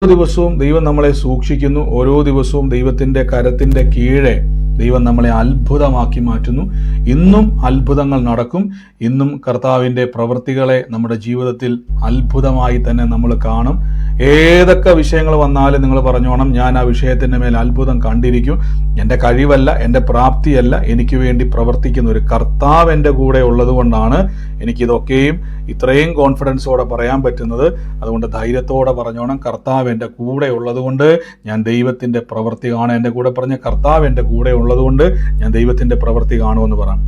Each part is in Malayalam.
ദിവസവും ദൈവം നമ്മളെ സൂക്ഷിക്കുന്നു. ഓരോ ദിവസവും ദൈവത്തിന്റെ കരത്തിന്റെ കീഴെ ദൈവം നമ്മളെ അത്ഭുതമാക്കി മാറ്റുന്നു. ഇന്നും അത്ഭുതങ്ങൾ നടക്കും. ഇന്നും കർത്താവിന്റെ പ്രവൃത്തികളെ നമ്മുടെ ജീവിതത്തിൽ അത്ഭുതമായി തന്നെ നമ്മൾ കാണും. ഏതൊക്കെ വിഷയങ്ങൾ വന്നാലും നിങ്ങൾ പറഞ്ഞോണം, ഞാൻ ആ വിഷയത്തിന്റെ മേൽ അത്ഭുതം കണ്ടിരിക്കും. എൻ്റെ കഴിവല്ല, എൻ്റെ പ്രാപ്തിയല്ല, എനിക്ക് വേണ്ടി പ്രവർത്തിക്കുന്ന ഒരു കർത്താവ് എൻ്റെ കൂടെ ഉള്ളത് കൊണ്ടാണ് എനിക്കിതൊക്കെയും ഇത്രയും കോൺഫിഡൻസോടെ പറയാൻ പറ്റുന്നത്. അതുകൊണ്ട് ധൈര്യത്തോടെ പറഞ്ഞോണം, കർത്താവ് എൻ്റെ കൂടെ ഉള്ളത് കൊണ്ട് ഞാൻ ദൈവത്തിന്റെ പ്രവൃത്തി കാണും. എൻ്റെ കൂടെ പറഞ്ഞ കർത്താവ് എൻ്റെ കൂടെ ഉള്ളത് കൊണ്ട് ഞാൻ ദൈവത്തിന്റെ പ്രവൃത്തി കാണുമെന്ന് പറയാം.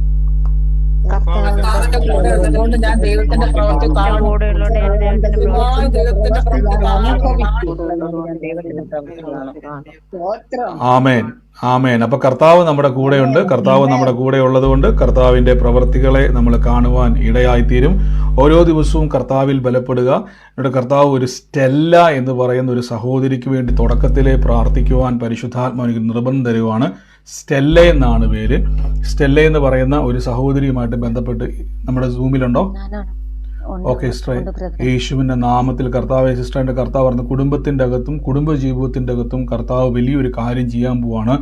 ആമേൻ, ആമേൻ. അപ്പൊ കർത്താവ് നമ്മുടെ കൂടെയുണ്ട്. കർത്താവ് നമ്മുടെ കൂടെ ഉള്ളത് കൊണ്ട് കർത്താവിന്റെ പ്രവൃത്തികളെ നമ്മൾ കാണുവാൻ ഇടയായിത്തീരും. ഓരോ ദിവസവും കർത്താവിൽ ബലപ്പെടുക. എന്നിട്ട് കർത്താവ് ഒരു സ്റ്റെല്ല എന്ന് പറയുന്ന ഒരു സഹോദരിക്ക് വേണ്ടി തുടക്കത്തിലെ പ്രാർത്ഥിക്കുവാൻ പരിശുദ്ധാത്മാവിന് നിർബന്ധം തരുവാണ്. സ്റ്റെല്ല എന്നാണ് പേര്. സ്റ്റെല്ല എന്ന് പറയുന്ന ഒരു സഹോദരിയുമായിട്ട് ബന്ധപ്പെട്ട് നമ്മുടെ സൂമിലുണ്ടോ? ഓക്കെ സിസ്റ്ററെ, യേശുവിന്റെ നാമത്തിൽ കർത്താവ്, സിസ്റ്ററിന്റെ കർത്താവ് പറഞ്ഞു, കുടുംബത്തിന്റെ അകത്തും കുടുംബജീവിതത്തിന്റെ അകത്തും കർത്താവ് വലിയൊരു കാര്യം ചെയ്യാൻ പോവാണ്.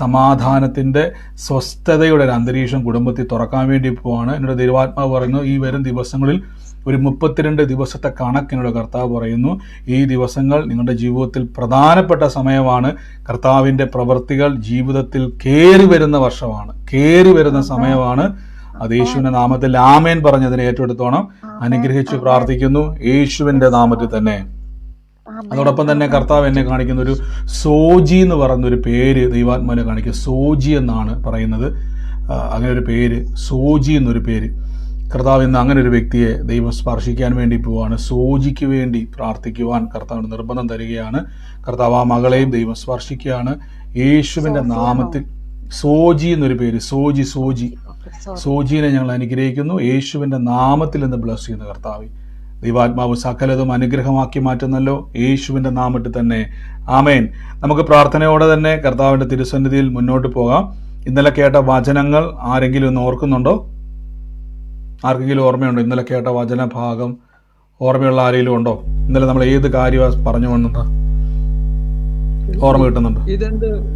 സമാധാനത്തിന്റെ സ്വസ്ഥതയുടെ ഒരു അന്തരീക്ഷം കുടുംബത്തിൽ തുറക്കാൻ വേണ്ടി പോവാണ്. എന്നോട് ദൈവാത്മാവ് പറയുന്നു, ഈ വരും ദിവസങ്ങളിൽ ഒരു 32 ദിവസത്തെ കണക്കിനോട് കർത്താവ് പറയുന്നു. ഈ ദിവസങ്ങൾ നിങ്ങളുടെ ജീവിതത്തിൽ പ്രധാനപ്പെട്ട സമയമാണ്. കർത്താവിന്റെ പ്രവൃത്തികൾ ജീവിതത്തിൽ കയറി വരുന്ന വർഷമാണ്, കയറി വരുന്ന സമയമാണ്. അത് യേശുവിന്റെ നാമത്തിൽ ആമേൻ പറഞ്ഞതിനെ ഏറ്റെടുത്തോണം. അനുഗ്രഹിച്ച് പ്രാർത്ഥിക്കുന്നു യേശുവിന്റെ നാമത്തിൽ തന്നെ. അതോടൊപ്പം തന്നെ കർത്താവ് എന്നെ കാണിക്കുന്ന ഒരു സോജി എന്ന് പറയുന്നൊരു പേര് ദൈവാത്മാവിനെ കാണിക്കുക. സോജി എന്നാണ് പറയുന്നത്. അങ്ങനെ ഒരു പേര്, സോജി എന്നൊരു പേര്. കർത്താവ് ഇന്ന് അങ്ങനെ ഒരു വ്യക്തിയെ ദൈവം സ്പർശിക്കാൻ വേണ്ടി പോവാണ്. സോജിക്ക് വേണ്ടി പ്രാർത്ഥിക്കുവാൻ കർത്താവിന് നിർബന്ധം തരികയാണ്. കർത്താവ് ആ മകളെയും ദൈവം സ്പർശിക്കുകയാണ് യേശുവിന്റെ നാമത്തിൽ. സോജി എന്നൊരു പേര്, സോജി. സോജീനെ ഞങ്ങൾ അനുഗ്രഹിക്കുന്നു യേശുവിന്റെ നാമത്തിൽ എന്ന് ബ്ലസ് ചെയ്യുന്ന കർത്താവ്. ദൈവാത്മാവ് സകലതും അനുഗ്രഹമാക്കി മാറ്റുന്നല്ലോ യേശുവിന്റെ നാമത്തിൽ തന്നെ. ആമേൻ. നമുക്ക് പ്രാർത്ഥനയോടെ തന്നെ കർത്താവിന്റെ തിരുസന്നിധിയിൽ മുന്നോട്ട് പോകാം. ഇന്നലെ കേട്ട വചനങ്ങൾ ആരെങ്കിലും ഒന്ന് ഓർക്കുന്നുണ്ടോ? ആർക്കെങ്കിലും ഓർമ്മയുണ്ടോ? ഇന്നലെ കേട്ട വചന ഭാഗം ഓർമ്മയുള്ള ആരെങ്കിലും ഉണ്ടോ? ഇന്നലെ നമ്മൾ ഏത് കാര്യമാണ് പറഞ്ഞു വന്നത്? ഓർമ്മ കിട്ടുന്നുണ്ട്?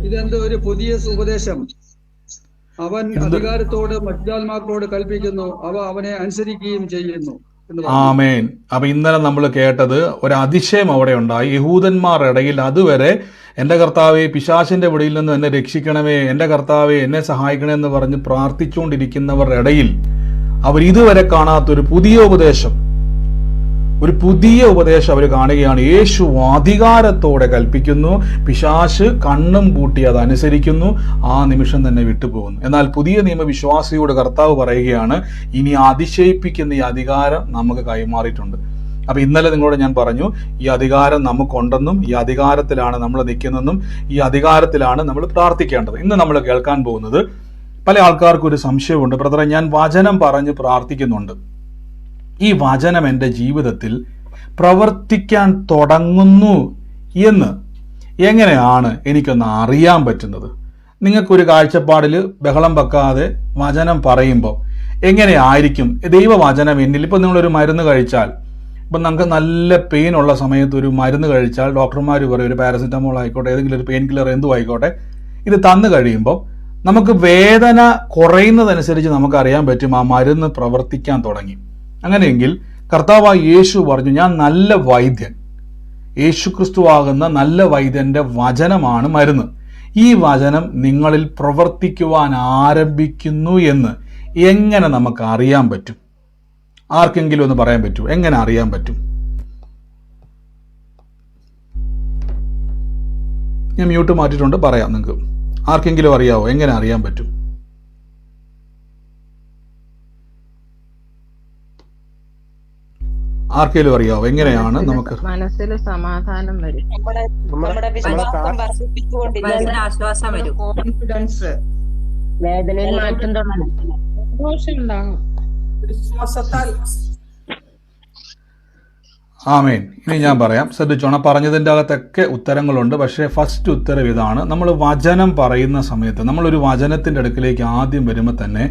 ഇതെന്ത് ഒരു പുതിയ ഉപദേശം. അവൻ അധികാരത്തോട് മറ്റാത്മാക്കളോട് കൽപ്പിക്കുന്നു, അവ അവനെ അനുസരിക്കുകയും ചെയ്യുന്നു. ആമേൻ. അപ്പൊ ഇന്നലെ നമ്മൾ കേട്ടത് ഒരു അതിശയം അവിടെ ഉണ്ടായി. യഹൂദന്മാരുടെ ഇടയിൽ അതുവരെ എൻ്റെ കർത്താവെ, പിശാചിന്റെ പിടിയിൽ നിന്ന് എന്നെ രക്ഷിക്കണമേ, എൻ്റെ കർത്താവെ എന്നെ സഹായിക്കണേ എന്ന് പറഞ്ഞ് പ്രാർത്ഥിച്ചുകൊണ്ടിരിക്കുന്നവരുടെ ഇടയിൽ അവർ ഇതുവരെ കാണാത്തൊരു പുതിയ ഉപദേശം അവർ കാണുകയാണ്. യേശു അധികാരത്തോടെ കൽപ്പിക്കുന്നു, പിശാച് കണ്ണും പൂട്ടി അത് അനുസരിക്കുന്നു, ആ നിമിഷം തന്നെ വിട്ടുപോകുന്നു. എന്നാൽ പുതിയ നിയമവിശ്വാസിയോട് കർത്താവ് പറയുകയാണ്, ഇനി അതിശയിപ്പിക്കുന്ന ഈ അധികാരം നമുക്ക് കൈമാറിയിട്ടുണ്ട്. അപ്പൊ ഇന്നലെ നിങ്ങളോട് ഞാൻ പറഞ്ഞു, ഈ അധികാരം നമുക്കുണ്ടെന്നും ഈ അധികാരത്തിലാണ് നമ്മൾ നിൽക്കുന്നതെന്നും ഈ അധികാരത്തിലാണ് നമ്മൾ പ്രാർത്ഥിക്കേണ്ടത്. ഇന്ന് നമ്മൾ കേൾക്കാൻ പോകുന്നത്, പല ആൾക്കാർക്കും ഒരു സംശയമുണ്ട്, ബ്രദറെ ഞാൻ വചനം പറഞ്ഞ് പ്രാർത്ഥിക്കുന്നുണ്ട്, ഈ വചനം എൻ്റെ ജീവിതത്തിൽ പ്രവർത്തിക്കാൻ തുടങ്ങുന്നു എന്ന് എങ്ങനെയാണ് എനിക്കൊന്ന് അറിയാൻ പറ്റുന്നത്? നിങ്ങൾക്കൊരു കാഴ്ചപ്പാടിൽ ബഹളം വെക്കാതെ വചനം പറയുമ്പോൾ എങ്ങനെയായിരിക്കും ദൈവവചനം എന്നിൽ? ഇപ്പം നിങ്ങളൊരു മരുന്ന് കഴിച്ചാൽ, ഇപ്പം നമുക്ക് നല്ല പെയിൻ ഉള്ള സമയത്ത് ഒരു മരുന്ന് കഴിച്ചാൽ ഡോക്ടർമാർ പറയും, ഒരു പാരസിറ്റമോൾ ആയിക്കോട്ടെ, ഏതെങ്കിലും ഒരു പെയിൻ കില്ലർ എന്തും ആയിക്കോട്ടെ, ഇത് തന്നു കഴിയുമ്പോൾ നമുക്ക് വേദന കുറയുന്നതനുസരിച്ച് നമുക്കറിയാൻ പറ്റും ആ മരുന്ന് പ്രവർത്തിക്കാൻ തുടങ്ങി. അങ്ങനെയെങ്കിൽ കർത്താവായ യേശു പറഞ്ഞു, ഞാൻ നല്ല വൈദ്യൻ, യേശുക്രിസ്തുവാകുന്ന നല്ല വൈദ്യന്റെ വചനമാണ് മരുന്ന്. ഈ വചനം നിങ്ങളിൽ പ്രവർത്തിക്കുവാൻ ആരംഭിക്കുന്നു എന്ന് എങ്ങനെ നമുക്ക് അറിയാൻ പറ്റും? ആർക്കെങ്കിലും ഒന്ന് പറയാൻ പറ്റൂ, എങ്ങനെ അറിയാൻ പറ്റും? ഞാൻ മ്യൂട്ട് മാറ്റിയിട്ടുണ്ട്, പറയാം. നിങ്ങൾക്ക് ആർക്കെങ്കിലും അറിയാവോ എങ്ങനെ അറിയാൻ പറ്റും? ആർക്കെങ്കിലും അറിയാവോ എങ്ങനെയാണ് നമുക്ക് മനസ്സിൽ സമാധാനം വരും, ആശ്വാസം വരും, കോൺഫിഡൻസ്, വേദനയിൽ മാറ്റം തുടങ്ങും, സന്തോഷം ഉണ്ടാകും, വിശ്വാസത്താൽ. ആമേൻ. ഇനി ഞാൻ പറയാം, ശ്രദ്ധിച്ചോണം. പറഞ്ഞതിൻ്റെ അകത്തൊക്കെ ഉത്തരങ്ങളുണ്ട്. പക്ഷേ ഫസ്റ്റ് ഉത്തരം ഇതാണ്. നമ്മൾ വചനം പറയുന്ന സമയത്ത്, നമ്മളൊരു വചനത്തിൻ്റെ അടുക്കിലേക്ക് ആദ്യം വരുമ്പോൾ തന്നെ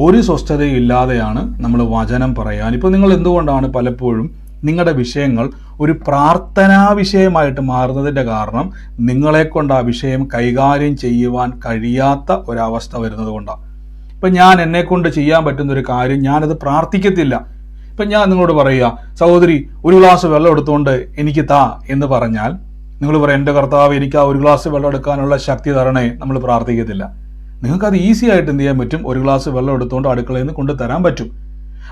ഒരു സ്വസ്ഥതയും ഇല്ലാതെയാണ് നമ്മൾ വചനം പറയാൻ. ഇപ്പോൾ നിങ്ങൾ എന്തുകൊണ്ടാണ് പലപ്പോഴും നിങ്ങളുടെ വിഷയങ്ങൾ ഒരു പ്രാർത്ഥനാ വിഷയമായിട്ട് മാറുന്നതിൻ്റെ കാരണം നിങ്ങളെക്കൊണ്ട് ആ വിഷയം കൈകാര്യം ചെയ്യുവാൻ കഴിയാത്ത ഒരവസ്ഥ വരുന്നത് കൊണ്ടാണ്. ഇപ്പം ഞാൻ എന്നെക്കൊണ്ട് ചെയ്യാൻ പറ്റുന്ന ഒരു കാര്യം ഞാനത് പ്രാർത്ഥിക്കത്തില്ല. ഇപ്പം ഞാൻ നിങ്ങളോട് പറയുക, സഹോദരി ഒരു ഗ്ലാസ് വെള്ളം എടുത്തുകൊണ്ട് എനിക്ക് താ എന്ന് പറഞ്ഞാൽ നിങ്ങൾ പറയും, എൻ്റെ കർത്താവ് എനിക്ക് ആ ഒരു ഗ്ലാസ് വെള്ളം എടുക്കാനുള്ള ശക്തി തരണേ. നമ്മൾ പ്രാർത്ഥിക്കത്തില്ല. നിങ്ങൾക്കത് ഈസി ആയിട്ട് എന്ത് ചെയ്യാൻ പറ്റും? ഒരു ഗ്ലാസ് വെള്ളം എടുത്തുകൊണ്ട് അടുക്കളയിൽ നിന്ന് കൊണ്ടുതരാൻ പറ്റും.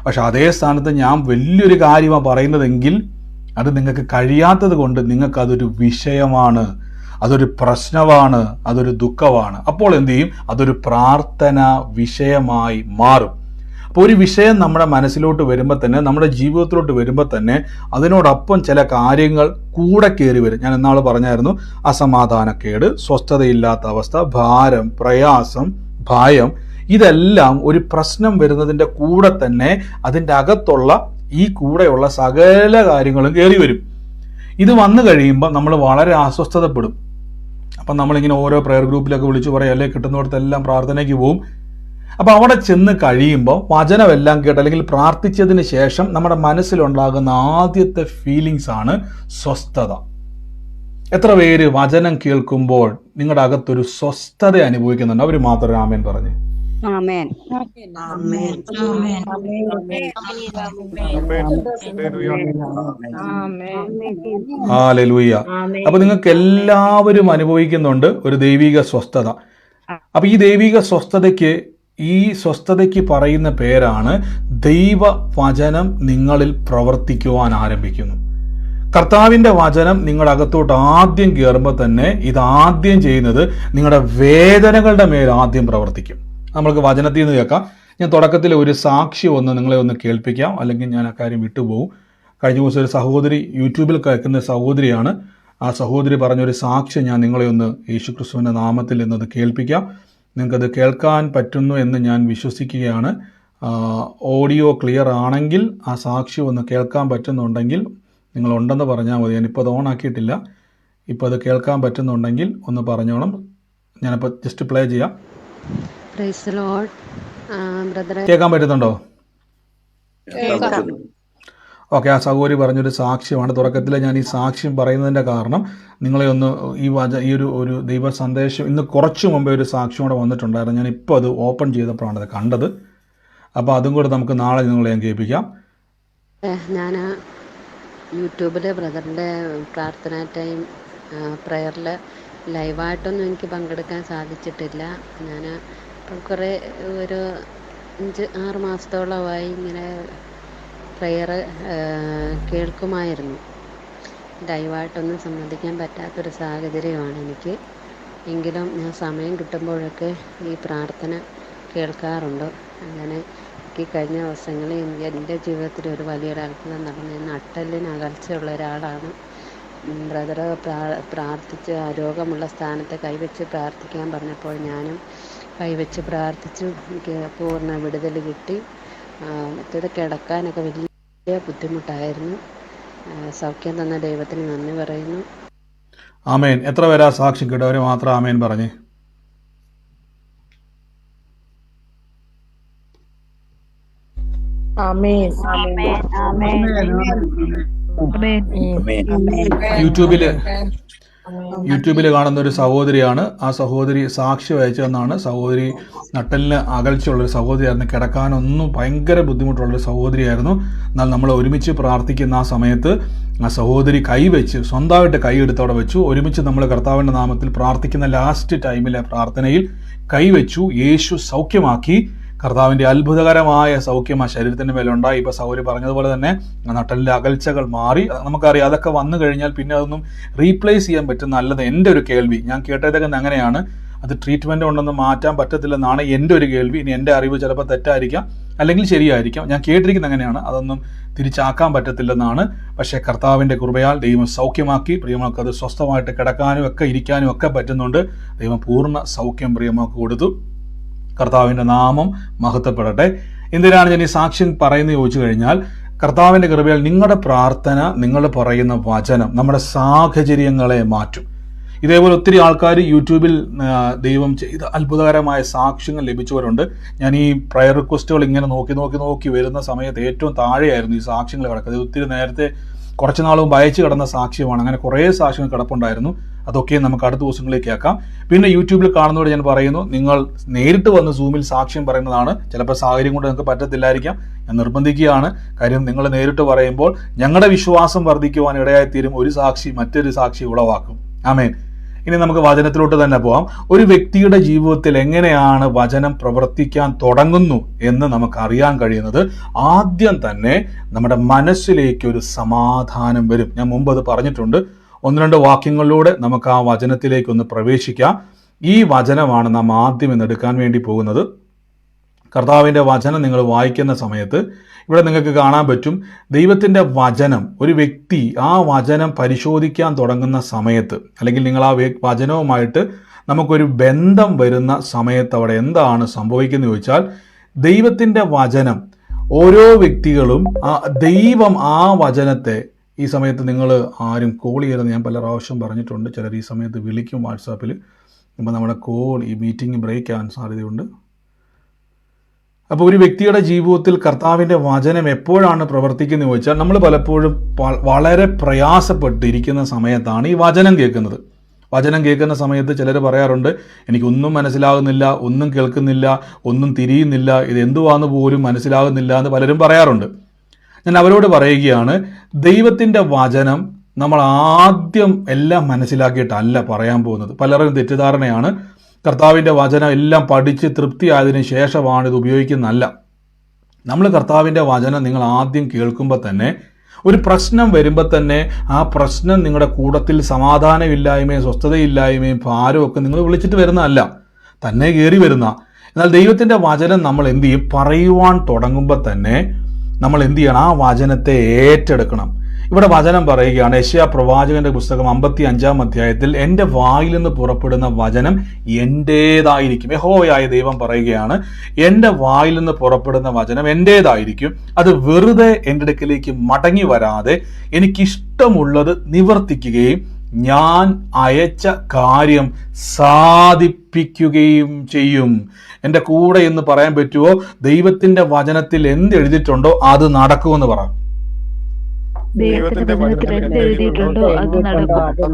പക്ഷെ അതേ സ്ഥാനത്ത് ഞാൻ വലിയൊരു കാര്യമാണ് പറയുന്നതെങ്കിൽ അത് നിങ്ങൾക്ക് കഴിയാത്തത് കൊണ്ട് നിങ്ങൾക്കതൊരു വിഷയമാണ്, അതൊരു പ്രശ്നമാണ്, അതൊരു ദുഃഖമാണ്. അപ്പോൾ എന്ത് ചെയ്യും? അതൊരു പ്രാർത്ഥന വിഷയമായി മാറും. അപ്പോൾ ഒരു വിഷയം നമ്മുടെ മനസ്സിലോട്ട് വരുമ്പോൾ തന്നെ, നമ്മുടെ ജീവിതത്തിലോട്ട് വരുമ്പോൾ തന്നെ അതിനോടൊപ്പം ചില കാര്യങ്ങൾ കൂടെ കയറി വരും. ഞാൻ ഇന്നാൾ പറഞ്ഞായിരുന്നു, അസമാധാനക്കേട്, സ്വസ്ഥതയില്ലാത്ത അവസ്ഥ, ഭാരം, പ്രയാസം, ഭയം, ഇതെല്ലാം ഒരു പ്രശ്നം വരുന്നതിൻ്റെ കൂടെ തന്നെ അതിൻ്റെ അകത്തുള്ള ഈ കൂടെയുള്ള സകല കാര്യങ്ങളും കയറി വരും. ഇത് വന്നു കഴിയുമ്പോൾ നമ്മൾ വളരെ അസ്വസ്ഥതപ്പെടും. അപ്പം നമ്മളിങ്ങനെ ഓരോ പ്രയർ ഗ്രൂപ്പിലൊക്കെ വിളിച്ചു പറയും, അല്ലെ കിട്ടുന്നിടത്തെല്ലാം പ്രാർത്ഥനയ്ക്ക് പോവും. അപ്പോൾ അവിടെ ചെന്ന് കഴിയുമ്പോൾ വചനമെല്ലാം കേട്ട് അല്ലെങ്കിൽ പ്രാർത്ഥിച്ചതിന് ശേഷം നമ്മുടെ മനസ്സിലുണ്ടാകുന്ന ആദ്യത്തെ ഫീലിങ്സ് ആണ് സ്വസ്ഥത. എത്ര പേര് വചനം കേൾക്കുമ്പോൾ നിങ്ങളുടെ അകത്തൊരു സ്വസ്ഥത അനുഭവിക്കുന്നുണ്ട്? അവർ മാത്രമേ ആമേൻ പറഞ്ഞു. ആമേൻ. ഹല്ലേലൂയ. അപ്പൊ നിങ്ങൾക്ക് എല്ലാവരും അനുഭവിക്കുന്നുണ്ട് ഒരു ദൈവിക സ്വസ്ഥത. അപ്പൊ ഈ ദൈവിക സ്വസ്ഥതയ്ക്ക് പറയുന്ന പേരാണ് ദൈവവചനം നിങ്ങളിൽ പ്രവർത്തിക്കുവാൻ ആരംഭിക്കുന്നു. കർത്താവിൻ്റെ വചനം നിങ്ങളുടെ അകത്തോട്ട് ആദ്യം കയറുമ്പോൾ തന്നെ ഇതാദ്യം ചെയ്യുന്നത് നിങ്ങളുടെ വേദനകളുടെ മേൽ ആദ്യം പ്രവർത്തിക്കും. നമ്മൾക്ക് വചനത്തിൽ നിന്ന് കേൾക്കാം. ഞാൻ തുടക്കത്തിൽ ഒരു സാക്ഷി നിങ്ങളെ ഒന്ന് കേൾപ്പിക്കാം, അല്ലെങ്കിൽ ഞാൻ ആ കാര്യം വിട്ടുപോകും. കഴിഞ്ഞ ദിവസം ഒരു സഹോദരി, യൂട്യൂബിൽ കേൾക്കുന്ന സഹോദരിയാണ്. ആ സഹോദരി പറഞ്ഞൊരു സാക്ഷ്യം ഞാൻ നിങ്ങളെ ഒന്ന് യേശുക്രിസ്തുവിൻ്റെ നാമത്തിൽ നിന്നത് കേൾപ്പിക്കാം. നിങ്ങൾക്കത് കേൾക്കാൻ പറ്റുന്നു എന്ന് ഞാൻ വിശ്വസിക്കുകയാണ്. ഓഡിയോ ക്ലിയർ ആണെങ്കിൽ ആ സാക്ഷ്യം ഒന്ന് കേൾക്കാൻ പറ്റുന്നുണ്ടെങ്കിൽ നിങ്ങളുണ്ടെന്ന് പറഞ്ഞാൽ മതി. ഞാനിപ്പോൾ അത് ഓൺ ആക്കിയിട്ടില്ല. ഇപ്പോൾ അത് കേൾക്കാൻ പറ്റുന്നുണ്ടെങ്കിൽ ഒന്ന് പറഞ്ഞോണം. ഞാനിപ്പോൾ ജസ്റ്റ് പ്ലേ ചെയ്യാം. കേൾക്കാൻ പറ്റുന്നുണ്ടോ? ഓക്കെ. ആ സഹോദരി പറഞ്ഞൊരു സാക്ഷ്യമാണ്. തുടക്കത്തിൽ ഞാൻ ഈ സാക്ഷ്യം പറയുന്നതിൻ്റെ കാരണം നിങ്ങളെ ഒന്ന് ഈ ഒരു ദൈവ സന്ദേശം ഇന്ന് കുറച്ച് മുമ്പേ ഒരു സാക്ഷ്യം കൂടെ വന്നിട്ടുണ്ടായിരുന്നു. ഞാൻ ഇപ്പോൾ അത് ഓപ്പൺ ചെയ്തപ്പോഴാണ് അത് കണ്ടത്. അപ്പോൾ അതും കൂടെ നമുക്ക് നാളെ നിങ്ങളെ ഞാൻ കേൾപ്പിക്കാം. ഞാൻ യൂട്യൂബിൽ ബ്രദറിൻ്റെ പ്രാർത്ഥന ടൈം പ്രയറിൽ ലൈവായിട്ടൊന്നും എനിക്ക് പങ്കെടുക്കാൻ സാധിച്ചിട്ടില്ല. ഞാൻ ഇപ്പം കുറേ ഒരു 5-6 മാസത്തോളമായി ഇങ്ങനെ പ്രയർ കേൾക്കുമായിരുന്നു. ലൈവായിട്ടൊന്നും സംബന്ധിക്കാൻ പറ്റാത്തൊരു സാഹചര്യമാണ് എനിക്ക്. എങ്കിലും ഞാൻ സമയം കിട്ടുമ്പോഴൊക്കെ ഈ പ്രാർത്ഥന കേൾക്കാറുണ്ട്. അങ്ങനെ എനിക്ക് കഴിഞ്ഞ ദിവസങ്ങളിൽ എൻ്റെ ജീവിതത്തിൽ ഒരു വലിയൊരു അത്ഭുതം നടന്നു. നട്ടെല്ലിന് അകൽച്ചയുള്ള ഒരാളാണ്. ബ്രദർ പ്രാർത്ഥിച്ച് രോഗമുള്ള സ്ഥാനത്ത് കൈവച്ച് പ്രാർത്ഥിക്കാൻ പറഞ്ഞപ്പോൾ ഞാനും കൈവച്ച് പ്രാർത്ഥിച്ചു. എനിക്ക് പൂർണ്ണ വിടുതൽ കിട്ടി. മറ്റേത് കിടക്കാനൊക്കെ വലിയ ബുദ്ധിമുട്ടായിരുന്നു. സൗഖ്യം തന്ന ദൈവത്തിന് നന്ദി പറയുന്നു. ആമേൻ. എത്ര പേരാ സാക്ഷ്യം കേട്ടവർ മാത്രം ആമേൻ പറഞ്ഞേ. യൂട്യൂബിൽ കാണുന്ന ഒരു സഹോദരിയാണ്. ആ സഹോദരി സാക്ഷി അയച്ചതെന്നാണ്. സഹോദരി നട്ടലിന് അകൽച്ചയുള്ളൊരു സഹോദരിയായിരുന്നു. കിടക്കാനൊന്നും ഭയങ്കര ബുദ്ധിമുട്ടുള്ളൊരു സഹോദരിയായിരുന്നു. എന്നാൽ നമ്മൾ ഒരുമിച്ച് പ്രാർത്ഥിക്കുന്ന ആ സമയത്ത് ആ സഹോദരി കൈവച്ച് സ്വന്തമായിട്ട് കൈയെടുത്തവിടെ വെച്ചു. ഒരുമിച്ച് നമ്മൾ കർത്താവിൻ്റെ നാമത്തിൽ പ്രാർത്ഥിക്കുന്ന ലാസ്റ്റ് ടൈമിലെ പ്രാർത്ഥനയിൽ കൈവച്ചു. യേശു സൗഖ്യമാക്കി. കർത്താവിൻ്റെ അത്ഭുതകരമായ സൗഖ്യം ആ ശരീരത്തിൻ്റെ മേലുണ്ടായി. ഇപ്പോൾ സൗകര്യം പറഞ്ഞതുപോലെ തന്നെ നട്ടലിൻ്റെ അകൽച്ചകൾ മാറി. നമുക്കറിയാം അതൊക്കെ വന്നു കഴിഞ്ഞാൽ പിന്നെ അതൊന്നും റീപ്ലേസ് ചെയ്യാൻ പറ്റുന്ന നല്ലത് എൻ്റെ ഒരു കേൾവി. ഞാൻ കേട്ടതൊക്കെ അങ്ങനെയാണ്. അത് ട്രീറ്റ്മെൻറ്റ് കൊണ്ടൊന്നും മാറ്റാൻ പറ്റത്തില്ലെന്നാണ് എൻ്റെ ഒരു കേൾവി. ഇനി എൻ്റെ അറിവ് ചിലപ്പോൾ തെറ്റായിരിക്കാം, അല്ലെങ്കിൽ ശരിയായിരിക്കാം. ഞാൻ കേട്ടിരിക്കുന്നത് അങ്ങനെയാണ്. അതൊന്നും തിരിച്ചാക്കാൻ പറ്റത്തില്ലെന്നാണ്. പക്ഷേ കർത്താവിൻ്റെ കൃപയാൽ ദൈവം സൗഖ്യമാക്കി. പ്രിയമക്കൾക്ക് അത് സ്വസ്ഥമായിട്ട് കിടക്കാനും ഒക്കെ ഇരിക്കാനും ഒക്കെ പറ്റുന്നുണ്ട്. ദൈവം പൂർണ്ണ സൗഖ്യം പ്രിയമക്ക് കൊടുത്തു. കർത്താവിൻ്റെ നാമം മഹത്വപ്പെടട്ടെ. എന്തിനാണ് ഞാൻ ഈ സാക്ഷ്യം പറയുന്നത് ചോദിച്ചു കഴിഞ്ഞാൽ, കർത്താവിൻ്റെ കൃപയാൽ നിങ്ങളുടെ പ്രാർത്ഥന, നിങ്ങൾ പറയുന്ന വചനം നമ്മുടെ സാഹചര്യങ്ങളെ മാറ്റും. ഇതേപോലെ ഒത്തിരി ആൾക്കാർ യൂട്യൂബിൽ ദൈവം ചെയ്ത അത്ഭുതകരമായ സാക്ഷ്യങ്ങൾ ലഭിച്ചവരുണ്ട്. ഞാൻ ഈ പ്രയർ റിക്വസ്റ്റുകൾ ഇങ്ങനെ നോക്കി വരുന്ന സമയത്ത് ഏറ്റവും താഴെയായിരുന്നു ഈ സാക്ഷ്യങ്ങൾ കിടക്കുന്നത്. ഒത്തിരി നേരത്തെ കുറച്ച് നാളും അയച്ചു കിടന്ന സാക്ഷ്യമാണ്. അങ്ങനെ കുറേ സാക്ഷ്യങ്ങൾ കിടപ്പുണ്ടായിരുന്നു. അതൊക്കെ നമുക്ക് അടുത്ത ദിവസങ്ങളിലേക്ക് ആക്കാം. പിന്നെ യൂട്യൂബിൽ കാണുന്നതോട് ഞാൻ പറയുന്നു, നിങ്ങൾ നേരിട്ട് വന്ന് സൂമിൽ സാക്ഷ്യം പറയുന്നതാണ്. ചിലപ്പോൾ സാഹചര്യം കൊണ്ട് നിങ്ങൾക്ക് പറ്റത്തില്ലായിരിക്കാം. ഞാൻ നിർബന്ധിക്കുകയാണ്. കാര്യം നിങ്ങൾ നേരിട്ട് പറയുമ്പോൾ ഞങ്ങളുടെ വിശ്വാസം വർദ്ധിക്കുവാൻ ഇടയായിത്തീരും. ഒരു സാക്ഷി മറ്റൊരു സാക്ഷി ഉളവാക്കും. ആമേൻ. ഇനി നമുക്ക് വചനത്തിലോട്ട് തന്നെ പോവാം. ഒരു വ്യക്തിയുടെ ജീവിതത്തിൽ എങ്ങനെയാണ് വചനം പ്രവർത്തിക്കാൻ തുടങ്ങുന്നു എന്ന് നമുക്ക് അറിയാൻ കഴിയുന്നത് ആദ്യം തന്നെ നമ്മുടെ മനസ്സിലേക്ക് ഒരു സമാധാനം വരും. ഞാൻ മുമ്പ് അത് പറഞ്ഞിട്ടുണ്ട്. 1-2 വാക്യങ്ങളിലൂടെ നമുക്ക് ആ വചനത്തിലേക്ക് ഒന്ന് പ്രവേശിക്കാം. ഈ വചനമാണ് നാം ആദ്യം ഇന്നെടുക്കാൻ വേണ്ടി പോകുന്നത്. കർത്താവിൻ്റെ വചനം നിങ്ങൾ വായിക്കുന്ന സമയത്ത് ഇവിടെ നിങ്ങൾക്ക് കാണാൻ പറ്റും, ദൈവത്തിൻ്റെ വചനം, ഒരു വ്യക്തി ആ വചനം പരിശോധിക്കാൻ തുടങ്ങുന്ന സമയത്ത്, അല്ലെങ്കിൽ നിങ്ങൾ ആ വചനവുമായിട്ട് നമുക്കൊരു ബന്ധം വരുന്ന സമയത്ത് അവിടെ എന്താണ് സംഭവിക്കുന്നത് ചോദിച്ചാൽ, ദൈവത്തിൻ്റെ വചനം ഓരോ വ്യക്തികളും ദൈവം ആ വചനത്തെ, ഈ സമയത്ത് നിങ്ങൾ ആരും കോൾ ചെയ്യരുതെന്ന് ഞാൻ പല പ്രാവശ്യം പറഞ്ഞിട്ടുണ്ട്. ചിലർ ഈ സമയത്ത് വിളിക്കും വാട്സാപ്പിൽ. അപ്പോൾ നമ്മുടെ ഈ മീറ്റിംഗ് ബ്രേക്ക് ആവാൻ സാധ്യതയുണ്ട്. അപ്പോൾ ഒരു വ്യക്തിയുടെ ജീവിതത്തിൽ കർത്താവിൻ്റെ വചനം എപ്പോഴാണ് പ്രവർത്തിക്കുന്നത് ചോദിച്ചാൽ, നമ്മൾ പലപ്പോഴും വളരെ പ്രയാസപ്പെട്ടിരിക്കുന്ന സമയത്താണ് ഈ വചനം കേൾക്കുന്നത്. വചനം കേൾക്കുന്ന സമയത്ത് ചിലർ പറയാറുണ്ട്, എനിക്കൊന്നും മനസ്സിലാകുന്നില്ല, ഒന്നും കേൾക്കുന്നില്ല, ഒന്നും തിരിയുന്നില്ല, ഇത് എന്തുവാന്ന് പോലും മനസ്സിലാകുന്നില്ല എന്ന് പലരും പറയാറുണ്ട്. ഞാൻ അവരോട് പറയുകയാണ്, ദൈവത്തിൻ്റെ വചനം നമ്മൾ ആദ്യം എല്ലാം മനസ്സിലാക്കിയിട്ടല്ല പറയാൻ പോകുന്നത്. പലരും തെറ്റിദ്ധാരണയാണ്, കർത്താവിൻ്റെ വചനം എല്ലാം പഠിച്ച് തൃപ്തിയായതിനു ശേഷമാണ് ഇത് ഉപയോഗിക്കുന്നതല്ല. നമ്മൾ കർത്താവിൻ്റെ വചനം നിങ്ങൾ ആദ്യം കേൾക്കുമ്പോൾ തന്നെ, ഒരു പ്രശ്നം വരുമ്പോൾ തന്നെ ആ പ്രശ്നം നിങ്ങളുടെ കൂടത്തിൽ സമാധാനമില്ലായ്മയും സ്വസ്ഥതയില്ലായ്മയും ഭാരവും ഒക്കെ നിങ്ങൾ വിളിച്ചിട്ട് വരുന്നതല്ല, തന്നെ കയറി വരുന്ന. എന്നാൽ ദൈവത്തിൻ്റെ വചനം നമ്മൾ എന്ത് ചെയ്യും, പറയുവാൻ തുടങ്ങുമ്പോൾ തന്നെ നമ്മൾ എന്ത് ചെയ്യണം, ആ വചനത്തെ ഏറ്റെടുക്കണം. ഇവിടെ വചനം പറയുകയാണ്, യെശയ്യാ പ്രവാചകന്റെ പുസ്തകം 55-ാം അധ്യായത്തിൽ, എൻ്റെ വായിൽ നിന്ന് പുറപ്പെടുന്ന വചനം എൻ്റേതായിരിക്കും. യഹോവയായ ദൈവം പറയുകയാണ്, എൻ്റെ വായിൽ നിന്ന് പുറപ്പെടുന്ന വചനം എൻ്റേതായിരിക്കും. അത് വെറുതെ എൻ്റെ അടുക്കലേക്ക് മടങ്ങി വരാതെ എനിക്കിഷ്ടമുള്ളത് നിവർത്തിക്കുകയും ഞാൻ അയച്ച കാര്യം സാധിപ്പിക്കുകയും ചെയ്യും. എൻ്റെ കൂടെ എന്ന് പറയാൻ പറ്റുമോ? ദൈവത്തിൻ്റെ വചനത്തിൽ എന്ത് എഴുതിയിട്ടുണ്ടോ അത് നടക്കുമെന്ന് പറ. ദൈവത്തിന്റെ വചനത്തിൽ എന്ത് എഴുതിയിട്ടുണ്ടോ അത് നടക്കും.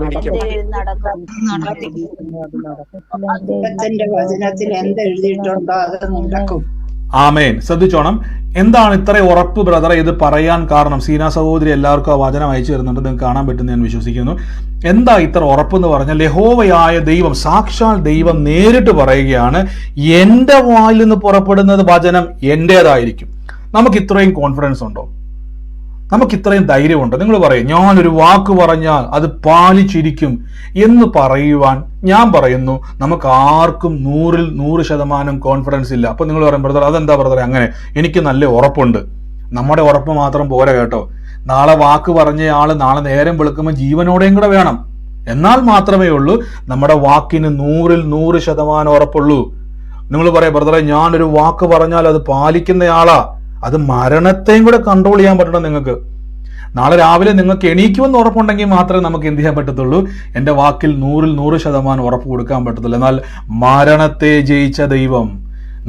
ദൈവത്തിന്റെ വചനത്തിൽ എന്ത് എഴുതിയിട്ടുണ്ടോ അത് നടക്കും. ആമേൻ. ശ്രദ്ധിച്ചോണം. എന്താണ് ഇത്ര ഉറപ്പ് ബ്രദറെ ഇത് പറയാൻ കാരണം? സീന സഹോദരി എല്ലാവർക്കും ആ വചനം അയച്ചു തരുന്നുണ്ട്, നിങ്ങൾക്ക് കാണാൻ പറ്റുമെന്ന് ഞാൻ വിശ്വസിക്കുന്നു. എന്താ ഇത്ര ഉറപ്പെന്ന് പറഞ്ഞാൽ, യഹോവയായ ദൈവം, സാക്ഷാൽ ദൈവം നേരിട്ട് പറയുകയാണ്, എൻ്റെ വായിൽ നിന്ന് പുറപ്പെടുന്നത് വചനം എൻ്റേതായിരിക്കും. നമുക്ക് ഇത്രയും കോൺഫിഡൻസ് ഉണ്ടോ? നമുക്ക് ഇത്രയും ധൈര്യമുണ്ടോ? നിങ്ങൾ പറയും, ഞാനൊരു വാക്ക് പറഞ്ഞാൽ അത് പാലിച്ചിരിക്കും എന്ന് പറയുവാൻ ഞാൻ പറയുന്നു, നമുക്ക് ആർക്കും 100% കോൺഫിഡൻസ് ഇല്ല. അപ്പൊ നിങ്ങൾ പറയും, ബ്രദർ അതെന്താ ബ്രദറെ അങ്ങനെ? എനിക്ക് നല്ല ഉറപ്പുണ്ട്. നമ്മുടെ ഉറപ്പ് മാത്രം പോരാ കേട്ടോ. നാളെ വാക്ക് പറഞ്ഞയാള് നാളെ നേരം വെളുക്കുമ്പോൾ ജീവനോടെയും കൂടെ വേണം. എന്നാൽ മാത്രമേ ഉള്ളൂ നമ്മുടെ വാക്കിന് 100% ഉറപ്പുള്ളൂ. നിങ്ങൾ പറയാം, ബ്രദറെ ഞാനൊരു വാക്ക് പറഞ്ഞാൽ അത് പാലിക്കുന്നയാളാ, അത് മരണത്തെയും കൂടെ കൺട്രോൾ ചെയ്യാൻ പറ്റണം നിങ്ങൾക്ക്. നാളെ രാവിലെ നിങ്ങൾക്ക് എണീക്കുമെന്ന് ഉറപ്പുണ്ടെങ്കിൽ മാത്രമേ നമുക്ക് എന്ത് ചെയ്യാൻ പറ്റത്തുള്ളൂ, എൻ്റെ വാക്കിൽ 100% ഉറപ്പ് കൊടുക്കാൻ പറ്റത്തുള്ളൂ. എന്നാൽ മരണത്തെ ജയിച്ച ദൈവം,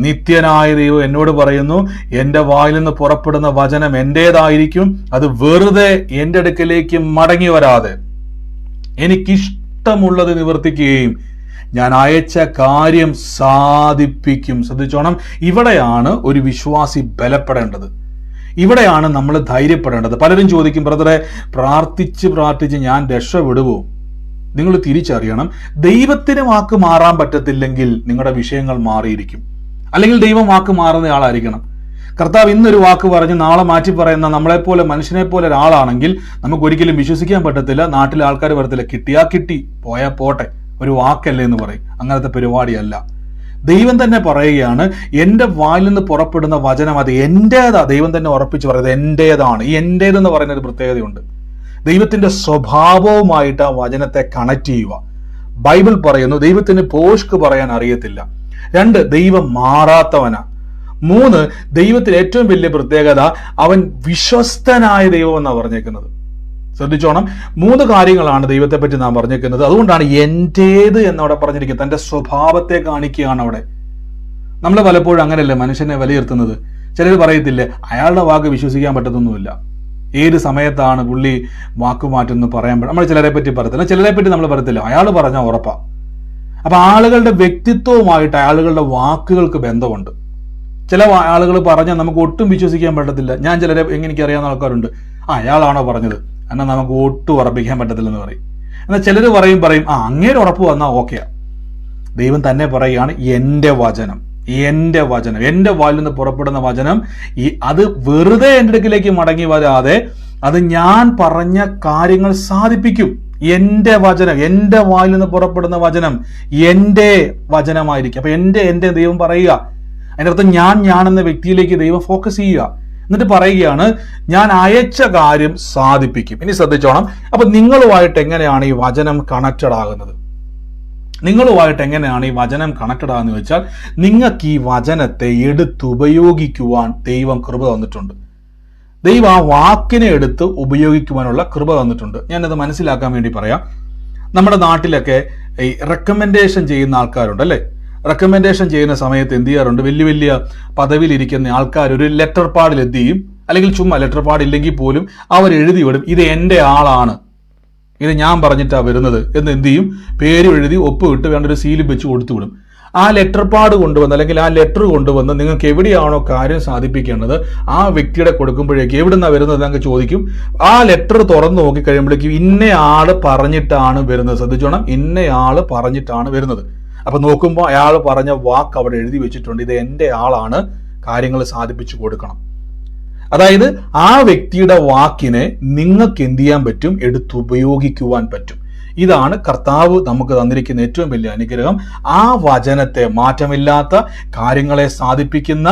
നിത്യനായ ദൈവം എന്നോട് പറയുന്നു, എൻ്റെ വായിൽ നിന്ന് പുറപ്പെടുന്ന വചനം എൻ്റേതായിരിക്കും. അത് വെറുതെ എൻ്റെ അടുക്കലേക്ക് മടങ്ങി വരാതെ എനിക്കിഷ്ടമുള്ളത് നിവർത്തിക്കുകയും ഞാൻ അയച്ച കാര്യം സാധിപ്പിക്കും. ശ്രദ്ധിച്ചോണം, ഇവിടെയാണ് ഒരു വിശ്വാസി ബലപ്പെടേണ്ടത്. ഇവിടെയാണ് നമ്മൾ ധൈര്യപ്പെടേണ്ടത്. പലരും ചോദിക്കും, ബ്രദറെ പ്രാർത്ഥിച്ച് ഞാൻ രക്ഷപ്പെടുവോ? നിങ്ങൾ തിരിച്ചറിയണം, ദൈവത്തിന് വാക്ക് മാറാൻ പറ്റത്തില്ലെങ്കിൽ നിങ്ങളുടെ വിഷയങ്ങൾ മാറിയിരിക്കും. അല്ലെങ്കിൽ ദൈവം വാക്ക് മാറുന്ന ആളായിരിക്കണം. കർത്താവ് ഇന്നൊരു വാക്ക് പറഞ്ഞ് നാളെ മാറ്റി പറയുന്ന നമ്മളെപ്പോലെ മനുഷ്യനെ പോലെ ഒരാളാണെങ്കിൽ നമുക്ക് ഒരിക്കലും വിശ്വസിക്കാൻ പറ്റത്തില്ല. നാട്ടിലെ ആൾക്കാർ പറയത്തില്ല, കിട്ടിയാ കിട്ടി, പോയാൽ പോട്ടെ, ഒരു വാക്കല്ലേ എന്ന് പറയും. അങ്ങനത്തെ പരിപാടിയല്ല. ദൈവം തന്നെ പറയുകയാണ്, എൻ്റെ വായിൽ നിന്ന് പുറപ്പെടുന്ന വചനം അത് എൻ്റേതാ. ദൈവം തന്നെ ഉറപ്പിച്ച് പറയുന്നത് എൻ്റേതാണ്. ഈ എൻ്റേതെന്ന് പറയുന്ന ഒരു പ്രത്യേകതയുണ്ട്. ദൈവത്തിന്റെ സ്വഭാവവുമായിട്ട് ആ വചനത്തെ കണക്ട് ചെയ്യുക. ബൈബിൾ പറയുന്നു, ദൈവത്തിന് പോഷ്ക്ക് പറയാൻ അറിയത്തില്ല. 2, ദൈവം മാറാത്തവനാ. 3, ദൈവത്തിന് ഏറ്റവും വലിയ പ്രത്യേകത, അവൻ വിശ്വസ്തനായ ദൈവം എന്നാണ് പറഞ്ഞേക്കുന്നത്. ശ്രദ്ധിച്ചോണം, 3 കാര്യങ്ങളാണ് ദൈവത്തെപ്പറ്റി നാം പറഞ്ഞിരിക്കുന്നത്. അതുകൊണ്ടാണ് എന്റേത് എന്നവിടെ പറഞ്ഞിരിക്കുന്നത്. തന്റെ സ്വഭാവത്തെ കാണിക്കുകയാണ് അവിടെ. നമ്മൾ പലപ്പോഴും അങ്ങനെയല്ലേ മനുഷ്യനെ വിലയിരുത്തുന്നത്. ചിലർ പറയത്തില്ലേ, അയാളുടെ വാക്ക് വിശ്വസിക്കാൻ പറ്റത്തൊന്നുമില്ല, ഏത് സമയത്താണ് പുള്ളി വാക്ക് മാറ്റുമെന്ന് പറയാൻ പറ്റും. നമ്മൾ ചിലരെ പറ്റി പറയത്തില്ല, ചിലരെ പറ്റി നമ്മൾ പറയത്തില്ല, അയാൾ പറഞ്ഞാൽ ഉറപ്പാ. അപ്പൊ ആളുകളുടെ വ്യക്തിത്വവുമായിട്ട് ആളുകളുടെ വാക്കുകൾക്ക് ബന്ധമുണ്ട്. ചില ആളുകൾ പറഞ്ഞാൽ നമുക്ക് ഒട്ടും വിശ്വസിക്കാൻ പറ്റത്തില്ല. ഞാൻ ചിലരെ എനിക്കറിയാവുന്ന ആൾക്കാരുണ്ട്, അയാളാണോ പറഞ്ഞത്, എന്നാൽ നമുക്ക് ഒട്ടും ഉറപ്പിക്കാൻ പറ്റത്തില്ലെന്ന് പറയും. എന്നാൽ ചിലർ പറയും അങ്ങേരെ ഉറപ്പ് വന്നാൽ ഓക്കെയാ. ദൈവം തന്നെ പറയുകയാണ്, എൻ്റെ വചനം, എൻ്റെ വചനം, എൻ്റെ വായിൽ നിന്ന് പുറപ്പെടുന്ന വചനം അത് വെറുതെ എൻ്റെ അടുക്കിലേക്ക് മടങ്ങി വരാതെ അത് ഞാൻ പറഞ്ഞ കാര്യങ്ങൾ സാധിപ്പിക്കും. എൻ്റെ വചനം, എൻ്റെ വായിൽ നിന്ന് പുറപ്പെടുന്ന വചനം എൻ്റെ വചനമായിരിക്കും. അപ്പൊ എൻ്റെ ദൈവം പറയുക, അതിൻ്റെ അർത്ഥം ഞാൻ എന്ന വ്യക്തിയിലേക്ക് ദൈവം ഫോക്കസ് ചെയ്യുക. എന്നിട്ട് പറയുകയാണ്, ഞാൻ അയച്ച കാര്യം സാധിപ്പിക്കും. ഇനി ശ്രദ്ധിച്ചോണം, അപ്പൊ നിങ്ങളുമായിട്ട് എങ്ങനെയാണ് ഈ വചനം കണക്റ്റഡ് ആകുന്നത്? നിങ്ങളുമായിട്ട് എങ്ങനെയാണ് ഈ വചനം കണക്റ്റഡ് ആകുന്നത് വെച്ചാൽ, നിങ്ങൾക്ക് ഈ വചനത്തെ എടുത്തുപയോഗിക്കുവാൻ ദൈവം കൃപ തന്നിട്ടുണ്ട്. ദൈവം ആ വാക്കിനെ എടുത്ത് ഉപയോഗിക്കുവാനുള്ള കൃപ തന്നിട്ടുണ്ട്. ഞാനത് മനസ്സിലാക്കാൻ വേണ്ടി പറയാം. നമ്മുടെ നാട്ടിലൊക്കെ ഈ റെക്കമെൻഡേഷൻ ചെയ്യുന്ന ആൾക്കാരുണ്ട് അല്ലേ? റെക്കമെൻഡേഷൻ ചെയ്യുന്ന സമയത്ത് എന്ത് ചെയ്യാറുണ്ട്, വലിയ വലിയ പദവിയിലിരിക്കുന്ന ആൾക്കാർ ഒരു ലെറ്റർ പാഡിൽ എന്ത് ചെയ്യും, അല്ലെങ്കിൽ ചുമ്മാ ലെറ്റർ പാഡ് ഇല്ലെങ്കിൽ പോലും അവർ എഴുതി വിടും, ഇത് എൻ്റെ ആളാണ്, ഇത് ഞാൻ പറഞ്ഞിട്ടാണ് വരുന്നത് എന്ന് എന്ത് ചെയ്യും, പേര് എഴുതി ഒപ്പിട്ട് വേണ്ട ഒരു സീലും വെച്ച് കൊടുത്തു വിടും. ആ ലെറ്റർ പാഡ് കൊണ്ടുവന്ന് അല്ലെങ്കിൽ ആ ലെറ്റർ കൊണ്ടുവന്ന് നിങ്ങൾക്ക് എവിടെയാണോ കാര്യം സാധിപ്പിക്കേണ്ടത് ആ വ്യക്തിയുടെ കൊടുക്കുമ്പോഴേക്ക് എവിടുന്നാണ് വരുന്നത് അങ്ങ് ചോദിക്കും. ആ ലെറ്റർ തുറന്നു നോക്കി കഴിയുമ്പോഴേക്കും ഇന്നയാള് പറഞ്ഞിട്ടാണ് വരുന്നത്. ശ്രദ്ധിച്ചോണം, ഇന്നയാള് പറഞ്ഞിട്ടാണ് വരുന്നത്. അപ്പൊ നോക്കുമ്പോൾ അയാൾ പറഞ്ഞ വാക്ക് അവിടെ എഴുതി വെച്ചിട്ടുണ്ട്, ഇത് എൻ്റെ ആളാണ്, കാര്യങ്ങൾ സാധിപ്പിച്ചു കൊടുക്കണം. അതായത് ആ വ്യക്തിയുടെ വാക്കിനെ നിങ്ങൾക്ക് എന്ത് ചെയ്യാൻ പറ്റും, എടുത്തുപയോഗിക്കുവാൻ പറ്റും. ഇതാണ് കർത്താവ് നമുക്ക് തന്നിരിക്കുന്ന ഏറ്റവും വലിയ അനുഗ്രഹം. ആ വചനത്തെ, മാറ്റമില്ലാത്ത കാര്യങ്ങളെ സാധിപ്പിക്കുന്ന,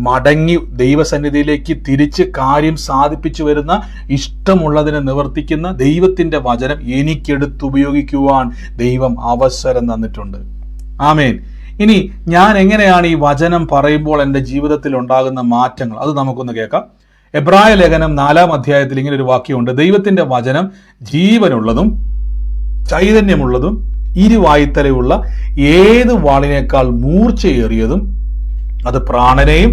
മടങ്ങി ദൈവസന്നിധിയിലേക്ക് തിരിച്ച് കാര്യം സാധിപ്പിച്ചു വരുന്ന, ഇഷ്ടമുള്ളതിനെ നിവർത്തിക്കുന്ന ദൈവത്തിന്റെ വചനം എനിക്കെടുത്തുപയോഗിക്കുവാൻ ദൈവം അവസരം തന്നിട്ടുണ്ട്. ആമേൻ. ഇനി ഞാൻ എങ്ങനെയാണ് ഈ വചനം പറയുമ്പോൾ എൻ്റെ ജീവിതത്തിൽ ഉണ്ടാകുന്ന മാറ്റങ്ങൾ, അത് നമുക്കൊന്ന് കേൾക്കാം. എബ്രായ ലേഖനം 4-ാം അധ്യായത്തിൽ ഇങ്ങനെ ഒരു വാക്യമുണ്ട്, ദൈവത്തിന്റെ വചനം ജീവനുള്ളതും ചൈതന്യമുള്ളതും ഇരുവായ്ത്തലയുള്ള ഏത് വാളിനേക്കാൾ മൂർച്ചയേറിയതും, അത് പ്രാണനെയും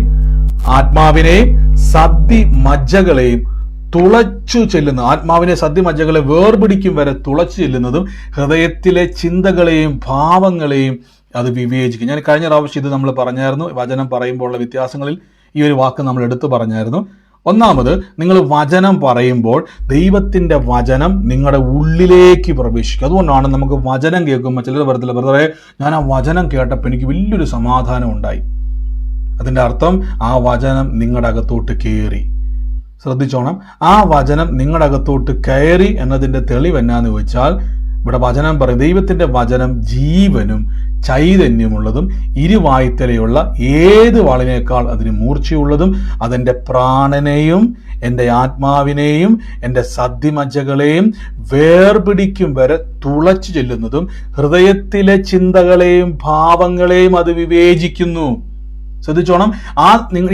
ആത്മാവിനെയും സദ്ധിമജ്ജകളെയും തുളച്ചു ചെല്ലുന്ന, ആത്മാവിനെ സദ്ധിമജ്ജകളെ വേർപിടിക്കും വരെ തുളച്ചു ചെല്ലുന്നതും ഹൃദയത്തിലെ ചിന്തകളെയും ഭാവങ്ങളെയും അത് വിവേചിക്കും. ഞാൻ കഴിഞ്ഞ പ്രാവശ്യം ഇത് നമ്മൾ പറഞ്ഞായിരുന്നു, വചനം പറയുമ്പോഴുള്ള വ്യത്യാസങ്ങളിൽ ഈ ഒരു വാക്ക് നമ്മൾ എടുത്തു പറഞ്ഞായിരുന്നു. ഒന്നാമത്, നിങ്ങൾ വചനം പറയുമ്പോൾ ദൈവത്തിന്റെ വചനം നിങ്ങളുടെ ഉള്ളിലേക്ക് പ്രവേശിക്കും. അതുകൊണ്ടാണ് നമുക്ക് വചനം കേൾക്കുമ്പോൾ ചിലർ പറയത്തില്ല, ബ്രദറെ ഞാൻ ആ വചനം കേട്ടപ്പോൾ എനിക്ക് വലിയൊരു സമാധാനം ഉണ്ടായി. അതിന്റെ അർത്ഥം ആ വചനം നിങ്ങളുടെ അകത്തോട്ട് കയറി. ശ്രദ്ധിച്ചോണം, ആ വചനം നിങ്ങളുടെ അകത്തോട്ട് കയറി എന്നതിന്റെ തെളിവ് എന്നാന്ന് വെച്ചാൽ, ഇവിടെ വചനം പറയും, ദൈവത്തിന്റെ വചനം ജീവനും ചൈതന്യമുള്ളതും ഇരുവായ്ത്തലയുള്ള ഏത് വാളിനേക്കാൾ അതിന് മൂർച്ചയുള്ളതും, അതെന്റെ പ്രാണനെയും എൻ്റെ ആത്മാവിനെയും എൻ്റെ സദ്ധിമജ്ജകളെയും വേർപിടിക്കും വരെ തുളച്ചു ചെല്ലുന്നതും ഹൃദയത്തിലെ ചിന്തകളെയും ഭാവങ്ങളെയും അത് വിവേചിക്കുന്നു. ശ്രദ്ധിച്ചോണം,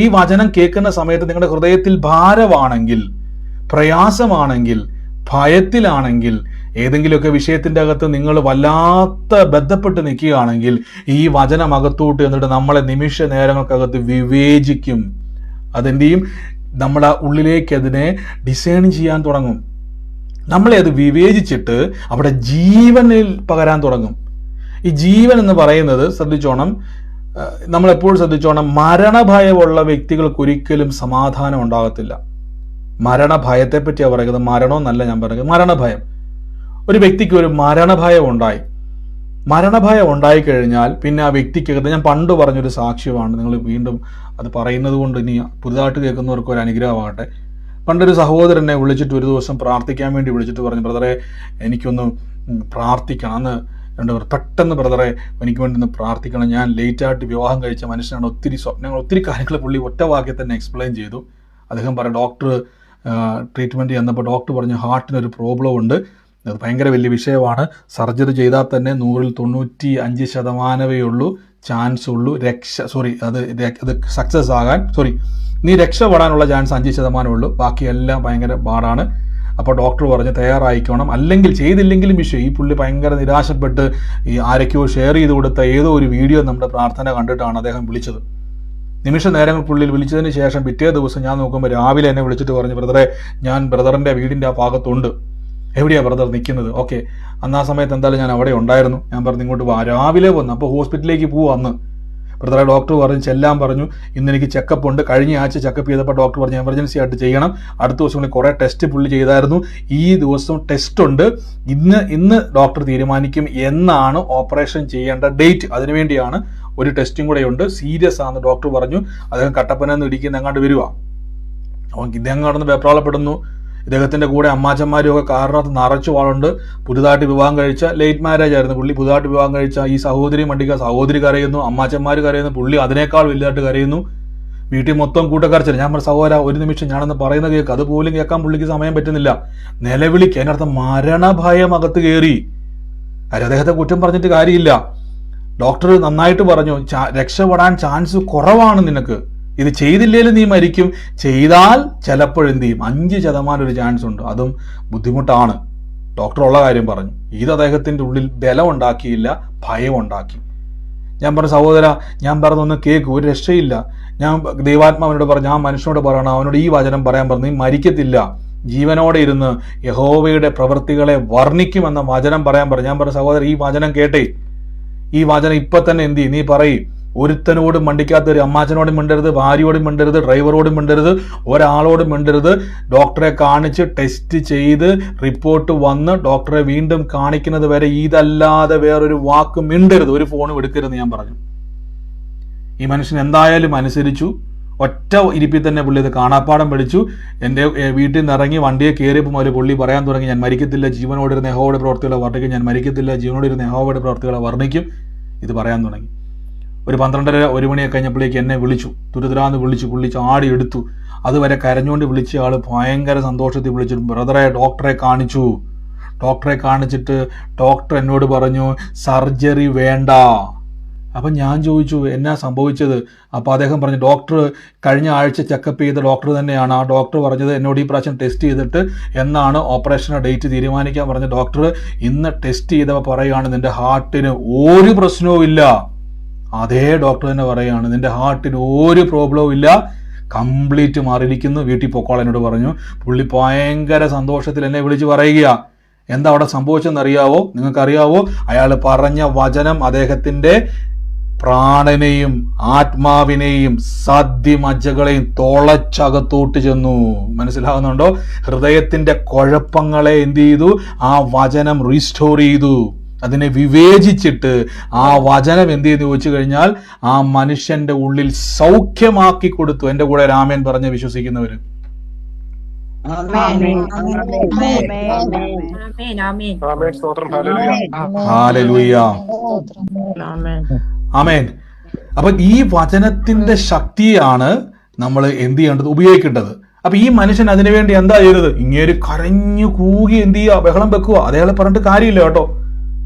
ഈ വചനം കേൾക്കുന്ന സമയത്ത് നിങ്ങളുടെ ഹൃദയത്തിൽ ഭാരമാണെങ്കിൽ, പ്രയാസമാണെങ്കിൽ, ഭയത്തിലാണെങ്കിൽ, ഏതെങ്കിലുമൊക്കെ വിഷയത്തിന്റെ അകത്ത് നിങ്ങൾ വല്ലാത്ത ബന്ധപ്പെട്ട് നിൽക്കുകയാണെങ്കിൽ ഈ വചനം അകത്തോട്ട് എന്നിട്ട് നമ്മളെ നിമിഷ നേരങ്ങൾക്കകത്ത് വിവേചിക്കും. അതെന്ത് ചെയ്യും, നമ്മുടെ ഉള്ളിലേക്ക് അതിനെ ഡിസൈൻ ചെയ്യാൻ തുടങ്ങും. നമ്മളെ അത് വിവേചിച്ചിട്ട് അവിടെ ജീവനിൽ പകരാൻ തുടങ്ങും. ഈ ജീവൻ എന്ന് പറയുന്നത് ശ്രദ്ധിച്ചോണം, നമ്മളെപ്പോഴും ശ്രദ്ധിച്ചോണം, മരണഭയമുള്ള വ്യക്തികൾക്ക് ഒരിക്കലും സമാധാനം ഉണ്ടാകത്തില്ല. മരണഭയത്തെ പറ്റിയാണ് പറയുന്നത്, മരണമെന്നല്ല ഞാൻ പറയുന്നത്, മരണഭയം. ഒരു വ്യക്തിക്ക് ഒരു മരണഭയം ഉണ്ടായിക്കഴിഞ്ഞാൽ പിന്നെ ആ വ്യക്തിക്കകത്ത്, ഞാൻ പണ്ട് പറഞ്ഞൊരു സാക്ഷ്യമാണ്, നിങ്ങൾ വീണ്ടും അത് പറയുന്നത് കൊണ്ട് ഇനി പുതുതായിട്ട് കേൾക്കുന്നവർക്ക് ഒരു അനുഗ്രഹമാകട്ടെ. പണ്ടൊരു സഹോദരനെ വിളിച്ചിട്ട് ഒരു ദിവസം പ്രാർത്ഥിക്കാൻ വേണ്ടി വിളിച്ചിട്ട് പറഞ്ഞു, ബ്രദറെ എനിക്കൊന്ന് പ്രാർത്ഥിക്കണം, അന്ന് പെട്ടെന്ന് ബ്രദറെ എനിക്ക് വേണ്ടി ഒന്ന് പ്രാർത്ഥിക്കണം, ഞാൻ ലേറ്റായിട്ട് വിവാഹം കഴിച്ച മനുഷ്യനാണ്, ഒത്തിരി സ്വപ്നങ്ങൾ, ഒത്തിരി കാര്യങ്ങൾ പുള്ളി ഒറ്റ വാക്കിൽ തന്നെ എക്സ്പ്ലെയിൻ ചെയ്തു. അദ്ദേഹം പറഞ്ഞു, ഡോക്ടർ ട്രീറ്റ്മെൻറ്റ് ചെന്നപ്പോൾ ഡോക്ടർ പറഞ്ഞു ഹാർട്ടിനൊരു പ്രോബ്ലം ഉണ്ട്, അത് ഭയങ്കര വലിയ വിഷയമാണ്, സർജറി ചെയ്താൽ തന്നെ 100-ൽ 95% ഉള്ളൂ ചാൻസ് ഉള്ളൂ അത് സക്സസ് ആകാൻ, നീ രക്ഷപ്പെടാനുള്ള ചാൻസ് 5% ഉള്ളൂ, ബാക്കിയെല്ലാം ഭയങ്കര പാടാണ്. അപ്പോൾ ഡോക്ടർ പറഞ്ഞ് തയ്യാറായിക്കോണം, അല്ലെങ്കിൽ ചെയ്തില്ലെങ്കിലും വിഷയം. ഈ പുള്ളി ഭയങ്കര നിരാശപ്പെട്ട് ഈ ആരൊക്കെയോ ഷെയർ ചെയ്ത് കൊടുത്ത ഏതോ ഒരു വീഡിയോ നമ്മുടെ പ്രാർത്ഥന കണ്ടിട്ടാണ് അദ്ദേഹം വിളിച്ചത്. നിമിഷ നേരങ്ങൾക്കുള്ളിൽ വിളിച്ചതിന് ശേഷം പിറ്റേ ദിവസം ഞാൻ നോക്കുമ്പോൾ രാവിലെ എന്നെ വിളിച്ചിട്ട് പറഞ്ഞു, ബ്രദറെ ഞാൻ ബ്രദറിൻ്റെ വീടിൻ്റെ ആ ഭാഗത്തുണ്ട്, എവിടെയാണ് ബ്രദർ നിൽക്കുന്നത്? ഓക്കെ, അന്ന് ആ സമയത്ത് എന്തായാലും ഞാൻ അവിടെ ഉണ്ടായിരുന്നു. ഞാൻ പറഞ്ഞു ഇങ്ങോട്ട് വാ. രാവിലെ വന്നു. അപ്പോൾ ഹോസ്പിറ്റലിലേക്ക് പോവാ. അന്ന് ബ്രദറെ ഡോക്ടർ പറഞ്ഞു ചെല്ലാൻ പറഞ്ഞു, ഇന്ന് എനിക്ക് ചെക്കപ്പ് ഉണ്ട്. കഴിഞ്ഞ ആഴ്ച ചെക്കപ്പ് ചെയ്തപ്പോൾ ഡോക്ടർ പറഞ്ഞു എമർജൻസി ആയിട്ട് ചെയ്യണം. അടുത്ത ദിവസങ്ങളിൽ കുറേ ടെസ്റ്റ് പുള്ളി ചെയ്തായിരുന്നു. ഈ ദിവസം ടെസ്റ്റ് ഉണ്ട്. ഇന്ന് ഡോക്ടർ തീരുമാനിക്കും എന്നാണ് ഓപ്പറേഷൻ ചെയ്യേണ്ട ഡേറ്റ്. അതിനുവേണ്ടിയാണ് ഒരു ടെസ്റ്റും കൂടെ ഉണ്ട്. സീരിയസ് ആണെന്ന് ഡോക്ടർ പറഞ്ഞു. അദ്ദേഹം കട്ടപ്പനന്ന് ഇടിക്കുന്ന എങ്ങാണ്ട് വരുവാ. ഇദ്ദേഹം കടന്ന് വെപ്രാളപ്പെടുന്നു. ഇദ്ദേഹത്തിൻ്റെ കൂടെ അമ്മാച്ചന്മാരും ഒക്കെ കാറിനകത്ത് നിറച്ചു ആളുണ്ട്. പുതുതായിട്ട് വിവാഹം കഴിച്ച, ലേറ്റ് മാരേജ് ആയിരുന്നു പുള്ളി, പുതുതായിട്ട് വിവാഹം കഴിച്ച ഈ സഹോദരി മണ്ടിക്ക, സഹോദരി കരയുന്നു, അമ്മാച്ചന്മാർ കരയുന്നു, പുള്ളി അതിനേക്കാൾ വലുതായിട്ട് കരയുന്നു. വീട്ടിൽ മൊത്തം കൂട്ടക്കരച്ചില്ല. ഞാൻ പറഞ്ഞ സഹോദര ഒരു നിമിഷം ഞാനൊന്ന് പറയുന്നത് കേൾക്കുക. അതുപോലും കേൾക്കാൻ പുള്ളിക്ക് സമയം പറ്റുന്നില്ല. നിലവിളിക്ക് അതിനർത്ഥം മരണഭയം അകത്ത് കയറി. അദ്ദേഹത്തെ കുറ്റം പറഞ്ഞിട്ട് കാര്യമില്ല. ഡോക്ടർ നന്നായിട്ട് പറഞ്ഞു, രക്ഷപ്പെടാൻ ചാൻസ് കുറവാണ് നിനക്ക്, ഇത് ചെയ്തില്ലേലും നീ മരിക്കും, ചെയ്താൽ ചിലപ്പോഴെന്ത് ചെയ്യും 5% ഒരു ചാൻസ് ഉണ്ട്, അതും ബുദ്ധിമുട്ടാണ്. ഡോക്ടർ ഉള്ള കാര്യം പറഞ്ഞു. ഇത് അദ്ദേഹത്തിൻ്റെ ഉള്ളിൽ ബലം ഉണ്ടാക്കിയില്ല, ഭയം ഉണ്ടാക്കി. ഞാൻ പറഞ്ഞു സഹോദര, ഞാൻ പറഞ്ഞൊന്ന് കേൾക്കൂ, ഒരു രക്ഷയില്ല. ഞാൻ ദൈവാത്മാവിനോട് പറഞ്ഞു, ആ മനുഷ്യനോട് പറയണം, അവനോട് ഈ വചനം പറയാൻ പറഞ്ഞു, നീ മരിക്കത്തില്ല, ജീവനോടെ ഇരുന്ന് യഹോവയുടെ പ്രവൃത്തികളെ വർണ്ണിക്കുമെന്ന വചനം പറയാൻ പറഞ്ഞു. ഞാൻ പറഞ്ഞു സഹോദര ഈ വചനം കേട്ടേ, ഈ വചനം ഇപ്പൊ തന്നെ എന്ത് ചെയ്യും, നീ പറയും. ഒരുത്തനോടും മണ്ടിക്കാത്തൊരു അമ്മാച്ചനോടും മിണ്ടരുത്, ഭാര്യയോടും മിണ്ടരുത്, ഡ്രൈവറോടും മിണ്ടരുത്, ഒരാളോടും മിണ്ടരുത്. ഡോക്ടറെ കാണിച്ച് ടെസ്റ്റ് ചെയ്ത് റിപ്പോർട്ട് വന്ന് ഡോക്ടറെ വീണ്ടും കാണിക്കുന്നത് വരെ ഇതല്ലാതെ വേറൊരു വാക്ക് മിണ്ടരുത്, ഒരു ഫോണും എടുക്കരുത് ഞാൻ പറഞ്ഞു. ഈ മനുഷ്യൻ എന്തായാലും അനുസരിച്ചു. ഒറ്റ ഇരിപ്പിൽ തന്നെ പുള്ളി ഇത് കാണാപ്പാടം പഠിച്ചു. എൻ്റെ വീട്ടിൽ നിന്ന് ഇറങ്ങി വണ്ടിയെ കയറിയപ്പോൾ ഒരു പുള്ളി പറയാൻ തുടങ്ങി, ഞാൻ മരിക്കത്തില്ല, ജീവനോടിരുന്ന യഹോവയുടെ പ്രവർത്തികളെ വർണ്ണിക്കും, ഞാൻ മരിക്കത്തില്ല, ജീവനോടിരുന്ന യഹോവയുടെ പ്രവർത്തികളെ വർണ്ണിക്കും. ഇത് പറയാൻ തുടങ്ങി. ഒരു 12:30 1 മണിയൊക്കെ കഴിഞ്ഞപ്പോഴേക്ക് എന്നെ വിളിച്ചു, തുരുതുരാന്ന് വിളിച്ചു. പുള്ളി ചാടി എടുത്തു. അതുവരെ കരഞ്ഞുകൊണ്ട് വിളിച്ച ആൾ ഭയങ്കര സന്തോഷത്തിൽ വിളിച്ചു, ബ്രദറെ ഡോക്ടറെ കാണിച്ചു. ഡോക്ടറെ കാണിച്ചിട്ട് ഡോക്ടർ എന്നോട് പറഞ്ഞു സർജറി വേണ്ട. അപ്പം ഞാൻ ചോദിച്ചു എന്നാ സംഭവിച്ചത്? അപ്പോൾ അദ്ദേഹം പറഞ്ഞു ഡോക്ടർ കഴിഞ്ഞ ആഴ്ച ചെക്കപ്പ് ചെയ്ത ഡോക്ടർ തന്നെയാണ്. ആ ഡോക്ടർ പറഞ്ഞത് എന്നോട് ഈ പ്രാവശ്യം ടെസ്റ്റ് ചെയ്തിട്ട് എന്നാണ് ഓപ്പറേഷൻ ഡേറ്റ് തീരുമാനിക്കാൻ പറഞ്ഞ ഡോക്ടർ ഇന്ന് ടെസ്റ്റ് ചെയ്തപ്പോൾ പറയുകയാണ് നിന്റെ ഹാർട്ടിന് ഒരു പ്രശ്നവും ഇല്ല. അതേ ഡോക്ടർ തന്നെ പറയുകയാണ് നിന്റെ ഹാർട്ടിന് ഒരു പ്രോബ്ലവും ഇല്ല, കംപ്ലീറ്റ് മാറിയിരിക്കുന്നു, വീട്ടിൽ പൊക്കോളാൻ എന്നോട് പറഞ്ഞു. പുള്ളി ഭയങ്കര സന്തോഷത്തിൽ എന്നെ വിളിച്ച് പറയുക. എന്താ അവിടെ സംഭവിച്ചെന്നറിയാവോ? നിങ്ങൾക്കറിയാവോ? അയാൾ പറഞ്ഞ വചനം അദ്ദേഹത്തിൻ്റെ പ്രാണനെയും ആത്മാവിനെയും സദ്യമജ്ജകളെയും തുളച്ചകത്തോട്ട് ചെന്നു. മനസ്സിലാകുന്നുണ്ടോ? ഹൃദയത്തിന്റെ കുഴപ്പങ്ങളെ എന്ത് ചെയ്തു? ആ വചനം റീസ്റ്റോർ ചെയ്തു. അതിനെ വിവേചിച്ചിട്ട് ആ വചനം എന്ത് ചെയ്തു ചോദിച്ചു കഴിഞ്ഞാൽ ആ മനുഷ്യന്റെ ഉള്ളിൽ സൗഖ്യമാക്കി കൊടുത്തു. എൻ്റെ കൂടെ രാമൻ പറഞ്ഞ് വിശ്വസിക്കുന്നവര് ഹല്ലേലൂയ, ആമേൻ. അപ്പൊ ഈ വചനത്തിന്റെ ശക്തിയാണ് നമ്മൾ എന്ത് ചെയ്യേണ്ടത്? ഉപയോഗിക്കേണ്ടത്. അപ്പൊ ഈ മനുഷ്യൻ അതിനുവേണ്ടി എന്താ ചെയ്തത്? ഇങ്ങേര് കരഞ്ഞു കൂകി എന്ത് ചെയ്യുക? ബഹളം വെക്കുക. അദ്ദേഹം പറഞ്ഞിട്ട് കാര്യമില്ല കേട്ടോ.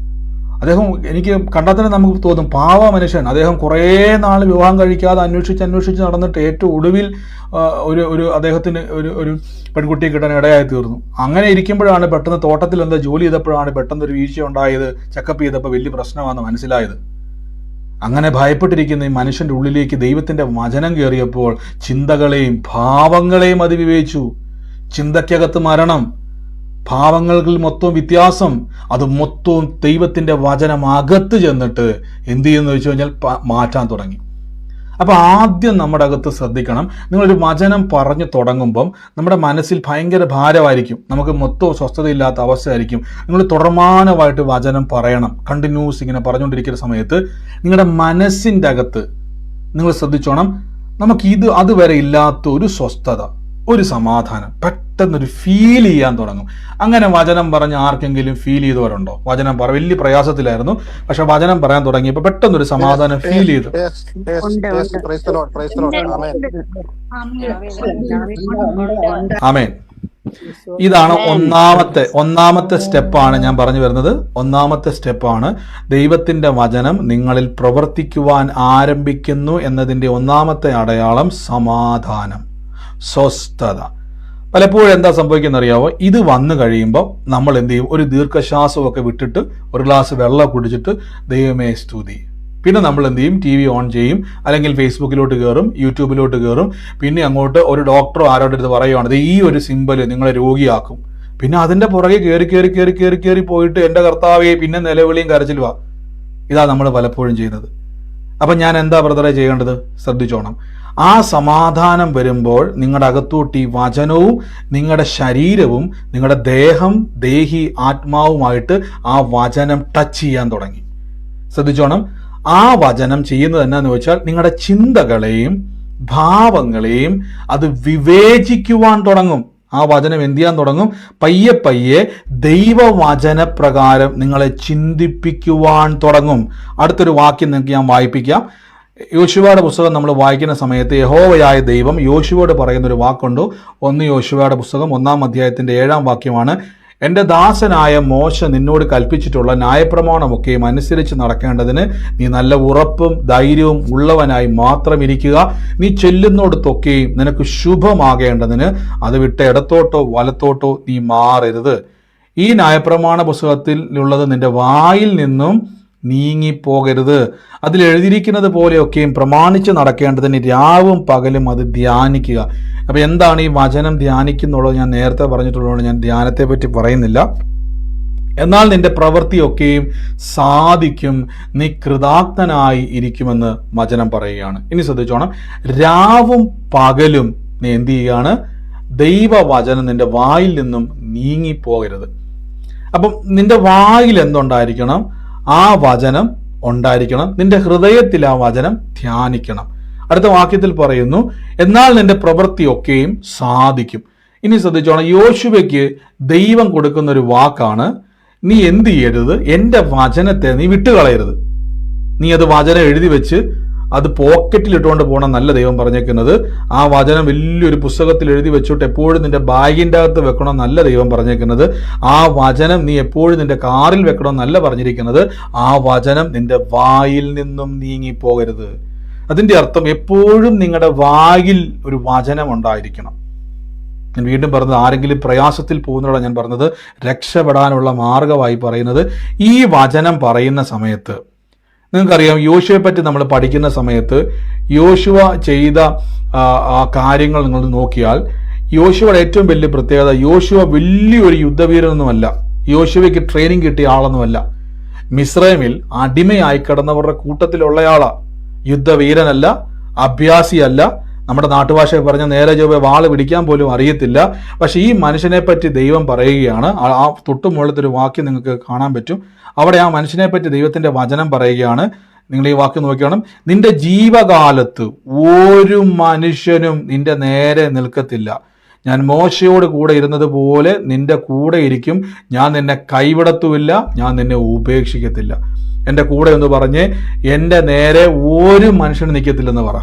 അദ്ദേഹം എനിക്ക് കണ്ടാൽ തന്നെ നമുക്ക് തോന്നും പാവ മനുഷ്യൻ. അദ്ദേഹം കുറേ നാൾ വിവാഹം കഴിക്കാതെ അന്വേഷിച്ച് നടന്നിട്ട് ഏറ്റവും ഒടുവിൽ ഒരു അദ്ദേഹത്തിന് ഒരു പെൺകുട്ടിയെ കിട്ടാൻ ഇടയായി തീർന്നു. അങ്ങനെ ഇരിക്കുമ്പോഴാണ് പെട്ടെന്ന് തോട്ടത്തിൽ എന്താ ജോലി ചെയ്തപ്പോഴാണ് പെട്ടെന്ന് ഒരു വീഴ്ച ഉണ്ടായത്. ചെക്കപ്പ് ചെയ്തപ്പോൾ വലിയ പ്രശ്നമാണെന്ന് മനസ്സിലായത്. അങ്ങനെ ഭയപ്പെട്ടിരിക്കുന്ന ഈ മനുഷ്യന്റെ ഉള്ളിലേക്ക് ദൈവത്തിന്റെ വചനം കയറിയപ്പോൾ ചിന്തകളെയും ഭാവങ്ങളെയും അത് വിവേചിച്ചു. ചിന്തയ്ക്കകത്ത് മരണം, ഭാവങ്ങളിൽ മൊത്തം വ്യത്യാസം, അത് മൊത്തവും ദൈവത്തിന്റെ വചനം അകത്ത് ചെന്നിട്ട് എന്ത് ചെയ്യുന്നു വെച്ച് കഴിഞ്ഞാൽ മാറ്റാൻ തുടങ്ങി. അപ്പൊ ആദ്യം നമ്മുടെ അകത്ത് ശ്രദ്ധിക്കണം. നിങ്ങളൊരു വചനം പറഞ്ഞു തുടങ്ങുമ്പം നമ്മുടെ മനസ്സിൽ ഭയങ്കര ഭാരമായിരിക്കും, നമുക്ക് മൊത്തം സ്വസ്ഥതയില്ലാത്ത അവസ്ഥയായിരിക്കും. നിങ്ങൾ തുടർമാനമായിട്ട് വചനം പറയണം. കണ്ടിന്യൂസ് ഇങ്ങനെ പറഞ്ഞുകൊണ്ടിരിക്കുന്ന സമയത്ത് നിങ്ങളുടെ മനസ്സിൻ്റെ അകത്ത് നിങ്ങൾ ശ്രദ്ധിച്ചോണം, നമുക്ക് അതുവരെ ഇല്ലാത്ത ഒരു സ്വസ്ഥത, ഒരു സമാധാനം പെട്ടെന്നൊരു ഫീൽ ചെയ്യാൻ തുടങ്ങും. അങ്ങനെ വചനം പറഞ്ഞ് ആർക്കെങ്കിലും ഫീൽ ചെയ്തവരുണ്ടോ? വചനം വലിയ പ്രയാസത്തിലായിരുന്നു, പക്ഷെ വചനം പറയാൻ തുടങ്ങിയപ്പോൾ പെട്ടെന്നൊരു സമാധാനം ഫീൽ ചെയ്തു. ആമേൻ. ഇതാണ് ഒന്നാമത്തെ സ്റ്റെപ്പാണ് ഞാൻ പറഞ്ഞു വരുന്നത്. ഒന്നാമത്തെ സ്റ്റെപ്പാണ് ദൈവത്തിന്റെ വചനം നിങ്ങളിൽ പ്രവർത്തിക്കുവാൻ ആരംഭിക്കുന്നു എന്നതിൻ്റെ ഒന്നാമത്തെ അടയാളം സമാധാനം, സ്വസ്ഥത. പലപ്പോഴും എന്താ സംഭവിക്കുന്ന അറിയാവോ? ഇത് വന്നു കഴിയുമ്പോൾ നമ്മൾ എന്ത് ചെയ്യും? ഒരു ദീർഘശ്വാസമൊക്കെ വിട്ടിട്ട് ഒരു ഗ്ലാസ് വെള്ളം കുടിച്ചിട്ട് ദൈവമേ സ്തുതി. പിന്നെ നമ്മൾ എന്ത് ചെയ്യും? TV ഓൺ ചെയ്യും, അല്ലെങ്കിൽ ഫേസ്ബുക്കിലോട്ട് കയറും, യൂട്യൂബിലോട്ട് കയറും. പിന്നെ അങ്ങോട്ട് ഒരു ഡോക്ടറോ ആരോടെ അടുത്ത് പറയുവാണ് ഈ ഒരു സിമ്പൽ നിങ്ങളെ രോഗിയാക്കും. പിന്നെ അതിന്റെ പുറകെ കയറി പോയിട്ട് എൻ്റെ കർത്താവേ പിന്നെ നിലവിളിയും കരച്ചിലുവാ. ഇതാ നമ്മൾ പലപ്പോഴും ചെയ്യുന്നത്. അപ്പം ഞാൻ എന്താ ബ്രദറെ ചെയ്യേണ്ടത്? ശ്രദ്ധിച്ചോണം. ആ സമാധാനം വരുമ്പോൾ നിങ്ങളുടെ അകത്തോട്ട് ഈ വചനവും നിങ്ങളുടെ ശരീരവും നിങ്ങളുടെ ദേഹം, ദേഹി, ആത്മാവുമായിട്ട് ആ വചനം ടച്ച് ചെയ്യാൻ തുടങ്ങി. ശ്രദ്ധിച്ചോണം. ആ വചനം ചെയ്യുന്നത് എന്നാന്ന് വെച്ചാൽ നിങ്ങളുടെ ചിന്തകളെയും ഭാവങ്ങളെയും അത് വിവേചിക്കുവാൻ തുടങ്ങും. ആ വചനം എന്ത് ചെയ്യാൻ തുടങ്ങും? പയ്യെ പയ്യെ ദൈവവചന പ്രകാരം നിങ്ങളെ ചിന്തിപ്പിക്കുവാൻ തുടങ്ങും. അടുത്തൊരു വാക്യം നിങ്ങൾക്ക് ഞാൻ വായിപ്പിക്കാം. യോശുവയുടെ പുസ്തകം നമ്മൾ വായിക്കുന്ന സമയത്ത് യഹോവയായ ദൈവം യോശുവയോട് പറയുന്ന ഒരു വാക്കുണ്ട്. 1 യോശുവയുടെ പുസ്തകം 1-ാം അധ്യായത്തിന്റെ 7-ാം വാക്യമാണ്. എൻ്റെ ദാസനായ മോശ നിന്നോട് കൽപ്പിച്ചിട്ടുള്ള ന്യായപ്രമാണമൊക്കെയും അനുസരിച്ച് നടക്കേണ്ടതിന് നീ നല്ല ഉറപ്പും ധൈര്യവും ഉള്ളവനായി മാത്രം ഇരിക്കുക. നീ ചെല്ലുന്നിടത്തൊക്കെയും നിനക്ക് ശുഭമാകേണ്ടതിന് അത് വിട്ട് ഇടത്തോട്ടോ വലത്തോട്ടോ നീ മാറരുത്. ഈ ന്യായപ്രമാണ പുസ്തകത്തിലുള്ളത് നിന്റെ വായിൽ നിന്നും നീങ്ങിപ്പോകരുത്. അതിൽ എഴുതിയിരിക്കുന്നത് പോലെയൊക്കെയും പ്രമാണിച്ച് നടക്കേണ്ടതിന് രാവും പകലും അത് ധ്യാനിക്കുക. അപ്പൊ എന്താണ് ഈ വചനം ധ്യാനിക്കുന്നുള്ളത്? ഞാൻ നേരത്തെ പറഞ്ഞിട്ടുള്ളതുകൊണ്ട് ഞാൻ ധ്യാനത്തെ പറ്റി പറയുന്നില്ല. എന്നാൽ നിന്റെ പ്രവൃത്തിയൊക്കെയും സാധിക്കും, നീ കൃതാർത്ഥനായി ഇരിക്കുമെന്ന് വചനം പറയുകയാണ്. ഇനി ശ്രദ്ധിച്ചോണം. രാവും പകലും നീ എന്ത് ചെയ്യുകയാണ്? ദൈവവചനം നിന്റെ വായിൽ നിന്നും നീങ്ങിപ്പോകരുത്. അപ്പം നിന്റെ വായിൽ എന്തുണ്ടായിരിക്കണം? ആ വചനം ഉണ്ടായിരിക്കണം. നിന്റെ ഹൃദയത്തിൽ ആ വചനം ധ്യാനിക്കണം. അടുത്ത വാക്യത്തിൽ പറയുന്നു, എന്നാൽ നിന്റെ പ്രവൃത്തിയൊക്കെയും സാധിക്കും. ഇനി ശ്രദ്ധിച്ചോണം. യോശുവയ്ക്ക് ദൈവം കൊടുക്കുന്ന ഒരു വാക്കാണ്, നീ എന്ത് ചെയ്യരുത്? എൻ്റെ വചനത്തെ നീ വിട്ടുകളയരുത്. നീ അത് വചനം എഴുതി വെച്ച് അത് പോക്കറ്റിൽ ഇട്ടുകൊണ്ട് പോകണം നല്ല ദൈവം പറഞ്ഞേക്കുന്നത്. ആ വചനം വലിയൊരു പുസ്തകത്തിൽ എഴുതി വെച്ചോട്ട് എപ്പോഴും നിന്റെ ബാഗിൻ്റെ അകത്ത് വെക്കണം നല്ല ദൈവം പറഞ്ഞേക്കുന്നത്. ആ വചനം നീ എപ്പോഴും നിന്റെ കാറിൽ വെക്കണം നല്ല പറഞ്ഞിരിക്കുന്നത്. ആ വചനം നിന്റെ വായിൽ നിന്നും നീങ്ങിപ്പോകരുത്. അതിന്റെ അർത്ഥം എപ്പോഴും നിങ്ങളുടെ വായിൽ ഒരു വചനം ഉണ്ടായിരിക്കണം. ഞാൻ വീണ്ടും പറഞ്ഞത്, ആരെങ്കിലും പ്രയാസത്തിൽ പോകുന്നതോടെ ഞാൻ പറഞ്ഞത് രക്ഷപ്പെടാനുള്ള മാർഗമായി പറയുന്നത്, ഈ വചനം പറയുന്ന സമയത്ത് നിങ്ങൾക്കറിയാം, യോശുവയെ പറ്റി നമ്മൾ പഠിക്കുന്ന സമയത്ത് യോശുവ ചെയ്ത ആ കാര്യങ്ങൾ നിങ്ങൾ നോക്കിയാൽ യോശുവയുടെ ഏറ്റവും വലിയ പ്രത്യേകത, യോശുവ വലിയൊരു യുദ്ധവീരനൊന്നുമല്ല, യോശുവയ്ക്ക് ട്രെയിനിങ് കിട്ടിയ ആളൊന്നുമല്ല. മിസ്രൈമിൽ അടിമയായി കിടന്നവരുടെ കൂട്ടത്തിലുള്ളയാളാ. യുദ്ധവീരനല്ല, അഭ്യാസിയല്ല, നമ്മുടെ നാട്ടുഭാഷ പറഞ്ഞ നേരെ ചൊവ്വേ വാള് പിടിക്കാൻ പോലും അറിയത്തില്ല. പക്ഷെ ഈ മനുഷ്യനെ പറ്റി ദൈവം പറയുകയാണ്. ആ തൊട്ടു മുകളിലത്തൊരു വാക്യം നിങ്ങൾക്ക് കാണാൻ പറ്റും. അവിടെ ആ മനുഷ്യനെ പറ്റി ദൈവത്തിന്റെ വചനം പറയുകയാണ്. നിങ്ങൾ ഈ വാക്യം നോക്കണം. നിന്റെ ജീവകാലത്ത് ഒരു മനുഷ്യനും നിന്റെ നേരെ നിൽക്കത്തില്ല. ഞാൻ മോശയോട് കൂടെ ഇരുന്നത് പോലെ നിന്റെ കൂടെ ഇരിക്കും. ഞാൻ നിന്നെ കൈവിടത്തുമില്ല, ഞാൻ നിന്നെ ഉപേക്ഷിക്കത്തില്ല. എൻ്റെ കൂടെ എന്ന് പറഞ്ഞ് എൻ്റെ നേരെ ഒരു മനുഷ്യനും നിൽക്കത്തില്ലെന്ന് പറ.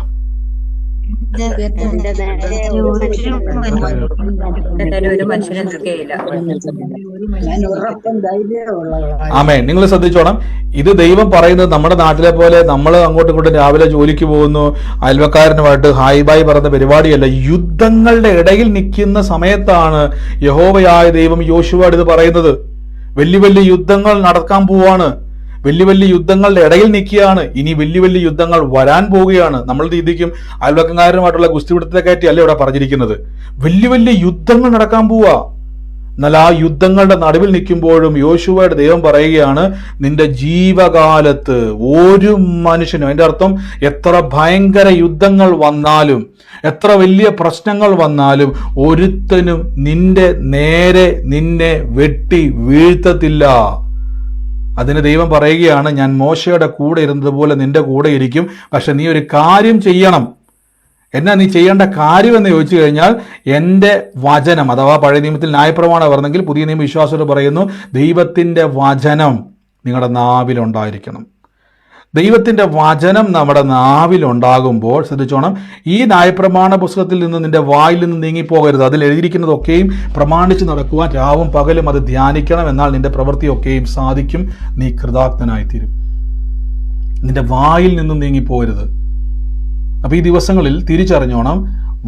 ആമേൻ. നിങ്ങൾ ശ്രദ്ധിച്ചോണം. ഇത് ദൈവം പറയുന്നത് നമ്മുടെ നാട്ടിലെ പോലെ നമ്മൾ അങ്ങോട്ടും ഇങ്ങോട്ടും രാവിലെ ജോലിക്ക് പോകുന്നു, അയൽവക്കാരനുമായിട്ട് ഹായ് ബായ് പറയുന്ന പരിപാടിയല്ല. യുദ്ധങ്ങളുടെ ഇടയിൽ നിൽക്കുന്ന സമയത്താണ് യഹോവയായ ദൈവം യോശുവയോട് ഇത് പറയുന്നത്. വലിയ വലിയ യുദ്ധങ്ങൾ നടക്കാൻ പോവാണ്. വലിയ വലിയ യുദ്ധങ്ങളുടെ ഇടയിൽ നിൽക്കുകയാണ്. ഇനി വലിയ വലിയ യുദ്ധങ്ങൾ വരാൻ പോവുകയാണ്. നമ്മൾ രീതിക്കും അയൽവക്കക്കാരനുമായിട്ടുള്ള ഗുസ്തിപിടുത്തത്തെ കയറ്റി അല്ല ഇവിടെ പറഞ്ഞിരിക്കുന്നത്. വലിയ വലിയ യുദ്ധങ്ങൾ നടക്കാൻ പോവാ. എന്നാൽ ആ യുദ്ധങ്ങളുടെ നടുവിൽ നിൽക്കുമ്പോഴും യോശുവയുടെ ദൈവം പറയുകയാണ്, നിന്റെ ജീവകാലത്ത് ഒരു മനുഷ്യനും, അതിന്റെ അർത്ഥം എത്ര ഭയങ്കര യുദ്ധങ്ങൾ വന്നാലും എത്ര വലിയ പ്രശ്നങ്ങൾ വന്നാലും ഒരുത്തനും നിന്റെ നേരെ നിന്നെ വെട്ടി വീഴ്ത്തത്തില്ല. അതിന് ദൈവം പറയുകയാണ്, ഞാൻ മോശയുടെ കൂടെ ഇരുന്നതുപോലെ നിന്റെ കൂടെ ഇരിക്കും. പക്ഷെ നീ ഒരു കാര്യം ചെയ്യണം. എന്നാ നീ ചെയ്യേണ്ട കാര്യം എന്ന് ചോദിച്ചു കഴിഞ്ഞാൽ, എൻ്റെ വചനം, അഥവാ പഴയ നിയമത്തിൽ ന്യായപ്രമാണം പറഞ്ഞെങ്കിൽ പുതിയ നിയമ വിശ്വാസത്തോട് പറയുന്നു, ദൈവത്തിൻ്റെ വചനം നിങ്ങളുടെ നാവിലുണ്ടായിരിക്കണം. ദൈവത്തിൻ്റെ വചനം നമ്മുടെ നാവിലുണ്ടാകുമ്പോൾ ശ്രദ്ധിച്ചോണം, ഈ ന്യായപ്രമാണ പുസ്തകത്തിൽ നിന്ന് നിന്റെ വായിൽ നിന്ന് നീങ്ങിപ്പോകരുത്. അതിൽ എഴുതിയിരിക്കുന്നതൊക്കെയും പ്രമാണിച്ച് നടക്കുവാൻ രാവും പകലും അത് ധ്യാനിക്കണം. എന്നാൽ നിന്റെ പ്രവൃത്തിയൊക്കെയും സാധിക്കും, നീ കൃതാർത്ഥനായിത്തീരും. നിന്റെ വായിൽ നിന്നും നീങ്ങിപ്പോകരുത്. അപ്പൊ ഈ ദിവസങ്ങളിൽ തിരിച്ചറിഞ്ഞോണം,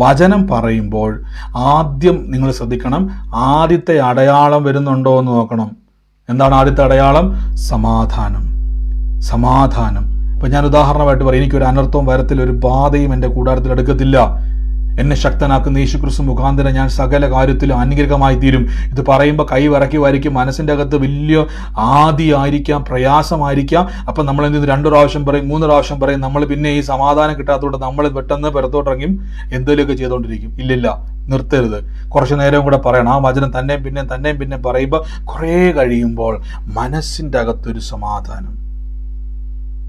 വചനം പറയുമ്പോൾ ആദ്യം നിങ്ങൾ ശ്രദ്ധിക്കണം, ആദ്യത്തെ അടയാളം വരുന്നുണ്ടോ എന്ന് നോക്കണം. എന്താണ് ആദ്യത്തെ അടയാളം? സമാധാനം. സമാധാനം. ഇപ്പൊ ഞാൻ ഉദാഹരണമായിട്ട് പറയും, എനിക്കൊരു അനർത്ഥവും വരത്തില്ല, ഒരു ബാധയും എൻ്റെ കൂടാരത്തിൽ എടുക്കത്തില്ല. എന്നെ ശക്തനാക്കുന്ന യേശുക്രിസ്തു മുഖാന്തരം ഞാൻ സകല കാര്യത്തിലും അനുഗ്രഹമായി തീരും. ഇത് പറയുമ്പോൾ കൈ വിറക്കി വരയ്ക്കും, മനസ്സിൻ്റെ അകത്ത് വലിയ ആദിയായിരിക്കാം, പ്രയാസമായിരിക്കാം. അപ്പം നമ്മൾ എന്ത് 2 പ്രാവശ്യം പറയും, 3 പ്രാവശ്യം പറയും. നമ്മൾ പിന്നെ ഈ സമാധാനം കിട്ടാത്തതുകൊണ്ട് നമ്മൾ പെട്ടെന്ന് പുറത്തോട്ടിറങ്ങി എന്തെങ്കിലുമൊക്കെ ചെയ്തുകൊണ്ടിരിക്കും. ഇല്ലില്ല, നിർത്തരുത്. കുറച്ചു നേരം കൂടെ പറയണം. ആ വചനം തന്നെയും പിന്നെ പറയുമ്പോൾ കുറേ കഴിയുമ്പോൾ മനസ്സിൻ്റെ അകത്തൊരു സമാധാനം.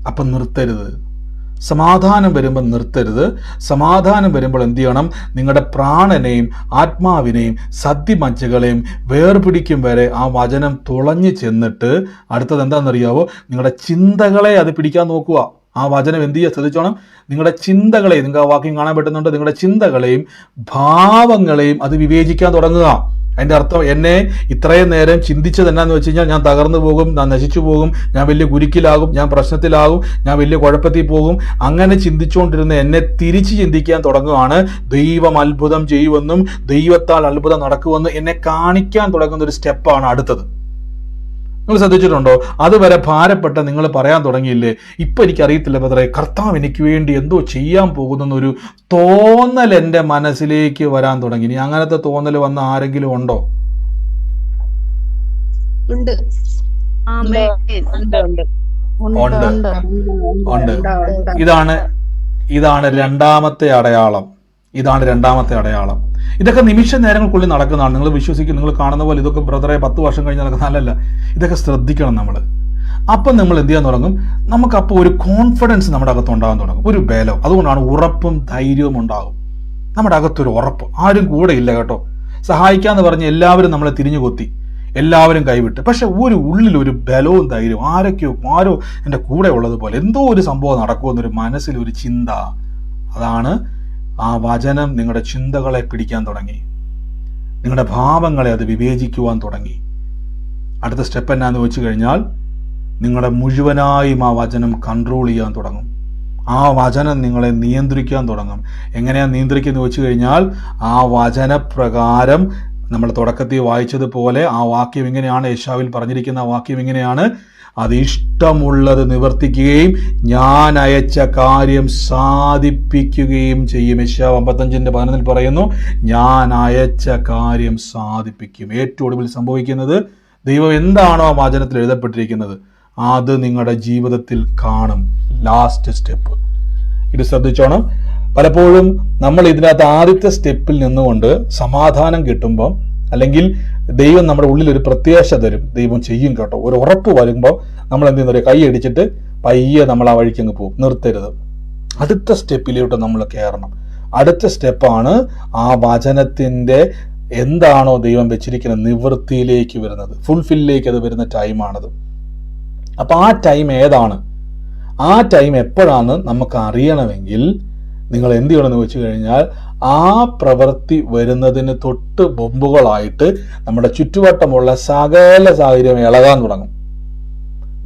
അപ്പം നിർത്തരുത്. സമാധാനം വരുമ്പോൾ നിർത്തരുത്. സമാധാനം വരുമ്പോൾ എന്ത് ചെയ്യണം? നിങ്ങളുടെ പ്രാണനെയും ആത്മാവിനെയും സദ്യമജ്ജകളെയും വേർപിടിക്കും വരെ ആ വചനം തുളഞ്ഞു ചെന്നിട്ട് അടുത്തത് എന്താണെന്നറിയാവോ? നിങ്ങളുടെ ചിന്തകളെ അത് പിടിക്കാൻ നോക്കുക. ആ വചനം എന്ത് ചെയ്യുക? ശ്രദ്ധിച്ചോണം. നിങ്ങളുടെ ചിന്തകളെയും, നിങ്ങൾക്ക് ആ വാക്യം കാണാൻ പറ്റുന്നുണ്ട്, നിങ്ങളുടെ ചിന്തകളെയും ഭാവങ്ങളെയും അത് വിവേചിക്കാൻ തുടങ്ങുക. അതിൻ്റെ അർത്ഥം, എന്നെ ഇത്രയും നേരം ചിന്തിച്ചത് എന്നാന്ന് വെച്ച് കഴിഞ്ഞാൽ ഞാൻ തകർന്നു പോകും, ഞാൻ നശിച്ചു പോകും, ഞാൻ വലിയ കുരുക്കിലാകും, ഞാൻ പ്രശ്നത്തിലാകും, ഞാൻ വലിയ കുഴപ്പത്തിൽ പോകും. അങ്ങനെ ചിന്തിച്ചുകൊണ്ടിരുന്ന എന്നെ തിരിച്ച് ചിന്തിക്കാൻ തുടങ്ങുകയാണ്. ദൈവം അത്ഭുതം ചെയ്യുമെന്നും ദൈവത്താൽ അത്ഭുതം നടക്കുമെന്നും എന്നെ കാണിക്കാൻ തുടങ്ങുന്ന ഒരു സ്റ്റെപ്പാണ് അടുത്തത്. നിങ്ങൾ ശ്രദ്ധിച്ചിട്ടുണ്ടോ? അതുവരെ ഭാരപ്പെട്ട നിങ്ങൾ പറയാൻ തുടങ്ങിയില്ലേ, ഇപ്പം എനിക്കറിയത്തില്ല ബദറെ, കർത്താവ് എനിക്ക് വേണ്ടി എന്തോ ചെയ്യാൻ പോകുന്നൊരു തോന്നൽ എൻ്റെ മനസ്സിലേക്ക് വരാൻ തുടങ്ങി. ഇനി അങ്ങനത്തെ തോന്നൽ വന്ന ആരെങ്കിലും ഉണ്ടോ? ഉണ്ട്. ഇതാണ് രണ്ടാമത്തെ അടയാളം. ഇതൊക്കെ നിമിഷ നേരങ്ങൾക്കുള്ളിൽ നടക്കുന്നതാണ്. നിങ്ങൾ വിശ്വസിക്കും, നിങ്ങൾ കാണുന്ന പോലെ ഇതൊക്കെ ബ്രദറെ 10 വർഷം കഴിഞ്ഞ് നടക്കുന്നതല്ല. ഇതൊക്കെ ശ്രദ്ധിക്കണം നമ്മൾ. അപ്പം നമ്മൾ എന്ത് ചെയ്യാൻ തുടങ്ങും? നമുക്കപ്പോൾ ഒരു കോൺഫിഡൻസ് നമ്മുടെ അകത്ത് ഉണ്ടാകാൻ തുടങ്ങും, ഒരു ബലം. അതുകൊണ്ടാണ് ഉറപ്പും ധൈര്യവും ഉണ്ടാകും. നമ്മുടെ അകത്തൊരു ഉറപ്പ്. ആരും കൂടെ ഇല്ല കേട്ടോ, സഹായിക്കാന്ന് പറഞ്ഞ് എല്ലാവരും നമ്മളെ തിരിഞ്ഞു കൊത്തി, എല്ലാവരും കൈവിട്ട്. പക്ഷെ ഉള്ളിലൊരു ബലവും ധൈര്യവും, ആരോ എൻ്റെ കൂടെ ഉള്ളതുപോലെ എന്തോ ഒരു സംഭവം നടക്കുമെന്നൊരു മനസ്സിലൊരു ചിന്ത. അതാണ് ആ വചനം നിങ്ങളുടെ ചിന്തകളെ പിടിക്കാൻ തുടങ്ങി, നിങ്ങളുടെ ഭാവങ്ങളെ അത് വിവേചിക്കുവാൻ തുടങ്ങി. അടുത്ത സ്റ്റെപ്പ് എന്നാന്ന് വെച്ച് കഴിഞ്ഞാൽ നിങ്ങളുടെ മുഴുവനായും ആ വചനം കൺട്രോൾ ചെയ്യാൻ തുടങ്ങും. ആ വചനം നിങ്ങളെ നിയന്ത്രിക്കാൻ തുടങ്ങും. എങ്ങനെയാണ് നിയന്ത്രിക്കുന്നത് വെച്ച് കഴിഞ്ഞാൽ, ആ വചനപ്രകാരം നമ്മൾ തുടക്കത്തിൽ വായിച്ചതുപോലെ ആ വാക്യം ഇങ്ങനെയാണ്, യെശയ്യാവിൽ പറഞ്ഞിരിക്കുന്ന ആ വാക്യം ഇങ്ങനെയാണ്: അത് ഇഷ്ടമുള്ളത് നിവർത്തിക്കുകയും ഞാൻ അയച്ച കാര്യം സാധിപ്പിക്കുകയും ചെയ്യും. യെശയ്യാവ് 55:11 പറയുന്നു, ഞാൻ അയച്ച കാര്യം സാധിപ്പിക്കും. ഏറ്റവും ഒടുവിൽ സംഭവിക്കുന്നത്, ദൈവം എന്താണോ ആ വചനത്തിൽ എഴുതപ്പെട്ടിരിക്കുന്നത് അത് നിങ്ങളുടെ ജീവിതത്തിൽ കാണും. ലാസ്റ്റ് സ്റ്റെപ്പ് ഇത് ശ്രദ്ധിച്ചോണം. പലപ്പോഴും നമ്മൾ ഇതിനകത്ത് ആദ്യത്തെ സ്റ്റെപ്പിൽ നിന്നുകൊണ്ട് സമാധാനം കിട്ടുമ്പോൾ, അല്ലെങ്കിൽ ദൈവം നമ്മുടെ ഉള്ളിൽ ഒരു പ്രത്യാശ തരും, ദൈവം ചെയ്യും കേട്ടോ, ഒരു ഉറപ്പ് വരുമ്പോൾ നമ്മൾ എന്ത് ചെയ്യുന്ന, കൈ അടിച്ചിട്ട് പയ്യെ നമ്മൾ ആ വഴിക്ക് അങ്ങ് പോകും. നിർത്തരുത്. അടുത്ത സ്റ്റെപ്പിലോട്ട് നമ്മൾ കയറണം. അടുത്ത സ്റ്റെപ്പാണ് ആ വചനത്തിന്റെ എന്താണോ ദൈവം വെച്ചിരിക്കുന്നത് നിവൃത്തിയിലേക്ക് വരുന്നത്, ഫുൾഫില്ലിലേക്ക് അത് വരുന്ന ടൈമാണത്. അപ്പൊ ആ ടൈം ഏതാണ്, ആ ടൈം എപ്പോഴാണ് നമുക്ക് അറിയണമെങ്കിൽ നിങ്ങൾ എന്ത് ചെയ്യണമെന്ന് വെച്ച് കഴിഞ്ഞാൽ, ആ പ്രവൃത്തി വരുന്നതിന് തൊട്ട് മുമ്പുകളായിട്ട് നമ്മുടെ ചുറ്റുവട്ടമുള്ള സകല സാഹചര്യം ഇളകാൻ തുടങ്ങും.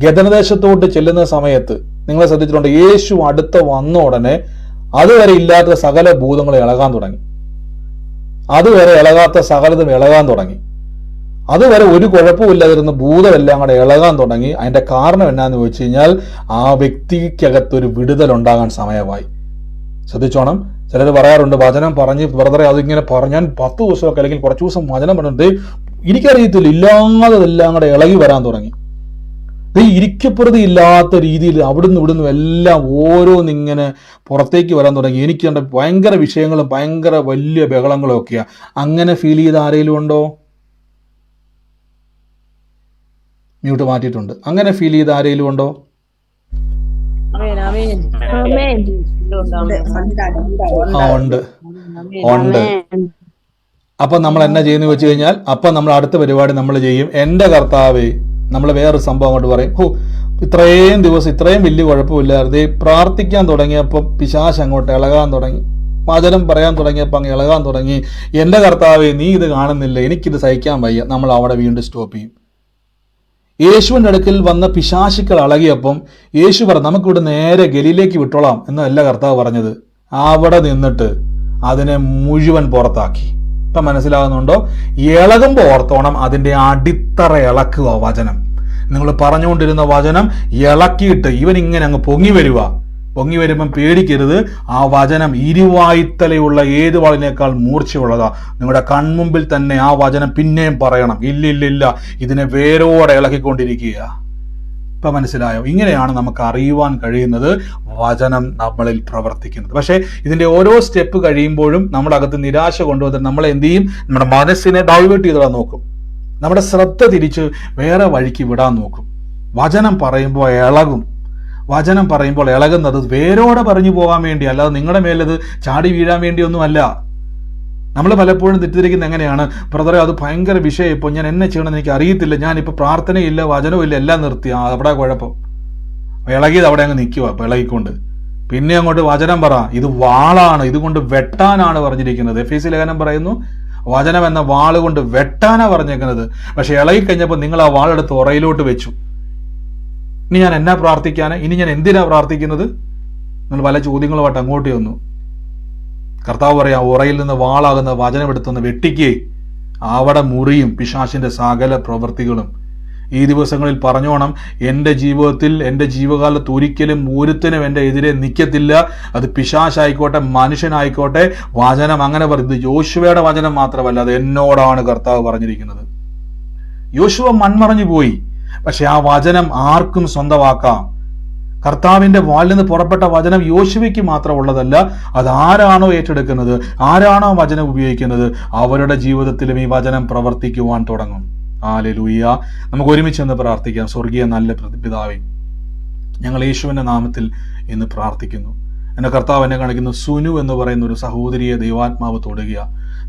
ഗദനദേശത്തോട്ട് ചെല്ലുന്ന സമയത്ത് നിങ്ങൾ ശ്രദ്ധിച്ചിട്ടുണ്ട്, യേശു അടുത്ത് വന്ന ഉടനെ അതുവരെ ഇല്ലാത്ത സകല ഭൂതങ്ങൾ ഇളകാൻ തുടങ്ങി. അതുവരെ ഇളകാത്ത സകലതും ഇളകാൻ തുടങ്ങി. അതുവരെ ഒരു കുഴപ്പമില്ലാതിരുന്ന ഭൂതമെല്ലാം കൂടെ ഇളകാൻ തുടങ്ങി. അതിന്റെ കാരണം എന്നാന്ന് വെച്ച് കഴിഞ്ഞാൽ, ആ വ്യക്തിക്കകത്തൊരു വിടുതൽ ഉണ്ടാകാൻ സമയമായി. ശ്രദ്ധിച്ചോണം. ചിലർ പറയാറുണ്ട്, വചനം പറഞ്ഞ് ബ്രദറെ അതിങ്ങനെ പറഞ്ഞാൽ 10 ദിവസമൊക്കെ അല്ലെങ്കിൽ കുറച്ച് ദിവസം വചനം പറഞ്ഞിട്ട് എനിക്കറിയത്തില്ല, ഇല്ലാതെല്ലാം കൂടെ ഇളകി വരാൻ തുടങ്ങി. ഇരിക്കപ്രതി ഇല്ലാത്ത രീതിയിൽ അവിടുന്ന് ഇവിടുന്ന് എല്ലാം ഓരോന്നിങ്ങനെ പുറത്തേക്ക് വരാൻ തുടങ്ങി. എനിക്ക് കണ്ട ഭയങ്കര വിഷയങ്ങളും ഭയങ്കര വലിയ ബഹളങ്ങളും ഒക്കെയാ. അങ്ങനെ ഫീൽ ചെയ്ത ആരെങ്കിലും ഉണ്ടോ? മ്യൂട്ട് മാറ്റിയിട്ടുണ്ട്. അങ്ങനെ ഫീൽ ചെയ്ത ആരെങ്കിലും ഉണ്ടോ? ഉണ്ട്. അപ്പൊ നമ്മൾ എന്നാ ചെയ്യുന്ന വെച്ച് കഴിഞ്ഞാൽ, അപ്പൊ നമ്മൾ അടുത്ത പരിപാടി നമ്മൾ ചെയ്യും, എന്റെ കർത്താവേ, നമ്മൾ വേറൊരു സംഭവം അങ്ങോട്ട് പറയും. ഇത്രയും ദിവസം ഇത്രയും വലിയ കുഴപ്പമില്ലാതെ പ്രാർത്ഥിക്കാൻ തുടങ്ങിയപ്പോൾ പിശാച് അങ്ങോട്ട് ഇളകാൻ തുടങ്ങി, വചനം പറയാൻ തുടങ്ങിയപ്പോൾ അങ്ങ് ഇളകാൻ തുടങ്ങി. എന്റെ കർത്താവേ, നീ ഇത് കാണുന്നില്ല, എനിക്കിത് സഹിക്കാൻ വയ്യ. നമ്മൾ അവിടെ വീണ്ടും സ്റ്റോപ്പ് ചെയ്യും. യേശുവിൻ്റെ അടുക്കൽ വന്ന പിശാചുക്കൾ ഇളകിയപ്പം യേശു പറഞ്ഞു, നമുക്കിവിടെ നേരെ ഗലീലേക്ക് വിട്ടോളാം എന്നല്ല കർത്താവ് പറഞ്ഞത്. അവിടെ നിന്നിട്ട് അതിനെ മുഴുവൻ പുറത്താക്കി. ഇപ്പം മനസ്സിലാകുന്നുണ്ടോ? ഇളകുമ്പോൾ ഓർത്തോണം, അതിൻ്റെ അടിത്തറ ഇളക്കുക വചനം. നിങ്ങൾ പറഞ്ഞുകൊണ്ടിരുന്ന വചനം ഇളക്കിയിട്ട് ഇവൻ ഇങ്ങനെ അങ്ങ് പൊങ്ങി വരുമ്പം പേടിക്കരുത്. ആ വചനം ഇരുവായ്ത്തലയുള്ള ഏത് വാളിനേക്കാൾ മൂർച്ചയുള്ളതാ. നിങ്ങളുടെ കൺമുമ്പിൽ തന്നെ ആ വചനം പിന്നെയും പറയണം, ഇല്ല, ഇതിനെ വേരോടെ ഇളക്കിക്കൊണ്ടിരിക്കുക. ഇപ്പൊ മനസ്സിലായോ? ഇങ്ങനെയാണ് നമുക്ക് അറിയുവാൻ കഴിയുന്നത് വചനം നമ്മളിൽ പ്രവർത്തിക്കുന്നത്. പക്ഷേ ഇതിന്റെ ഓരോ സ്റ്റെപ്പ് കഴിയുമ്പോഴും നമ്മുടെ അകത്ത് നിരാശ കൊണ്ടുവന്നിട്ട് നമ്മളെ എന്ത് ചെയ്യും? നമ്മുടെ മനസ്സിനെ ഡൈവേർട്ട് ചെയ്തിടാൻ നോക്കും, നമ്മുടെ ശ്രദ്ധ തിരിച്ച് വേറെ വഴിക്ക് വിടാൻ നോക്കും. വചനം പറയുമ്പോൾ ഇളകുന്നത് വേരോടെ പറഞ്ഞു പോകാൻ വേണ്ടി, അല്ലാതെ നിങ്ങളുടെ മേലത് ചാടി വീഴാൻ വേണ്ടിയൊന്നുമല്ല. നമ്മൾ പലപ്പോഴും തെറ്റിദ്ധരിക്കുന്നത് എങ്ങനെയാണ്? ബ്രദറെ, അത് ഭയങ്കര വിഷയം, ഇപ്പോൾ ഞാൻ എന്നെ ചെയ്യണമെന്ന് എനിക്ക് അറിയത്തില്ല, ഞാനിപ്പോൾ പ്രാർത്ഥനയില്ല, വചനമില്ല, എല്ലാം നിർത്തി. അവിടെ കുഴപ്പം. ഇളകിയത് അവിടെ അങ്ങ് നിൽക്കുക, ഇളകിക്കൊണ്ട്. പിന്നെ അങ്ങോട്ട് വചനം പറ, ഇത് വാളാണ്, ഇതുകൊണ്ട് വെട്ടാനാണ് പറഞ്ഞിരിക്കുന്നത്. എഫേസ്യ ലേഖനം പറയുന്നു, വചനം എന്ന വാള് കൊണ്ട് വെട്ടാനാ പറഞ്ഞേക്കുന്നത്. പക്ഷെ ഇളകിക്കഴിഞ്ഞപ്പോൾ നിങ്ങൾ ആ വാളെടുത്ത് ഉറയിലോട്ട് വെച്ചു. ഇനി ഞാൻ എന്നാ പ്രാർത്ഥിക്കാന്? ഇനി ഞാൻ എന്തിനാ പ്രാർത്ഥിക്കുന്നത്? നിങ്ങൾ പല ചോദ്യങ്ങളുമായിട്ട് അങ്ങോട്ട് വന്നു. കർത്താവ് പറയാം, ഉറയിൽ നിന്ന് വാളാകുന്ന വചനം എടുത്തൊന്ന് വെട്ടിക്കേ, അവിടെ മുറിയും പിശാചിന്റെ സകല പ്രവൃത്തികളും. ഈ ദിവസങ്ങളിൽ പറഞ്ഞോണം, എൻ്റെ ജീവിതത്തിൽ, എൻ്റെ ജീവകാലത്ത് ഒരിക്കലും ഒരുത്തനും എൻ്റെ എതിരെ നിൽക്കത്തില്ല. അത് പിശാചായിക്കോട്ടെ, മനുഷ്യനായിക്കോട്ടെ. വചനം അങ്ങനെ പറയുന്നത് യോശുവയുടെ വചനം മാത്രമല്ല, അത് എന്നോടാണ് കർത്താവ് പറഞ്ഞിരിക്കുന്നത്. യോശുവ മൺമറഞ്ഞു പോയി, പക്ഷെ ആ വചനം ആർക്കും സ്വന്തമാക്കാം. കർത്താവിന്റെ വായിൽ നിന്ന് പുറപ്പെട്ട വചനം യോശുവയ്ക്ക് മാത്രം ഉള്ളതല്ല. അത് ആരാണോ ഏറ്റെടുക്കുന്നത്, ആരാണോ വചനം ഉപയോഗിക്കുന്നത്, അവരുടെ ജീവിതത്തിലും ഈ വചനം പ്രവർത്തിക്കുവാൻ തുടങ്ങും. ഹല്ലേലൂയ. നമുക്ക് ഒരുമിച്ച് പ്രാർത്ഥിക്കാം. സ്വർഗീയ നല്ല പിതാവേ, ഞങ്ങൾ യേശുവിന്റെ നാമത്തിൽ ഇന്ന് പ്രാർത്ഥിക്കുന്നു. എന്റെ കർത്താവ് എന്നെ കാണിക്കുന്നു, സുനു എന്ന് പറയുന്ന ഒരു സഹോദരിയെ ദൈവാത്മാവ് തൊടുക.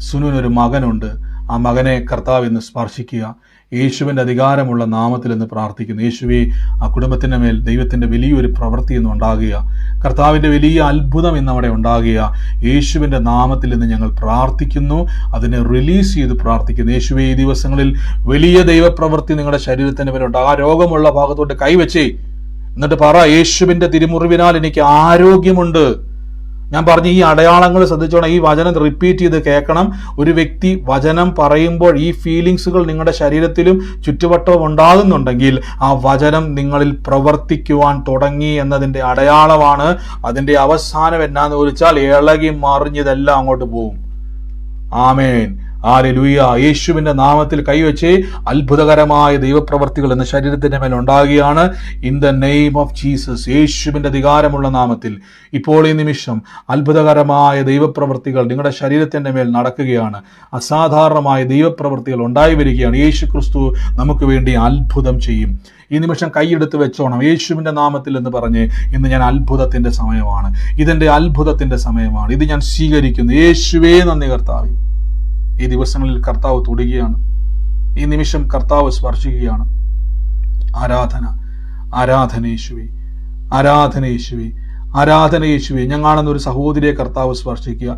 സുനുവിനൊരു മകനുണ്ട്. ആ മകനെ കർത്താവ് ഇന്ന് സ്പർശിക്കുക. യേശുവിന്റെ അധികാരമുള്ള നാമത്തിൽ എന്ന് പ്രാർത്ഥിക്കുന്നു. യേശുവെ, ആ കുടുംബത്തിന്റെ മേൽ ദൈവത്തിന്റെ വലിയൊരു പ്രവൃത്തി ഇന്ന് ഉണ്ടാകുക. കർത്താവിന്റെ വലിയ അത്ഭുതം ഇന്ന് അവിടെ ഉണ്ടാകുക. യേശുവിന്റെ നാമത്തിൽ ഇന്ന് ഞങ്ങൾ പ്രാർത്ഥിക്കുന്നു. അതിനെ റിലീസ് ചെയ്ത് പ്രാർത്ഥിക്കുന്നു. യേശുവെ, ഈ ദിവസങ്ങളിൽ വലിയ ദൈവപ്രവൃത്തി നിങ്ങളുടെ ശരീരത്തിന്റെ മേലുണ്ട്. ആ രോഗമുള്ള ഭാഗത്തോട്ട് കൈവച്ചേ, എന്നിട്ട് പറ, യേശുവിന്റെ തിരുമുറിവിനാൽ എനിക്ക് ആരോഗ്യമുണ്ട്. ഞാൻ പറഞ്ഞ ഈ അടയാളങ്ങൾ ശ്രദ്ധിച്ചോണം. ഈ വചനം റിപ്പീറ്റ് ചെയ്ത് കേൾക്കണം. ഒരു വ്യക്തി വചനം പറയുമ്പോൾ ഈ ഫീലിങ്സുകൾ നിങ്ങളുടെ ശരീരത്തിലും ചുറ്റുവട്ടവും ഉണ്ടാകുന്നുണ്ടെങ്കിൽ ആ വചനം നിങ്ങളിൽ പ്രവർത്തിക്കുവാൻ തുടങ്ങി എന്നതിന്റെ അടയാളമാണ്. അതിന്റെ അവസാനം എന്നാന്ന് ചോദിച്ചാൽ ഇളകി മറിഞ്ഞതെല്ലാം അങ്ങോട്ട് പോകും. ആമേൻ. ഹല്ലേലൂയ. യേശുവിന്റെ നാമത്തിൽ കൈവച്ച് അത്ഭുതകരമായ ദൈവപ്രവർത്തികൾ എന്ന ശരീരത്തിന്റെ മേൽ ഉണ്ടാകുകയാണ്. In the name of Jesus. യേശുവിന്റെ അധികാരമുള്ള നാമത്തിൽ ഇപ്പോൾ ഈ നിമിഷം അത്ഭുതകരമായ ദൈവപ്രവർത്തികൾ നിങ്ങളുടെ ശരീരത്തിന്റെ മേൽ നടക്കുകയാണ്. അസാധാരണമായ ദൈവപ്രവർത്തികൾ ഉണ്ടായി വരികയാണ്. യേശു ക്രിസ്തു നമുക്ക് വേണ്ടി അത്ഭുതം ചെയ്യും. ഈ നിമിഷം കൈയെടുത്ത് വെച്ചോണം, യേശുവിന്റെ നാമത്തിൽ എന്ന് പറഞ്ഞ്, ഇന്ന് ഞാൻ അത്ഭുതത്തിന്റെ സമയമാണ്, ഇതെന്റെ അത്ഭുതത്തിന്റെ സമയമാണ്, ഇത് ഞാൻ സ്വീകരിക്കുന്നു. യേശുവേ നന്ദി കർത്താവേ. ഈ ദിവസങ്ങളിൽ കർത്താവ് തൊടുകയാണ്. ഈ നിമിഷം കർത്താവ് സ്പർശിക്കുകയാണ്. ആരാധന, ആരാധന യേശുവേ, ആരാധന യേശുവേ, ആരാധന യേശുവേ. ഞാൻ കാണുന്ന ഒരു സഹോദരിയെ കർത്താവ് സ്പർശിക്കുക.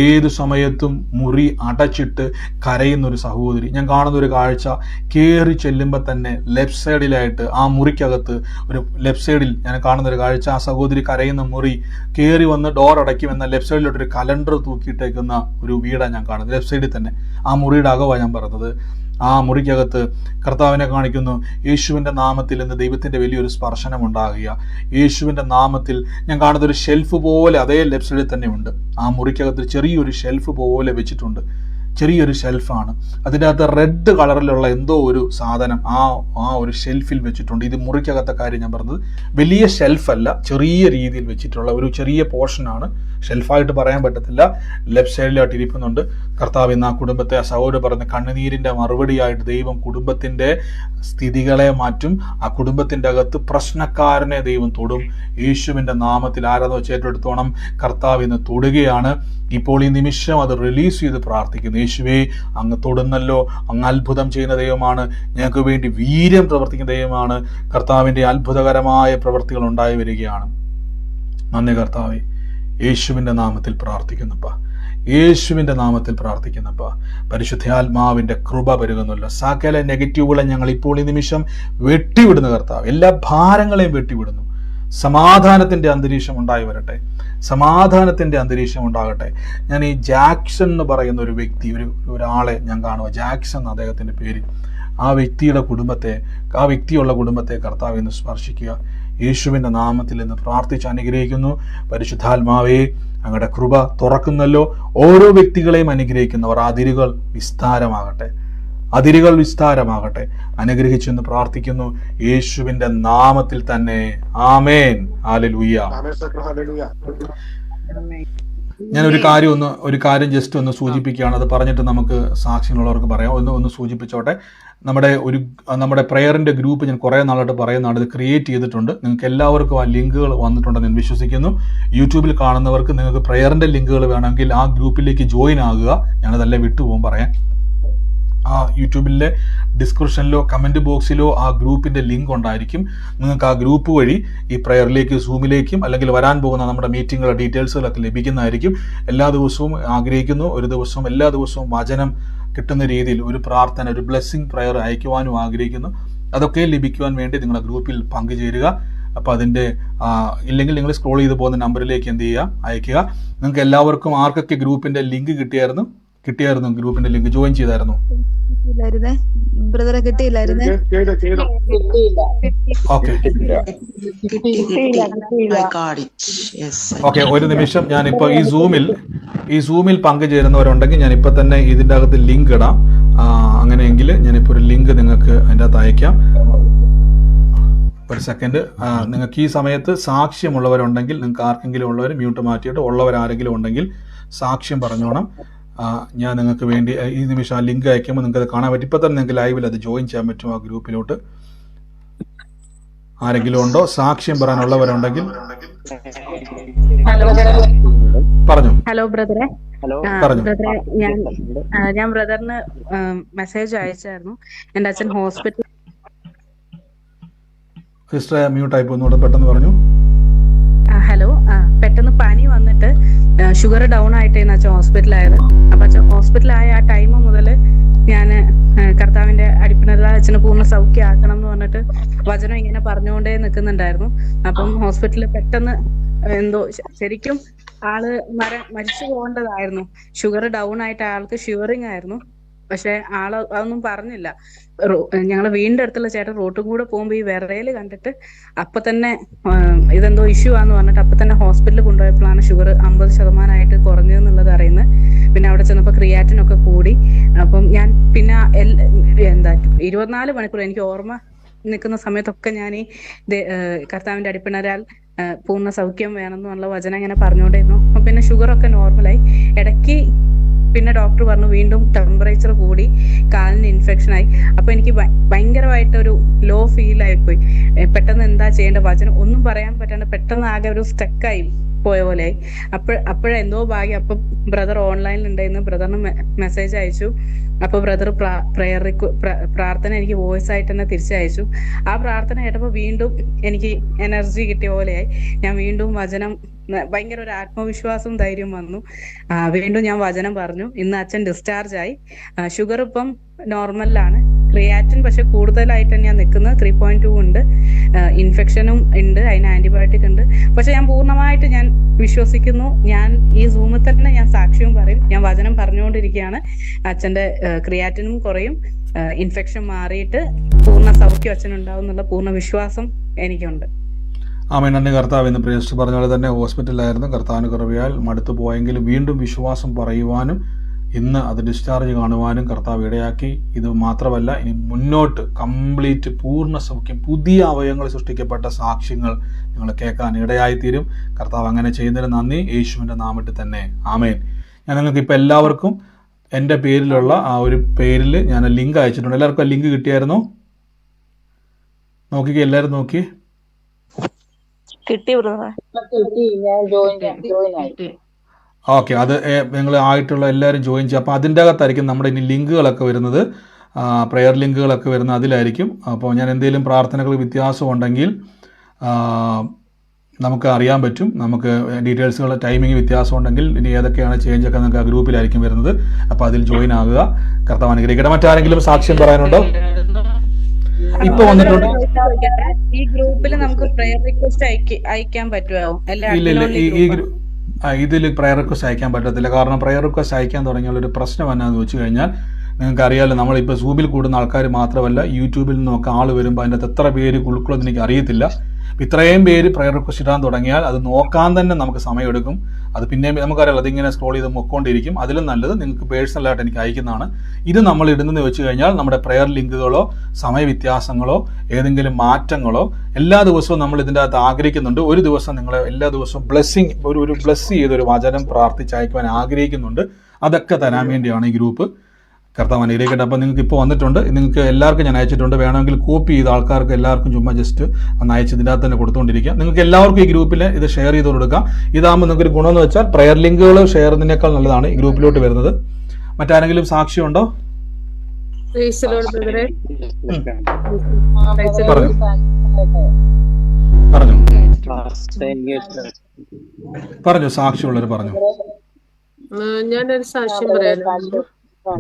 ഏതു സമയത്തും മുറി അടച്ചിട്ട് കരയുന്ന ഒരു സഹോദരി. ഞാൻ കാണുന്ന ഒരു കാഴ്ച, കയറി ചെല്ലുമ്പോൾ തന്നെ ലെഫ്റ്റ് സൈഡിലായിട്ട് ആ മുറിക്കകത്ത് ഒരു ലെഫ്റ്റ് സൈഡിൽ ഞാൻ കാണുന്ന ഒരു കാഴ്ച, ആ സഹോദരി കരയുന്ന മുറി, കയറി വന്ന് ഡോർ അടയ്ക്കും എന്ന ലെഫ്റ്റ് സൈഡിലോട്ടൊരു കലണ്ടർ തൂക്കിയിട്ടേക്കുന്ന ഒരു വീടാണ് ഞാൻ കാണുന്നത്. ലെഫ്റ്റ് സൈഡിൽ തന്നെ ആ മുറിയുടെ അകവാണ് ഞാൻ പറഞ്ഞത്. ആ മുറിക്കകത്ത് കർത്താവിനെ കാണിക്കുന്നു. യേശുവിൻ്റെ നാമത്തിൽ ഇന്ന് ദൈവത്തിൻ്റെ വലിയൊരു സ്പർശനം ഉണ്ടാകുക. യേശുവിൻ്റെ നാമത്തിൽ ഞാൻ കാണുന്ന ഒരു ഷെൽഫ് പോലെ അതേ ലെഫ്റ്റ് സൈഡിൽ തന്നെ ഉണ്ട്. ആ മുറിക്കകത്ത് ചെറിയൊരു ഷെൽഫ് പോലെ വെച്ചിട്ടുണ്ട്. ചെറിയൊരു ഷെൽഫാണ്. അതിൻ്റെ അകത്ത് റെഡ് കളറിലുള്ള എന്തോ ഒരു സാധനം ആ ഒരു ഷെൽഫിൽ വെച്ചിട്ടുണ്ട്. ഇത് മുറിക്കകത്തെ കാര്യം ഞാൻ പറഞ്ഞത്. വലിയ ഷെൽഫല്ല, ചെറിയ രീതിയിൽ വെച്ചിട്ടുള്ള ഒരു ചെറിയ പോർഷനാണ്. ഷെൽഫായിട്ട് പറയാൻ പറ്റത്തില്ല. ലെഫ്റ്റ് സൈഡിലായിട്ട് ഇരിക്കുന്നുണ്ട്. കർത്താവ് ഇന്ന് ആ കുടുംബത്തെ, ആ സഹോദരൻ പറഞ്ഞ കണ്ണുനീരിൻ്റെ മറുപടിയായിട്ട് ദൈവം കുടുംബത്തിൻ്റെ സ്ഥിതികളെ മാറ്റും. ആ കുടുംബത്തിൻ്റെ അകത്ത് പ്രശ്നക്കാരനെ ദൈവം തൊടും. യേശുവിൻ്റെ നാമത്തിൽ ആരാധന ഏറ്റെടുത്തോണം. കർത്താവ് ഇന്ന് തൊടുകയാണ്. ഇപ്പോൾ ഈ നിമിഷം അത് റിലീസ് ചെയ്ത് പ്രാർത്ഥിക്കുന്നു. യേശുവേ, അങ്ങ് തൊടുന്നല്ലോ, അങ്ങ് അത്ഭുതം ചെയ്യുന്ന ദൈവമാണ്, ഞങ്ങൾക്ക് വേണ്ടി വീര്യം പ്രവർത്തിക്കുന്ന ദൈവമാണ്. കർത്താവിൻ്റെ അത്ഭുതകരമായ പ്രവൃത്തികൾ ഉണ്ടായി വരികയാണ്. നന്ദി കർത്താവേ. യേശുവിൻ്റെ നാമത്തിൽ പ്രാർത്ഥിക്കുന്നപ്പാ, യേശുവിൻ്റെ നാമത്തിൽ പ്രാർത്ഥിക്കുന്നപ്പാ. പരിശുദ്ധാത്മാവിൻ്റെ കൃപ പെരുകുന്നല്ലോ. സകല നെഗറ്റീവുകളെ ഞങ്ങൾ ഇപ്പോൾ ഈ നിമിഷം വെട്ടിവിടുന്നു കർത്താവ്. എല്ലാ ഭാരങ്ങളെയും വെട്ടിവിടുന്നു. സമാധാനത്തിൻ്റെ അന്തരീക്ഷം ഉണ്ടായി വരട്ടെ. സമാധാനത്തിൻ്റെ അന്തരീക്ഷം ഉണ്ടാകട്ടെ. ഞാൻ ഈ ജാക്സൺ എന്ന് പറയുന്ന ഒരു വ്യക്തി, ഒരാളെ ഞാൻ കാണുക, ജാക്സൺ എന്ന അദ്ദേഹത്തിൻ്റെ പേര്. ആ വ്യക്തിയുള്ള കുടുംബത്തെ കർത്താവ് ഇന്ന് സ്പർശിക്കുക. യേശുവിൻ്റെ നാമത്തിൽ ഇന്ന് പ്രാർത്ഥിച്ച് അനുഗ്രഹിക്കുന്നു. പരിശുദ്ധാത്മാവേ, അങ്ങയുടെ കൃപ തുറക്കുന്നല്ലോ. ഓരോ വ്യക്തികളെയും അനുഗ്രഹിക്കുന്നവർ അതിരുകൾ വിസ്താരമാകട്ടെ. അനുഗ്രഹിച്ചെന്ന് പ്രാർത്ഥിക്കുന്നു യേശുവിൻ്റെ നാമത്തിൽ തന്നെ. ആമേൻ. ഹല്ലേലൂയ. ഞാൻ ഒരു കാര്യം ജസ്റ്റ് ഒന്ന് സൂചിപ്പിക്കുകയാണ്. അത് പറഞ്ഞിട്ട് നമുക്ക് സാക്ഷ്യങ്ങളുള്ളവർക്ക് പറയാം. ഒന്ന് സൂചിപ്പിച്ചോട്ടെ. നമ്മുടെ പ്രയറിൻ്റെ ഗ്രൂപ്പ് ഞാൻ കുറേ നാളായിട്ട് പറയുന്നതാണ്. ഇത് ക്രിയേറ്റ് ചെയ്തിട്ടുണ്ട്. നിങ്ങൾക്ക് എല്ലാവർക്കും ആ ലിങ്കുകൾ വന്നിട്ടുണ്ടെന്ന് ഞാൻ വിശ്വസിക്കുന്നു. യൂട്യൂബിൽ കാണുന്നവർക്ക് നിങ്ങൾക്ക് പ്രയറിൻ്റെ ലിങ്കുകൾ വേണമെങ്കിൽ ആ ഗ്രൂപ്പിലേക്ക് ജോയിൻ ആകുക. ഞാനതെല്ലാം വിട്ടുപോകും പറയാൻ. ആ യൂട്യൂബിലെ ഡിസ്ക്രിപ്ഷനിലോ കമൻറ്റ് ബോക്സിലോ ആ ഗ്രൂപ്പിൻ്റെ ലിങ്ക് ഉണ്ടായിരിക്കും. നിങ്ങൾക്ക് ആ ഗ്രൂപ്പ് വഴി ഈ പ്രയറിലേക്ക്, സൂമിലേക്കും അല്ലെങ്കിൽ വരാൻ പോകുന്ന നമ്മുടെ മീറ്റിങ്ങുകളുടെ ഡീറ്റെയിൽസുകളൊക്കെ ലഭിക്കുന്നതായിരിക്കും. എല്ലാ ദിവസവും ആഗ്രഹിക്കുന്നു എല്ലാ ദിവസവും വചനം കിട്ടുന്ന രീതിയിൽ ഒരു പ്രാർത്ഥന, ഒരു ബ്ലെസ്സിങ് പ്രയർ അയക്കുവാനും ആഗ്രഹിക്കുന്നു. അതൊക്കെ ലഭിക്കുവാൻ വേണ്ടി നിങ്ങളുടെ ഗ്രൂപ്പിൽ പങ്കുചേരുക. അപ്പോൾ അതിൻ്റെ ഇല്ലെങ്കിൽ നിങ്ങൾ സ്ക്രോൾ ചെയ്ത് പോകുന്ന നമ്പറിലേക്ക് അയക്കുക. നിങ്ങൾക്ക് എല്ലാവർക്കും ആർക്കൊക്കെ ഗ്രൂപ്പിൻ്റെ ലിങ്ക് കിട്ടിയായിരുന്നു? ഗ്രൂപ്പിന്റെ ലിങ്ക് ജോയിൻ ചെയ്തായിരുന്നു? ബ്രദറെ കിട്ടിയില്ലായിരുന്നേ. ഓക്കെ, ഒരു നിമിഷം. ഞാനിപ്പോൾ ഈ സൂമിൽ പങ്കുചേരുന്നവരുണ്ടെങ്കിൽ ഞാൻ ഇപ്പൊ തന്നെ ഇതിൻ്റെ അകത്ത് ലിങ്ക് ഇടാം. അങ്ങനെയെങ്കിൽ ഞാനിപ്പോൾ ഒരു ലിങ്ക് നിങ്ങൾക്ക് അതിൻ്റെ അകത്ത് അയക്കാം. ഒരു സെക്കൻഡ്. നിങ്ങൾക്ക് ഈ സമയത്ത് സാക്ഷ്യമുള്ളവരുണ്ടെങ്കിൽ, നിങ്ങൾക്ക് ആർക്കെങ്കിലും ഉള്ളവർ മ്യൂട്ട് മാറ്റിയിട്ട് ഉള്ളവരാരെങ്കിലും ഉണ്ടെങ്കിൽ സാക്ഷ്യം പറഞ്ഞോണം. ഞാൻ നിങ്ങൾക്ക് വേണ്ടി ഈ നിമിഷം ആ ലിങ്ക് അയക്കുമ്പോൾ നിങ്ങൾക്ക് അത് കാണാൻ പറ്റും. ഇപ്പം തന്നെ നിങ്ങൾക്ക് ലൈവിൽ അത് ജോയിൻ ചെയ്യാൻ പറ്റും. ആ ഗ്രൂപ്പിലോട്ട് ആരെങ്കിലും ഉണ്ടോ സാക്ഷ്യം പറയാനുള്ളവരുണ്ടെങ്കിൽ പറഞ്ഞു. ഹലോ ബ്രദറെ. പറഞ്ഞു. ഞാൻ ബ്രദറിന് മെസ്സേജ് അയച്ചായിരുന്നു. എൻ്റെ അച്ഛൻ ഹോസ്പിറ്റൽ. സിസ്റ്റർ മ്യൂട്ടായി പോകുന്നോട് പെട്ടെന്ന് പറഞ്ഞു. ഹലോ. പെട്ടെന്ന് പനി വന്നിട്ട് ഷുഗർ ഡൗൺ ആയിട്ടാണ് അച്ഛൻ ഹോസ്പിറ്റലായത്. അപ്പൊ അച്ഛൻ ഹോസ്പിറ്റലായ ആ ടൈം മുതൽ ഞാൻ കർത്താവിന്റെ അടിപ്പിണരാൽ അച്ഛനെ പൂർണ്ണ സൗഖ്യമാക്കണം എന്ന് പറഞ്ഞിട്ട് വചനം ഇങ്ങനെ പറഞ്ഞുകൊണ്ടേ നിൽക്കുന്നുണ്ടായിരുന്നു. അപ്പം ഹോസ്പിറ്റലിൽ പെട്ടെന്ന് എന്തോ ശരിക്കും ആള് മരിച്ചു പോകേണ്ടതായിരുന്നു. ഷുഗർ ഡൗൺ ആയിട്ട് ആൾക്ക് ഷിവറിങ് ആയിരുന്നു. പക്ഷെ ആള് അതൊന്നും പറഞ്ഞില്ല. ഞങ്ങള് വീടിന്റെ അടുത്തുള്ള ചേട്ടൻ റോട്ടും കൂടെ പോകുമ്പോ ഈ വിറയല് കണ്ടിട്ട് അപ്പൊ തന്നെ ഇതെന്തോ ഇഷ്യൂ ആന്ന് പറഞ്ഞിട്ട് അപ്പൊ തന്നെ ഹോസ്പിറ്റലിൽ കൊണ്ടുപോയപ്പോഴാണ് ഷുഗർ 50% കുറഞ്ഞതെന്നുള്ളത് അറിയുന്നത്. പിന്നെ അവിടെ ചെന്നപ്പോ ക്രിയാറ്റിനൊക്കെ കൂടി. അപ്പം ഞാൻ പിന്നെ 24 മണിക്കൂർ എനിക്ക് ഓർമ്മ നിൽക്കുന്ന സമയത്തൊക്കെ ഞാൻ ഈ കർത്താവിന്റെ അടിപ്പിണരാൽ പൂർണ്ണ സൗഖ്യം വേണമെന്നുള്ള വചനം ഇങ്ങനെ പറഞ്ഞുകൊണ്ടിരുന്നു. അപ്പൊ പിന്നെ ഷുഗറൊക്കെ നോർമലായി. ഇടയ്ക്ക് പിന്നെ ഡോക്ടർ പറഞ്ഞു വീണ്ടും ടെമ്പറേച്ചർ കൂടി, കാലിന് ഇൻഫെക്ഷൻ ആയി. അപ്പൊ എനിക്ക് ഭയങ്കരമായിട്ടൊരു ലോ ഫീൽ ആയിപ്പോയി. പെട്ടെന്ന് എന്താ ചെയ്യേണ്ട, വചനം ഒന്നും പറയാൻ പറ്റാണ്ട് പെട്ടെന്ന് ആകെ ഒരു സ്റ്റക്കായി പോയ പോലെ ആയി. അപ്പോഴെന്തോ ഭാഗ്യം. അപ്പൊ ബ്രദർ ഓൺലൈനിൽ ഉണ്ടായിരുന്നു. ബ്രദറിന് മെസ്സേജ് അയച്ചു. അപ്പൊ ബ്രദർ പ്രാർത്ഥന എനിക്ക് വോയിസ് ആയിട്ട് തന്നെ തിരിച്ചയച്ചു. ആ പ്രാർത്ഥന കേട്ടപ്പോ വീണ്ടും എനിക്ക് എനർജി കിട്ടിയ പോലെയായി. ഞാൻ വീണ്ടും വചനം, ഭയങ്കര ഒരു ആത്മവിശ്വാസം, ധൈര്യം വന്നു. വീണ്ടും ഞാൻ വചനം പറഞ്ഞു. ഇന്ന് അച്ഛൻ ഡിസ്ചാർജ് ആയി. ഷുഗർ ഇപ്പം നോർമലിലാണ്. ക്രിയാറ്റിൻ പക്ഷെ കൂടുതലായിട്ട് തന്നെയാണ് നിൽക്കുന്നത്. 3.2 ഉണ്ട്. ഇൻഫെക്ഷനും ഉണ്ട്, അതിന് ആന്റിബയോട്ടിക് ഉണ്ട്. പക്ഷെ ഞാൻ പൂർണ്ണമായിട്ട് ഞാൻ വിശ്വസിക്കുന്നു. ഞാൻ ഈ സൂമിൽ തന്നെ ഞാൻ സാക്ഷ്യവും പറയും. ഞാൻ വചനം പറഞ്ഞുകൊണ്ടിരിക്കുകയാണ്. അച്ഛന്റെ ക്രിയാറ്റിനും കുറയും, ഇൻഫെക്ഷൻ മാറിയിട്ട് പൂർണ്ണ സൗഖ്യം അച്ഛനുണ്ടാവും എന്നുള്ള പൂർണ്ണ വിശ്വാസം എനിക്കുണ്ട്. ആമേൻ. നന്ദി കർത്താവ്. ഇന്ന് പ്രിയസ്റ്റ് പറഞ്ഞ പോലെ തന്നെ ഹോസ്പിറ്റലിലായിരുന്നു. കർത്താവിന് കൃപയാൽ മടുത്തു പോയെങ്കിലും വീണ്ടും വിശ്വാസം പറയുവാനും ഇന്ന് അത് ഡിസ്ചാർജ് കാണുവാനും കർത്താവ് ഇടയാക്കി. ഇത് മാത്രമല്ല, ഇനി മുന്നോട്ട് കംപ്ലീറ്റ് പൂർണ്ണ സൗഖ്യം, പുതിയ അവയവങ്ങൾ സൃഷ്ടിക്കപ്പെട്ട സാക്ഷ്യങ്ങൾ നിങ്ങൾ കേൾക്കാൻ ഇടയായിത്തീരും. കർത്താവ് അങ്ങനെ ചെയ്യുന്നതിന് നന്ദി, യേശുവിൻ്റെ നാമത്തിൽ തന്നെ. ആമേൻ. ഞാൻ നിങ്ങൾക്ക് ഇപ്പോൾ എല്ലാവർക്കും എൻ്റെ പേരിലുള്ള ആ ഒരു പേരിൽ ഞാൻ ലിങ്ക് അയച്ചിട്ടുണ്ട്. എല്ലാവർക്കും ആ ലിങ്ക് കിട്ടിയായിരുന്നോ? നോക്കിക്കേ, എല്ലാവരും നോക്കി. ഓക്കെ, അത് നിങ്ങൾ ആയിട്ടുള്ള എല്ലാവരും ജോയിൻ ചെയ്യുക. അപ്പോൾ അതിൻ്റെ അകത്തായിരിക്കും നമ്മുടെ ഇനി ലിങ്കുകളൊക്കെ വരുന്നത്, പ്രെയർ ലിങ്കുകളൊക്കെ വരുന്നത് അതിലായിരിക്കും. അപ്പോൾ ഞാൻ എന്തെങ്കിലും പ്രാർത്ഥനകൾ വ്യത്യാസം ഉണ്ടെങ്കിൽ നമുക്ക് അറിയാൻ പറ്റും. നമുക്ക് ഡീറ്റെയിൽസുകൾ, ടൈമിംഗ് വ്യത്യാസം ഉണ്ടെങ്കിൽ ഇനി ഏതൊക്കെയാണ് ചേഞ്ചൊക്കെ നമുക്ക് ആ ഗ്രൂപ്പിലായിരിക്കും വരുന്നത്. അപ്പോൾ അതിൽ ജോയിൻ ആകുക. കർത്താവ് അനുഗ്രഹിക്കട്ടെ. മറ്റാരെങ്കിലും സാക്ഷ്യം പറയാനുണ്ടോ? ഇപ്പൊ വന്നിട്ടുണ്ട്. ഈ ഗ്രൂപ്പിൽ നമുക്ക് പ്രയർ റിക്വസ്റ്റ് അയക്കാൻ പറ്റുമോ? ഇല്ല, ഇതിൽ പ്രയർ റിക്വസ്റ്റ് അയക്കാൻ പറ്റത്തില്ല. കാരണം പ്രയർ റിക്വസ്റ്റ് അയക്കാൻ തുടങ്ങിയുള്ള ഒരു പ്രശ്നം എന്നാന്ന് വെച്ച് കഴിഞ്ഞാൽ, നിങ്ങൾക്ക് അറിയാമല്ലോ, നമ്മളിപ്പോൾ സൂമിൽ കൂടുന്ന ആൾക്കാർ മാത്രമല്ല, യൂട്യൂബിൽ നിന്നൊക്കെ ആൾ വരുമ്പോൾ അതിൻ്റെ അകത്ത് എത്ര പേര് ഉൾക്കൊള്ളുന്നത് എനിക്ക് അറിയത്തില്ല. ഇത്രയും പേര് പ്രയർ റിക്വസ്റ്റ് ഇടാൻ തുടങ്ങിയാൽ അത് നോക്കാൻ തന്നെ നമുക്ക് സമയമെടുക്കും. അത് പിന്നെ നമുക്കറിയാലോ, അതിങ്ങനെ സ്ക്രോൾ ചെയ്ത് നോക്കിക്കൊണ്ടിരിക്കും. അതിലും നല്ലത് നിങ്ങൾക്ക് പേഴ്സണലായിട്ട് എനിക്ക് അയക്കുന്നതാണ്. ഇത് നമ്മൾ ഇടുന്നതെന്ന് വെച്ച് കഴിഞ്ഞാൽ നമ്മുടെ പ്രയർ ലിങ്കുകളോ സമയവ്യത്യാസങ്ങളോ ഏതെങ്കിലും മാറ്റങ്ങളോ എല്ലാ ദിവസവും നമ്മൾ ഇതിൻ്റെ അകത്ത് ആഗ്രഹിക്കുന്നുണ്ട്. ഒരു ദിവസം നിങ്ങൾ എല്ലാ ദിവസവും ഒരു ബ്ലെസ് ചെയ്തൊരു വചനം പ്രാർത്ഥിച്ചയക്കുവാൻ ആഗ്രഹിക്കുന്നുണ്ട്. അതൊക്കെ തരാൻ വേണ്ടിയാണ് ഈ ഗ്രൂപ്പ്. കർത്താവ് അനുഗ്രഹിക്കട്ടെ. അപ്പോൾ നിങ്ങൾക്ക് ഇപ്പോൾ വന്നിട്ടുണ്ട്, നിങ്ങൾക്ക് എല്ലാവർക്കും ഞാൻ അയച്ചിട്ടുണ്ട്. വേണമെങ്കിൽ കോപ്പി ചെയ്ത ആൾക്കാർക്ക് എല്ലാവർക്കും ചുമ്മാ ജസ്റ്റ് ഒന്ന് അയച്ച് ഇതിനകത്ത് തന്നെ കൊടുത്തുകൊണ്ടിരിക്കുക. നിങ്ങൾക്ക് എല്ലാവർക്കും ഈ ഗ്രൂപ്പിൽ ഇത് ഷെയർ ചെയ്ത് കൊടുക്കാം. ഇതാകുമ്പോൾ നിങ്ങൾക്കൊരു ഗുണമെന്ന് വെച്ചാൽ പ്രയർ ലിങ്കുകൾ ഷെയർ ചെയ്യുന്നതിനേക്കാൾ നല്ലതാണ് ഈ ഗ്രൂപ്പിലോട്ട് വരുന്നത്. മറ്റാരെങ്കിലും സാക്ഷ്യമുണ്ടോ? പറഞ്ഞു സാക്ഷ്യമുള്ളവർ പറഞ്ഞു. ഞാനൊരു സാക്ഷ്യം പറയാനുണ്ട്.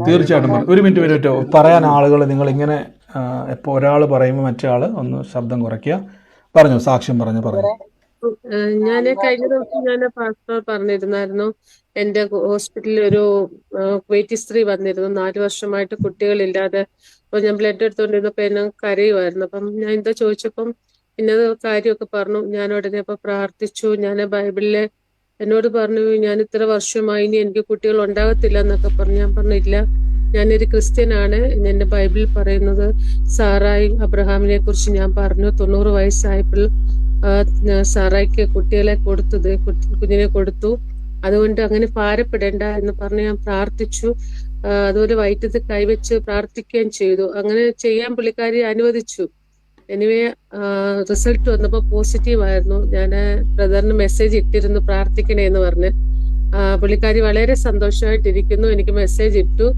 തീർച്ചയായിട്ടും ഒരു മിനിറ്റ് പറയാൻ ആളുകൾ നിങ്ങൾ ഇങ്ങനെ ഇപ്പോൾ ഒരാൾ പറയുമ്പോൾ മറ്റേ ആൾ ഒന്ന് ശബ്ദം കുറയ്ക്കുക. പറഞ്ഞു സാക്ഷ്യം പറഞ്ഞു. ഞാൻ കഴിഞ്ഞ ദിവസം ഞാൻ പാസ്റ്റർ പറഞ്ഞിരുന്നായിരുന്നു, എന്റെ ഹോസ്പിറ്റലിൽ ഒരു കുവൈറ്റി സ്ത്രീ വന്നിരുന്നു. 4 വർഷമായിട്ട് കുട്ടികളില്ലാതെ. അപ്പൊ ഞാൻ ബ്ലഡ് എടുത്തുകൊണ്ടിരുന്നപ്പോ എന്നെ കരയുമായിരുന്നു. അപ്പം ഞാൻ എന്താ ചോദിച്ചപ്പം ഇന്നത് കാര്യമൊക്കെ പറഞ്ഞു. ഞാൻ ഉടനെ അപ്പൊ പ്രാർത്ഥിച്ചു. ഞാൻ ബൈബിളിലെ എന്നോട് പറഞ്ഞു, ഞാൻ ഇത്ര വർഷമായി ഇനി എനിക്ക് കുട്ടികൾ ഉണ്ടാകത്തില്ല എന്നൊക്കെ പറഞ്ഞു. ഞാൻ പറഞ്ഞില്ല, ഞാനൊരു ക്രിസ്ത്യനാണ്. എന്റെ ബൈബിളിൽ പറയുന്നത് സാറായി അബ്രഹാമിനെ കുറിച്ച് ഞാൻ പറഞ്ഞു. 90 വയസ്സായപ്പോൾ സാറായിക്ക് കുഞ്ഞിനെ കൊടുത്തു. അതുകൊണ്ട് അങ്ങനെ ഭാരപ്പെടേണ്ട എന്ന് പറഞ്ഞ് ഞാൻ പ്രാർത്ഥിച്ചു. അതുപോലെ വയറ്റത്ത് കൈവച്ച് പ്രാർത്ഥിക്കുകയും ചെയ്തു. അങ്ങനെ ചെയ്യാൻ പുള്ളിക്കാരി അനുവദിച്ചു. എനിവേ റിസൾട്ട് വന്നപ്പോൾ പോസിറ്റീവ് ആയിരുന്നു. ഞാൻ ബ്രദറിന് മെസ്സേജ് ഇട്ടിരുന്നു പ്രാർത്ഥിക്കണേ എന്ന് പറഞ്ഞ്. പുള്ളിക്കാരി വളരെ സന്തോഷമായിട്ടിരിക്കുന്നു. എനിക്ക് മെസ്സേജ് ഇട്ടു.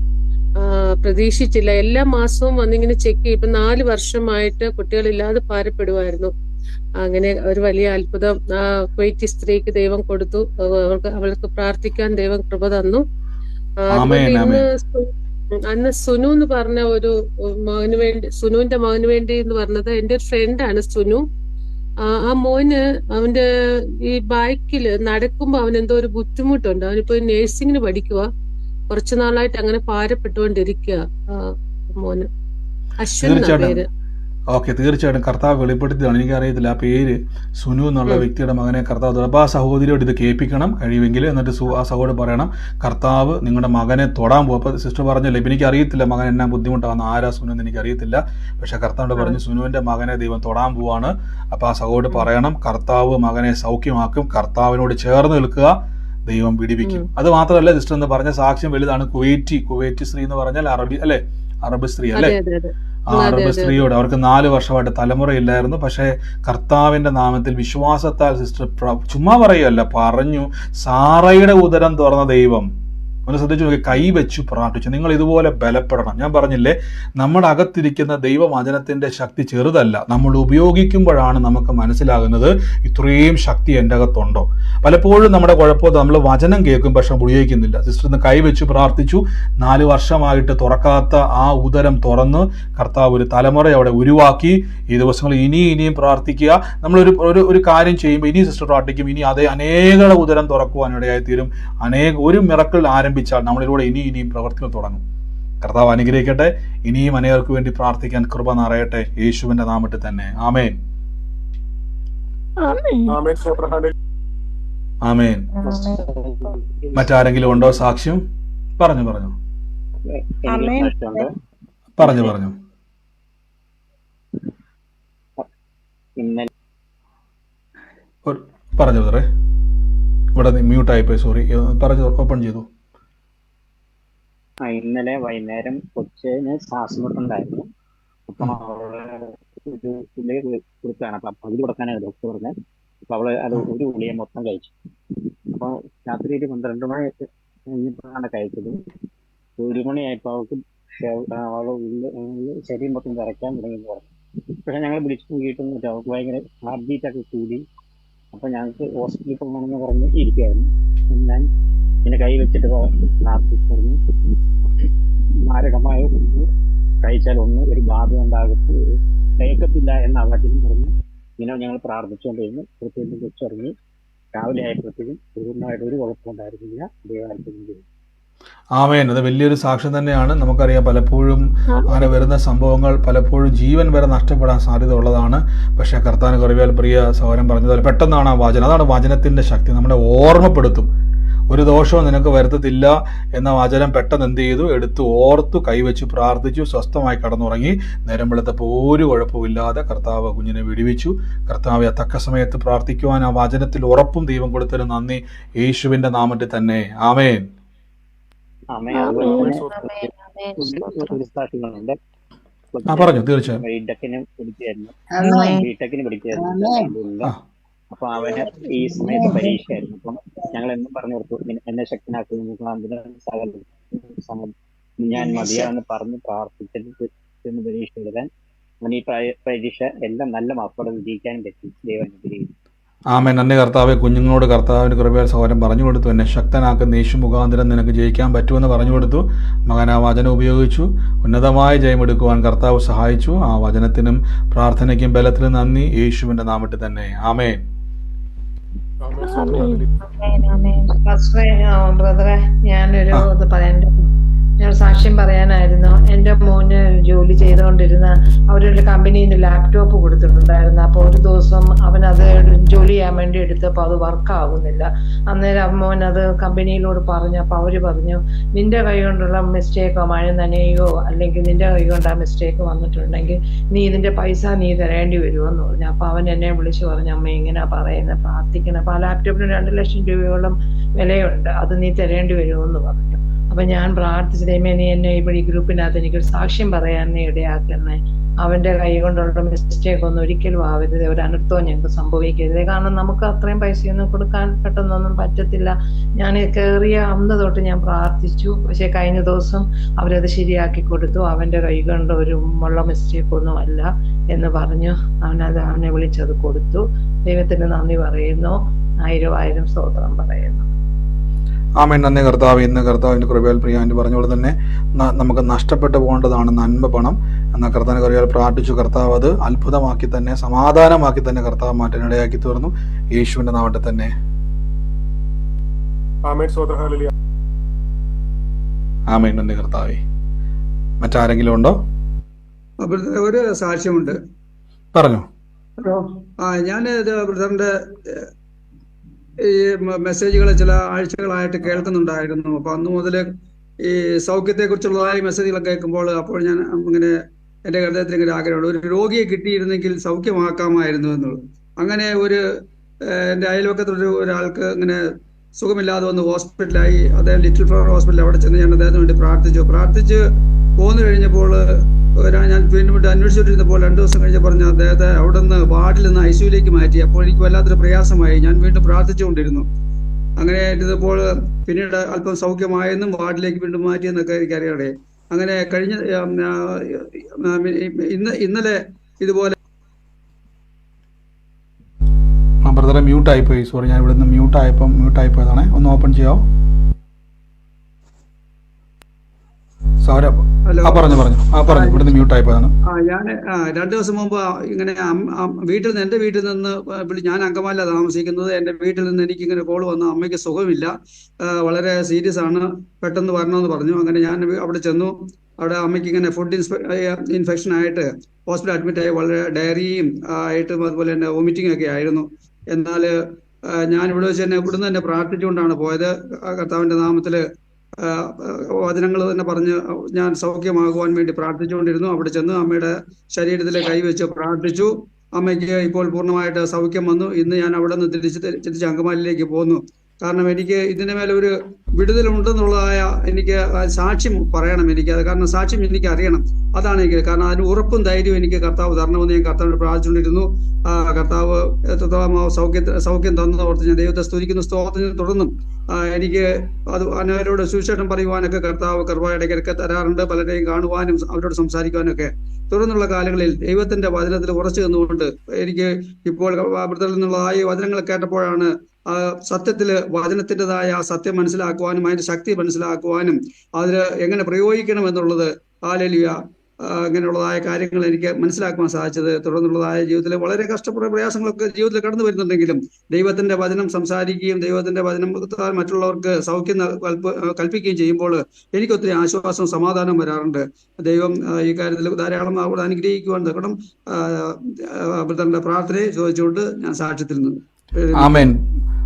പ്രതീക്ഷിച്ചില്ല. എല്ലാ മാസവും വന്നിങ്ങനെ ചെക്ക് ചെയ്യും. ഇപ്പൊ 4 വർഷമായിട്ട് കുട്ടികളില്ലാതെ ഭാരപ്പെടുമായിരുന്നു. അങ്ങനെ ഒരു വലിയ അത്ഭുതം കുവൈറ്റി സ്ത്രീക്ക് ദൈവം കൊടുത്തു. അവൾക്ക് പ്രാർത്ഥിക്കാൻ ദൈവം കൃപ തന്നു. അന്ന് സുനു എന്ന് പറഞ്ഞ ഒരു മകന് വേണ്ടി, സുനുവിന്റെ മകന് വേണ്ടി എന്ന് പറഞ്ഞത് എന്റെ ഒരു ഫ്രണ്ടാണ് സുനു. ആ മോന് അവന്റെ ഈ ബൈക്കില് നടക്കുമ്പോ അവൻ എന്തോ ഒരു ബുദ്ധിമുട്ടുണ്ട്. അവനിപ്പോ നേഴ്സിങ്ങിന് പഠിക്കുക. കുറച്ചു നാളായിട്ട് അങ്ങനെ ഭാരപ്പെട്ടുകൊണ്ടിരിക്കുക മോന്. അശ്വിൻ പേര്. ഓക്കെ, തീർച്ചയായിട്ടും കർത്താവ് വെളിപ്പെടുത്തിയതാണ്. എനിക്കറിയത്തില്ല ആ പേര്. സുനു എന്നുള്ള വ്യക്തിയുടെ മകനെ കർത്താവ്. അപ്പോൾ ആ സഹോദരിയോട് ഇത് കേൾപ്പിക്കണം കഴിയുമെങ്കിൽ. എന്നിട്ട് ആ സഹോദരി പറയണം, കർത്താവ് നിങ്ങളുടെ മകനെ തൊടാൻ പോകും. അപ്പോൾ സിസ്റ്റർ പറഞ്ഞില്ല, ഇപ്പം എനിക്കറിയത്തില്ല മകൻ എന്നാ ബുദ്ധിമുട്ടാകുന്ന ആരാ സുനു എന്ന് എനിക്കറിയത്തില്ല. പക്ഷെ കർത്താവിനോട് പറഞ്ഞു സുനുവിന്റെ മകനെ ദൈവം തൊടാൻ പോവാണ്. അപ്പോൾ ആ സഹോദരി പറയണം, കർത്താവ് മകനെ സൗഖ്യമാക്കും. കർത്താവിനോട് ചേർന്ന് നിൽക്കുക, ദൈവം പിടിപ്പിക്കും. അത് മാത്രമല്ല സിസ്റ്റർ എന്ന് പറഞ്ഞ സാക്ഷ്യം വലുതാണ്. കുവൈറ്റി സ്ത്രീ എന്ന് പറഞ്ഞാൽ അറബ് സ്ത്രീ അല്ലേ? ആ അറബ് സ്ത്രീയോട് അവർക്ക് 4 വർഷമായിട്ട് തലമുറയില്ലായിരുന്നു. പക്ഷേ കർത്താവിന്റെ നാമത്തിൽ വിശ്വാസത്താൽ സിസ്റ്റർ ചുമ്മാ പറയുകയല്ല, പറഞ്ഞു സാറയുടെ ഉദരം തുറന്ന ദൈവം. ഒന്ന് ശ്രദ്ധിച്ചു നോക്കി, കൈവച്ചു പ്രാർത്ഥിച്ചു. നിങ്ങൾ ഇതുപോലെ ബലപ്പെടണം. ഞാൻ പറഞ്ഞില്ലേ, നമ്മുടെ അകത്തിരിക്കുന്ന ദൈവവചനത്തിന്റെ ശക്തി ചെറുതല്ല. നമ്മൾ ഉപയോഗിക്കുമ്പോഴാണ് നമുക്ക് മനസ്സിലാകുന്നത് ഇത്രയും ശക്തി എൻ്റെ അകത്തുണ്ടോ. പലപ്പോഴും നമ്മുടെ കുഴപ്പം നമ്മൾ വചനം കേൾക്കും പക്ഷെ ഉപയോഗിക്കുന്നില്ല. സിസ്റ്റർ ഇന്ന് കൈവച്ചു പ്രാർത്ഥിച്ചു. 4 വർഷമായിട്ട് തുറക്കാത്ത ആ ഉദരം തുറന്ന് കർത്താവ് ഒരു തലമുറ അവിടെ ഉരുവാക്കി. ഈ ദിവസങ്ങളിൽ ഇനിയും പ്രാർത്ഥിക്കുക. നമ്മൾ ഒരു കാര്യം ചെയ്യുമ്പോൾ ഇനി സിസ്റ്റർ പ്രാർത്ഥിക്കും, ഇനി അതേ അനേക ഉദരം തുറക്കുവാനിടയായി തീരും. ഒരു മിറക്കിൾ ആരംഭിച്ചാൽ നമ്മളിലൂടെ ഇനിയും പ്രവർത്തികൾ തുടങ്ങും. കർത്താവ് അനുഗ്രഹിക്കട്ടെ. ഇനിയും അനേകർക്ക് വേണ്ടി പ്രാർത്ഥിക്കാൻ കൃപ നിറയട്ടെ, യേശുവിന്റെ നാമത്തിൽ തന്നെ. ആമേൻ, ആമേൻ. മറ്റാരെങ്കിലും ഉണ്ടോ സാക്ഷ്യം? പറഞ്ഞു പറഞ്ഞു. ബ്രദറെ, ഇവിടെ മ്യൂട്ടായിപ്പോയി, സോറി. പറഞ്ഞു, ഓപ്പൺ ചെയ്തു. ഇന്നലെ വൈകുന്നേരം കൊച്ചിന് ശ്വാസം മുട്ടുണ്ടായിരുന്നു. അപ്പം അവള് ഒരു ഗുളിക കൊടുക്കുകയാണ്. അപ്പൊ പകുതി കൊടുക്കാനാണ് ഡോക്ടർ പറഞ്ഞത്. അപ്പൊ അവള് അത് ഒരു ഗുളിക മൊത്തം കഴിച്ചു. അപ്പൊ രാത്രി 12 മണി കഴിഞ്ഞപ്പോഴാണ് കഴിച്ചത്. 1 മണിയായപ്പോൾ അവൾക്ക് അവള് ശരീരം മൊത്തം വിറയ്ക്കാൻ തുടങ്ങി പറഞ്ഞു. പക്ഷെ ഞങ്ങൾ വിളിച്ചു നോക്കിയിട്ടൊന്നും അവൾക്ക് ഭയങ്കര ഹാർട്ട് ബീറ്റൊക്കെ കൂടി. അപ്പൊ ഞങ്ങൾക്ക് ഹോസ്പിറ്റലിൽ പോകണമെന്ന് പറഞ്ഞ് ഇരിക്കുകയായിരുന്നു. ഞാൻ ഇങ്ങനെ കൈ വെച്ചിട്ട് പ്രാർത്ഥിച്ചു പറഞ്ഞു, മാരകമായ ഒന്ന് കഴിച്ചാൽ ഒരു ബാധ ഉണ്ടാകത്ത് കേൾക്കത്തില്ല എന്ന അവചനം പറഞ്ഞു. ഇങ്ങനെ ഞങ്ങൾ പ്രാർത്ഥിച്ചുകൊണ്ടിരുന്നു. കൃത്യത്തിൽ വെച്ചിറങ്ങി രാവിലെ ആയപ്പോഴത്തേക്കും പൂർണ്ണമായിട്ട് ഒരു കുഴപ്പമുണ്ടായിരുന്നില്ല. ദൈവം ആമേൻ. അത് വലിയൊരു സാക്ഷ്യം തന്നെയാണ്. നമുക്കറിയാം പലപ്പോഴും അങ്ങനെ വരുന്ന സംഭവങ്ങൾ പലപ്പോഴും ജീവൻ വരെ നഷ്ടപ്പെടാൻ സാധ്യത ഉള്ളതാണ്. പക്ഷേ കർത്താവിന് കൃപയാൽ പ്രിയ സഹോദരൻ പറഞ്ഞതുപോലെ പെട്ടെന്നാണ് ആ വചനം, അതാണ് വചനത്തിൻ്റെ ശക്തി, നമ്മളെ ഓർമ്മപ്പെടുത്തും. ഒരു ദോഷവും നിനക്ക് വരുത്തത്തില്ല എന്ന വചനം പെട്ടെന്ന് എന്ത് ചെയ്തു, എടുത്തു ഓർത്തു കൈവച്ച് പ്രാർത്ഥിച്ചു, സ്വസ്ഥമായി കടന്നുറങ്ങി. നേരം വെളുത്തപ്പോൾ ഒരു കുഴപ്പമില്ലാതെ കർത്താവ് കുഞ്ഞിനെ വിടുവിച്ചു. കർത്താവ് തക്ക സമയത്ത് പ്രാർത്ഥിക്കുവാൻ ആ വചനത്തിൽ ഉറപ്പും ദൈവം കൊടുത്തതിന് നന്ദി, യേശുവിൻ്റെ നാമത്തിൽ തന്നെ. ആമേൻ. ഒരു സാക്ഷ്യങ്ങളുണ്ട്. പറഞ്ഞു തീർച്ചയായും. ബിടെക്കിന് പഠിക്കുകയായിരുന്നു. അപ്പൊ അവന് ഈ സമയത്ത് പരീക്ഷയായിരുന്നു. അപ്പം ഞങ്ങൾ എന്നും പറഞ്ഞു കൊടുത്തു, എന്നെ ശക്തനാക്കി ഞാൻ മതിയാന്ന് പറഞ്ഞ് പ്രാർത്ഥിച്ചിട്ട് പരീക്ഷ എഴുതാൻ അവൻ ഈ പരീക്ഷ എല്ലാം നല്ല മാർക്കോടെ വിജയിക്കാനും പറ്റി. ദൈവം ആമേൻ. നന്ദി കർത്താവെ. കുഞ്ഞുങ്ങളോട് കർത്താവിന് കൃപയാൽ സഹോദരൻ പറഞ്ഞു കൊടുത്തു, എന്നെ ശക്തനാക്കുന്ന യേശു മുഖാന്തരം നിനക്ക് ജയിക്കാൻ പറ്റുമെന്ന് പറഞ്ഞു കൊടുത്തു. മകൻ ആ വചനം ഉപയോഗിച്ചു, ഉന്നതമായ ജയമെടുക്കുവാൻ കർത്താവ് സഹായിച്ചു. ആ വചനത്തിനും പ്രാർത്ഥനയ്ക്കും ബലത്തിനും നന്ദി, യേശുവിൻ്റെ നാമത്തിൽ തന്നെ. ആമേൻ. ബ്രദറെ, ഞാനൊരു ഇത് പറയാൻ, ഞാൻ സാക്ഷ്യം പറയാനായിരുന്നു. എൻ്റെ മോന് ജോലി ചെയ്തുകൊണ്ടിരുന്ന അവരുടെ കമ്പനിയിൽ നിന്ന് ലാപ്ടോപ്പ് കൊടുത്തിട്ടുണ്ടായിരുന്നു. അപ്പോൾ ഒരു ദിവസം അവനത് ജോലി ചെയ്യാൻ വേണ്ടി എടുത്തപ്പോൾ അത് വർക്ക് ആകുന്നില്ല. അന്നേരം മോൻ അത് കമ്പനിയിലോട് പറഞ്ഞു. അപ്പോൾ അവർ പറഞ്ഞു, നിന്റെ കൈ കൊണ്ടുള്ള മിസ്റ്റേക്കോ മഴ നനയോ അല്ലെങ്കിൽ നിന്റെ കൈ കൊണ്ട് ആ മിസ്റ്റേക്ക് വന്നിട്ടുണ്ടെങ്കിൽ നീ ഇതിന്റെ പൈസ നീ തരേണ്ടി വരുമെന്ന് പറഞ്ഞു. അപ്പോൾ അവൻ എന്നെ വിളിച്ചു പറഞ്ഞു, അമ്മ ഇങ്ങനെ പറയുന്നത്, പ്രാർത്ഥിക്കണം. അപ്പോൾ ആ ലാപ്ടോപ്പിന് 2 ലക്ഷം രൂപയോളം വിലയുണ്ട്, അത് നീ തരേണ്ടി വരുമെന്ന് പറഞ്ഞു. അപ്പൊ ഞാൻ പ്രാർത്ഥിച്ചു, ദൈവമേ നീ എന്നെ ഇവിടെ ഈ ഗ്രൂപ്പിനകത്ത് എനിക്കൊരു സാക്ഷ്യം പറയാൻ നീ ഇടയാക്കണേ. അവന്റെ കൈ കൊണ്ടുള്ള മിസ്റ്റേക്ക് ഒന്നും ഒരിക്കലും ആവരുത്, ഒരു അനർത്ഥവും ഞങ്ങൾക്ക് സംഭവിക്കരുത്. കാരണം നമുക്ക് അത്രയും പൈസയൊന്നും കൊടുക്കാൻ പെട്ടെന്നൊന്നും പറ്റത്തില്ല. ഞാൻ കയറിയ അന്ന് തൊട്ട് ഞാൻ പ്രാർത്ഥിച്ചു. പക്ഷെ കഴിഞ്ഞ ദിവസം അവരത് ശരിയാക്കി കൊടുത്തു. അവന്റെ കൈ കൊണ്ട് ഒരു ഉള്ള മിസ്റ്റേക്ക് ഒന്നും അല്ല എന്ന് പറഞ്ഞു. അവനെ വിളിച്ചത് കൊടുത്തു. ദൈവത്തിന് നന്ദി പറയുന്നു. 1000 സ്തോത്രം പറയുന്നു. ആമേൻ. നന്ദി കർത്താവ്. ഇന്ന് കർത്താവിൻ്റെ കൃപയാൽ പ്രിയാൻ്റെ പറഞ്ഞപോലെ തന്നെ നമുക്ക് നഷ്ടപ്പെട്ടു പോകേണ്ടതാണ് നന്മ, പണം എന്ന കർത്താവിൻ്റെ കൃപയാൽ പ്രാർത്ഥിച്ചു. കർത്താവ് അത് അത്ഭുതമാക്കി തന്നെ, സമാധാനമാക്കി തന്നെ കർത്താവ് മാറ്റാനിടയാക്കി തീർന്നു. യേശുവിൻ്റെ നാമത്തിൽ തന്നെ. ആമേൻ. നന്ദി കർത്താവേ. മറ്റാരെങ്കിലും ഉണ്ടോ? ഒരു സാക്ഷ്യമുണ്ട്. പറഞ്ഞു. ഞാൻ ബ്രദറിന്റെ ഈ മെസ്സേജുകൾ ചില ആഴ്ചകളായിട്ട് കേൾക്കുന്നുണ്ടായിരുന്നു. അപ്പൊ അന്ന് മുതൽ ഈ സൗഖ്യത്തെ കുറിച്ചുള്ളതായ മെസ്സേജുകൾ കേൾക്കുമ്പോൾ അപ്പോൾ ഞാൻ ഇങ്ങനെ എന്റെ ഹൃദയത്തിൽ ഇങ്ങനെ ആഗ്രഹമുണ്ട്, ഒരു രോഗിയെ കിട്ടിയിരുന്നെങ്കിൽ സൗഖ്യമാക്കാമായിരുന്നു എന്നുള്ളത്. അങ്ങനെ എന്റെ അയൽവക്കത്തൊരു ഒരാൾക്ക് ഇങ്ങനെ സുഖമില്ലാതെ വന്ന് ഹോസ്പിറ്റലായി. അദ്ദേഹം ലിറ്റിൽ ഫ്ലവർ ഹോസ്പിറ്റലിൽ അവിടെ ചെന്ന് ഞാൻ അദ്ദേഹത്തിന് വേണ്ടി പ്രാർത്ഥിച്ച് പോന്നു കഴിഞ്ഞപ്പോൾ ഞാൻ വീണ്ടും അന്വേഷിച്ചിരുന്നപ്പോൾ 2 ദിവസം കഴിഞ്ഞ് പറഞ്ഞ അദ്ദേഹത്തെ അവിടെ നിന്ന് വാർഡിൽ നിന്ന് ICUലേക്ക് മാറ്റി. അപ്പോൾ എനിക്ക് വല്ലാത്തൊരു പ്രയാസമായി. ഞാൻ വീണ്ടും പ്രാർത്ഥിച്ചുകൊണ്ടിരുന്നു. അങ്ങനെ ഇരുന്നപ്പോൾ പിന്നീട് അല്പം സൗഖ്യമായെന്നും വാർഡിലേക്ക് വീണ്ടും മാറ്റിയെന്നൊക്കെ എനിക്കറിയാതെ. അങ്ങനെ കഴിഞ്ഞ ഇന്നലെ ഇതുപോലെ ബ്രദറെ മ്യൂട്ടായിപ്പോയി. സോറി, ഞാൻ ഇവിടെ നിന്ന് മ്യൂട്ടായിപ്പോയതാണേ. ഒന്ന് ഓപ്പൺ ചെയ്യാമോ? പറഞ്ഞു ഇവിടുന്ന് മ്യൂട്ടായിപ്പോയതാണ്. ഞാൻ 2 ദിവസം മുമ്പ് ഇങ്ങനെ എന്റെ വീട്ടിൽ നിന്ന് ഞാൻ അങ്കമാലില താമസിക്കുന്നത്. എന്റെ വീട്ടിൽ നിന്ന് എനിക്ക് ഇങ്ങനെ കോൾ വന്നു, അമ്മയ്ക്ക് സുഖമില്ല, വളരെ സീരിയസ് ആണ്, പെട്ടെന്ന് വരണമെന്ന് പറഞ്ഞു. അങ്ങനെ ഞാൻ അവിടെ ചെന്നു. അവിടെ അമ്മയ്ക്ക് ഇങ്ങനെ ഫുഡ് ഇൻഫെക്ഷൻ ആയിട്ട് ഹോസ്പിറ്റൽ അഡ്മിറ്റ് ആയി. വളരെ ഡയറിയും ആയിട്ടും അതുപോലെ തന്നെ വോമിറ്റിംഗ് ഒക്കെ ആയിരുന്നു. എന്നാൽ ഞാൻ ഇവിടെ വെച്ച് ഇവിടുന്ന് തന്നെ പ്രാർത്ഥിച്ചുകൊണ്ടാണ് പോയത്. കർത്താവിന്റെ നാമത്തില് വചനങ്ങൾ തന്നെ പറഞ്ഞ് ഞാൻ സൗഖ്യമാകുവാൻ വേണ്ടി പ്രാർത്ഥിച്ചുകൊണ്ടിരുന്നു. അവിടെ ചെന്ന് അമ്മയുടെ ശരീരത്തിൽ കൈവച്ച് പ്രാർത്ഥിച്ചു. അമ്മയ്ക്ക് ഇപ്പോൾ പൂർണ്ണമായിട്ട് സൗഖ്യം വന്നു. ഇന്ന് ഞാൻ അവിടെ നിന്ന് തിരിച്ച് അങ്കമാലിയിലേക്ക് പോന്നു. കാരണം എനിക്ക് ഇതിന്റെ മേലെ ഒരു വിടുതലുണ്ടെന്നുള്ളതായ എനിക്ക് സാക്ഷ്യം പറയണം. എനിക്കത് കാരണം സാക്ഷ്യം എനിക്ക് അറിയണം. അതാണ് എനിക്ക്, കാരണം അതിന് ഉറപ്പും ധൈര്യവും എനിക്ക് കർത്താവ് തരണമെന്ന് ഞാൻ കർത്താവിനോട് പ്രാർത്ഥിച്ചുകൊണ്ടിരുന്നു. കർത്താവ് സൗഖ്യം തന്നതോർത്ത് ഞാൻ ദൈവത്തെ സ്തുതിക്കുന്നു. സ്തോത്രത്തിന് തുടർന്നും എനിക്ക് അത് അനവരോട് സുവിശേഷം പറയുവാനൊക്കെ കർത്താവ് കൃപയിടയ്ക്കൊക്കെ തരാറുണ്ട്. പലരെയും കാണുവാനും അവരോട് സംസാരിക്കുവാനൊക്കെ. തുടർന്നുള്ള കാലങ്ങളിൽ ദൈവത്തിന്റെ വചനത്തിൽ ഉറച്ചു നിന്നുകൊണ്ട് എനിക്ക് ഇപ്പോൾ ബ്രദറിൽ നിന്നുള്ളതായ വചനങ്ങൾ കേട്ടപ്പോഴാണ് സത്യത്തില് വചനത്തിൻ്റെതായ സത്യം മനസ്സിലാക്കുവാനും അതിന്റെ ശക്തി മനസ്സിലാക്കുവാനും അതിൽ എങ്ങനെ പ്രയോഗിക്കണം എന്നുള്ളത് ഹല്ലേലൂയ ഇങ്ങനെയുള്ളതായ കാര്യങ്ങൾ എനിക്ക് മനസ്സിലാക്കുവാൻ സാധിച്ചത്. തുടർന്നുള്ളതായ ജീവിതത്തിലെ വളരെ കഷ്ടപ്പെടുന്ന പ്രയാസങ്ങളൊക്കെ ജീവിതത്തിൽ കടന്നു വരുന്നുണ്ടെങ്കിലും ദൈവത്തിന്റെ വചനം സംസാരിക്കുകയും ദൈവത്തിന്റെ വചനം മറ്റുള്ളവർക്ക് സൗഖ്യം കൽപ്പിക്കുകയും ചെയ്യുമ്പോൾ എനിക്ക് ഒത്തിരി ആശ്വാസവും സമാധാനം വരാറുണ്ട്. ദൈവം ഈ കാര്യത്തിൽ ധാരാളം അവിടെ അനുഗ്രഹിക്കുവാൻ തക്കണം ബ്രദറിന്റെ പ്രാർത്ഥനയെ ചോദിച്ചുകൊണ്ട് ഞാൻ സാക്ഷ്യത്തിൽ നിന്ന് ആമേൻ.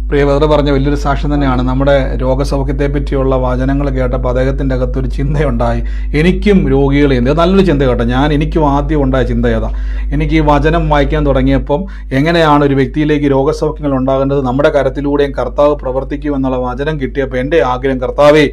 പ്രിയ ബ്രദർ പറഞ്ഞ വലിയൊരു സാക്ഷ്യം തന്നെയാണ്. നമ്മുടെ രോഗസൗഖ്യത്തെ പറ്റിയുള്ള വചനങ്ങൾ കേട്ടപ്പോൾ അദ്ദേഹത്തിൻ്റെ അകത്തൊരു ചിന്തയുണ്ടായി, എനിക്കും രോഗികളെ എന്ത് നല്ലൊരു ചിന്ത കേട്ടോ. എനിക്കും ആദ്യം ഉണ്ടായ ചിന്ത ഏതാ, എനിക്ക് ഈ വചനം വായിക്കാൻ തുടങ്ങിയപ്പം എങ്ങനെയാണ് ഒരു വ്യക്തിയിലേക്ക് രോഗസൗഖ്യങ്ങൾ ഉണ്ടാകേണ്ടത്, നമ്മുടെ കരത്തിലൂടെയും കർത്താവ് പ്രവർത്തിക്കും എന്നുള്ള വചനം കിട്ടിയപ്പോൾ എൻ്റെ ആഗ്രഹം, കർത്താവേ,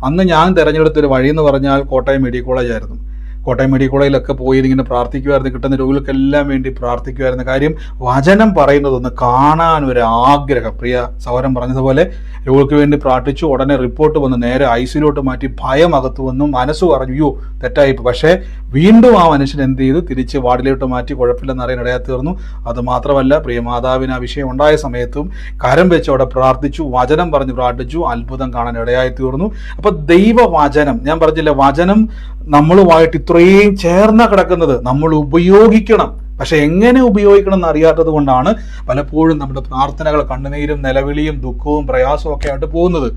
അന്ന് ഞാൻ തിരഞ്ഞെടുത്തൊരു വഴി എന്ന് പറഞ്ഞാൽ കോട്ടയം മെഡിക്കൽ കോളേജ് ആയിരുന്നു. കോട്ടയം മെഡിക്കൽ കോളേജിലൊക്കെ പോയി ഇങ്ങനെ പ്രാർത്ഥിക്കുമായിരുന്നു, കിട്ടുന്ന രോഗികൾക്കെല്ലാം വേണ്ടി പ്രാർത്ഥിക്കുമായിരുന്നു. കാര്യം വചനം പറയുന്നതൊന്ന് കാണാൻ ഒരു ആഗ്രഹം. പ്രിയ സഹോദരൻ പറഞ്ഞതുപോലെ രോഗിക്ക് വേണ്ടി പ്രാർത്ഥിച്ചു, ഉടനെ റിപ്പോർട്ട് വന്ന് നേരെ ഐസിയിലോട്ട് മാറ്റി, ഭയം അകത്തു വന്നു, മനസ്സ് പറഞ്ഞു അയ്യോ തെറ്റായിപ്പോൾ. പക്ഷേ വീണ്ടും ആ മനുഷ്യൻ എന്ത് ചെയ്തു, തിരിച്ച് വാർഡിലോട്ട് മാറ്റി കുഴപ്പമില്ലെന്ന് അറിയാൻ ഇടയാ തീർന്നു. അത് മാത്രമല്ല പ്രിയ മാതാവിന് ആ വിഷയം ഉണ്ടായ സമയത്തും കരം വെച്ച് അവിടെ പ്രാർത്ഥിച്ചു, വചനം പറഞ്ഞ് പ്രാർത്ഥിച്ചു, അത്ഭുതം കാണാൻ ഇടയായി തീർന്നു. അപ്പൊ ദൈവവചനം, ഞാൻ പറഞ്ഞില്ല, വചനം നമ്മളുമായിട്ട് ഇത്രയും ചേർന്ന കിടക്കുന്നത്, നമ്മൾ ഉപയോഗിക്കണം. പക്ഷെ എങ്ങനെ ഉപയോഗിക്കണം എന്ന് അറിയാത്തത് കൊണ്ടാണ് പലപ്പോഴും നമ്മുടെ പ്രാർത്ഥനകൾ കണ്ണുനീരും നിലവിളിയും ദുഃഖവും പ്രയാസവും ഒക്കെ ആയിട്ട് പോകുന്നത്.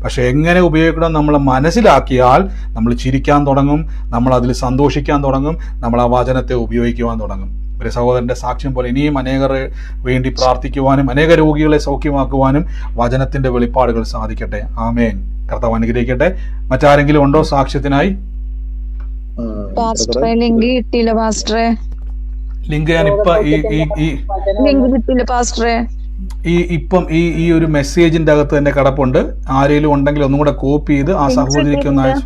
പക്ഷെ എങ്ങനെ ഉപയോഗിക്കണം നമ്മൾ മനസ്സിലാക്കിയാൽ നമ്മൾ ചിരിക്കാൻ തുടങ്ങും, നമ്മൾ അതിൽ സന്തോഷിക്കാൻ തുടങ്ങും, നമ്മൾ ആ വചനത്തെ ഉപയോഗിക്കുവാൻ തുടങ്ങും. ഒരു സഹോദരന്റെ സാക്ഷ്യം പോലെ ഇനിയും അനേകരെ വേണ്ടി പ്രാർത്ഥിക്കുവാനും അനേക രോഗികളെ സൗഖ്യമാക്കുവാനും വചനത്തിന്റെ വെളിപ്പാടുകൾ സാധിക്കട്ടെ. ആമേൻ. കർത്താവ് അനുഗ്രഹിക്കട്ടെ. മറ്റാരെങ്കിലും ഉണ്ടോ സാക്ഷ്യത്തിനായി? ലിങ്ക് കിട്ടിയില്ല പാസ്റ്ററെ. ലിങ്ക് ഞാൻ ഇപ്പൊ ലിങ്ക് കിട്ടിയില്ല പാസ്റ്ററെ. ഇപ്പം ഈ ഒരു മെസ്സേജിന്റെ അകത്ത് തന്നെ കിടപ്പുണ്ട്. ആരെങ്കിലും ഉണ്ടെങ്കിൽ ഒന്നും കൂടെ കോപ്പി ചെയ്ത് ആ സഹോദരിക്ക് ഒന്ന് അയച്ചു.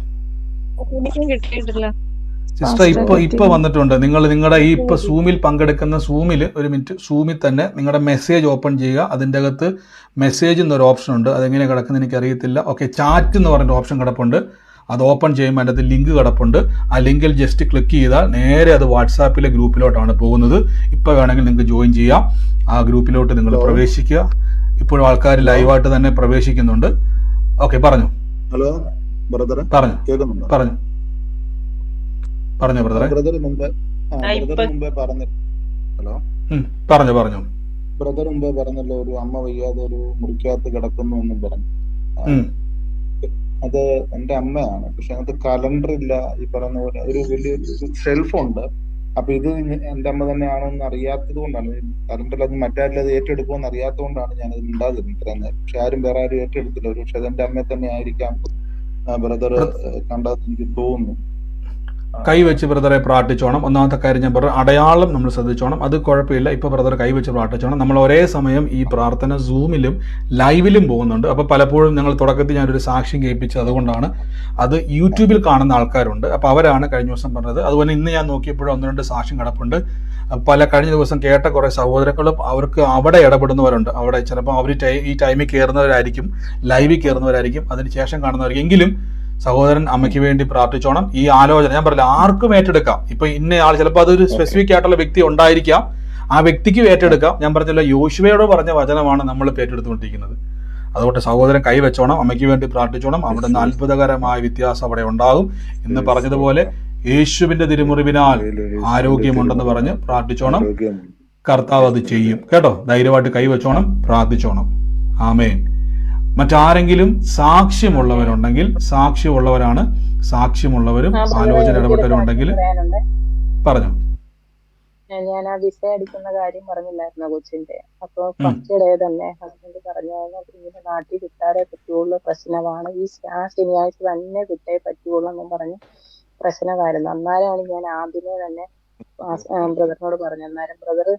സിസ്റ്റർ ഇപ്പൊ വന്നിട്ടുണ്ട്. നിങ്ങളുടെ ഈ ഇപ്പൊ സൂമിൽ പങ്കെടുക്കുന്ന ഒരു മിനിറ്റ്, സൂമിൽ തന്നെ നിങ്ങളുടെ മെസ്സേജ് ഓപ്പൺ ചെയ്യുക. അതിൻ്റെ അകത്ത് മെസ്സേജ് എന്നൊരു ഓപ്ഷൻ ഉണ്ട്. അതെങ്ങനെ കിടക്കുന്നത് എനിക്കറിയത്തില്ല. ഓക്കെ, ചാറ്റ് എന്ന് പറഞ്ഞ ഓപ്ഷൻ കിടപ്പുണ്ട്. അത് ഓപ്പൺ ചെയ്യുമ്പോൾ അതിൻ്റെ അകത്ത് ലിങ്ക് കിടപ്പുണ്ട്. ആ ലിങ്കിൽ ജസ്റ്റ് ക്ലിക്ക് ചെയ്താൽ നേരെ അത് വാട്സാപ്പിലെ ഗ്രൂപ്പിലോട്ടാണ് പോകുന്നത്. ഇപ്പോൾ വേണമെങ്കിൽ നിങ്ങൾക്ക് ജോയിൻ ചെയ്യാം. ആ ഗ്രൂപ്പിലോട്ട് നിങ്ങൾ പ്രവേശിക്കുക. ഇപ്പോഴും ആൾക്കാർ ലൈവായിട്ട് തന്നെ പ്രവേശിക്കുന്നുണ്ട്. ഓക്കെ, പറഞ്ഞു. ഹലോ ബ്രദർ, പറഞ്ഞു കേൾക്കുന്നുണ്ടോ? പറഞ്ഞു ബ്രദറെ. ബ്രദർ മുമ്പേ പറഞ്ഞു. ഹലോ, പറഞ്ഞു ബ്രദർ മുമ്പേ പറഞ്ഞല്ലോ, ഒരു അമ്മ വയ്യാതെ ഒരു മുറിക്കകത്ത് കിടക്കുന്നു എന്നും പറഞ്ഞു. അത് എന്റെ അമ്മയാണ്. പക്ഷെ അത് കലണ്ടർ ഇല്ല, ഈ പറയുന്ന പോലെ ഒരു വലിയൊരു ഷെൽഫുണ്ട്. അപ്പൊ ഇത് എന്റെ അമ്മ തന്നെയാണോന്ന് അറിയാത്തത് കൊണ്ടാണ്, കലണ്ടറിൽ അത് മറ്റാരും അത് ഏറ്റെടുക്കുമെന്ന് അറിയാത്തത് കൊണ്ടാണ് ഞാനത് ഉണ്ടാകുന്നത് ഇത്രയും നേരം. പക്ഷെ വേറെ ആരും ഏറ്റെടുത്തില്ല. ഒരു പക്ഷെ അതെന്റെ അമ്മയെ തന്നെ ആയിരിക്കാം ബ്രദർ കണ്ടതെന്ന് എനിക്ക് തോന്നുന്നു. കൈവച്ച് ബ്രദറെ പ്രാർത്ഥിച്ചോണം. ഒന്നാമത്തെ കാര്യം ഞാൻ പറഞ്ഞു, അടയാളം നമ്മൾ ശ്രദ്ധിച്ചോണം. അത് കുഴപ്പമില്ല. ഇപ്പോൾ ബ്രദർ കൈവച്ച് പ്രാർത്ഥിച്ചോണം. നമ്മൾ ഒരേ സമയം ഈ പ്രാർത്ഥന സൂമിലും ലൈവിലും പോകുന്നുണ്ട്. അപ്പോൾ പലപ്പോഴും ഞങ്ങൾ തുടക്കത്തിൽ ഞാനൊരു സാക്ഷ്യം കേൾപ്പിച്ചത് അതുകൊണ്ടാണ്. അത് യൂട്യൂബിൽ കാണുന്ന ആൾക്കാരുണ്ട്. അപ്പോൾ അവരാണ് കഴിഞ്ഞ ദിവസം പറഞ്ഞത്. അതുപോലെ ഇന്ന് ഞാൻ നോക്കിയപ്പോഴും 1-2 സാക്ഷ്യം കിടപ്പുണ്ട്. കഴിഞ്ഞ ദിവസം കേട്ട കുറേ സഹോദരങ്ങളും അവർക്ക് അവിടെ ഇടപെടുന്നവരുണ്ട്. അവിടെ ചിലപ്പോൾ അവർ ഈ ടൈമിൽ കയറുന്നവരായിരിക്കും, ലൈവിൽ കയറുന്നവരായിരിക്കും, അതിന് ശേഷം കാണുന്നവരായിരിക്കും. എങ്കിലും സഹോദരൻ അമ്മയ്ക്ക് വേണ്ടി പ്രാർത്ഥിച്ചോണം. ഈ ആലോചന ഞാൻ പറയില്ല, ആർക്കും ഏറ്റെടുക്കാം. ഇപ്പൊ ഇന്ന ആൾ ചിലപ്പോൾ അതൊരു സ്പെസിഫിക് ആയിട്ടുള്ള വ്യക്തി ഉണ്ടായിരിക്കാം, ആ വ്യക്തിക്ക് ഏറ്റെടുക്കാം. ഞാൻ പറഞ്ഞല്ലോ, യോശുവയോട് പറഞ്ഞ വചനമാണ് നമ്മൾ ഏറ്റെടുത്തുകൊണ്ടിരിക്കുന്നത്. അതുകൊണ്ട് സഹോദരൻ കൈവച്ചോണം, അമ്മയ്ക്ക് വേണ്ടി പ്രാർത്ഥിച്ചോണം. അവിടെ നിന്ന് അത്ഭുതകരമായ വ്യത്യാസം അവിടെ ഉണ്ടാകും. ഇന്ന് പറഞ്ഞതുപോലെ യേശുവിന്റെ തിരുമുറിവിനാൽ ആരോഗ്യമുണ്ടെന്ന് പറഞ്ഞ് പ്രാർത്ഥിച്ചോണം. കർത്താവ് അത് ചെയ്യും കേട്ടോ. ധൈര്യമായിട്ട് കൈവച്ചോണം, പ്രാർത്ഥിച്ചോണം. ആമേൻ. മറ്റാരെങ്കിലും സാക്ഷ്യമുള്ളവരുണ്ടെങ്കിൽ, സാക്ഷ്യമുള്ളവരാണ്, സാക്ഷ്യമുള്ളവരും ആലോചന ഇടപെട്ടവരുണ്ടെങ്കിൽ പറഞ്ഞു. ഞാൻ ആ വിസ അടിക്കുന്ന കാര്യം പറഞ്ഞില്ലായിരുന്നോ കൊച്ചിന്റെ? അപ്പൊ ഫസ്റ്റ് ഡേ തന്നെ ഹസ്ബൻഡ് പറഞ്ഞായിരുന്നു ഇങ്ങനെ നാട്ടിൽ കിട്ടാറേ പറ്റുള്ളൂ, പ്രശ്നമാണ്, ആ ശനിയാഴ്ച തന്നെ കിട്ടേ പറ്റുള്ളൂ എന്നും പറഞ്ഞ് പ്രശ്നമായിരുന്നു. അന്നേരമാണ് ഞാൻ ആദ്യമേ തന്നെ ബ്രദറിനോട് പറഞ്ഞു. അന്നേരം ബ്രദർ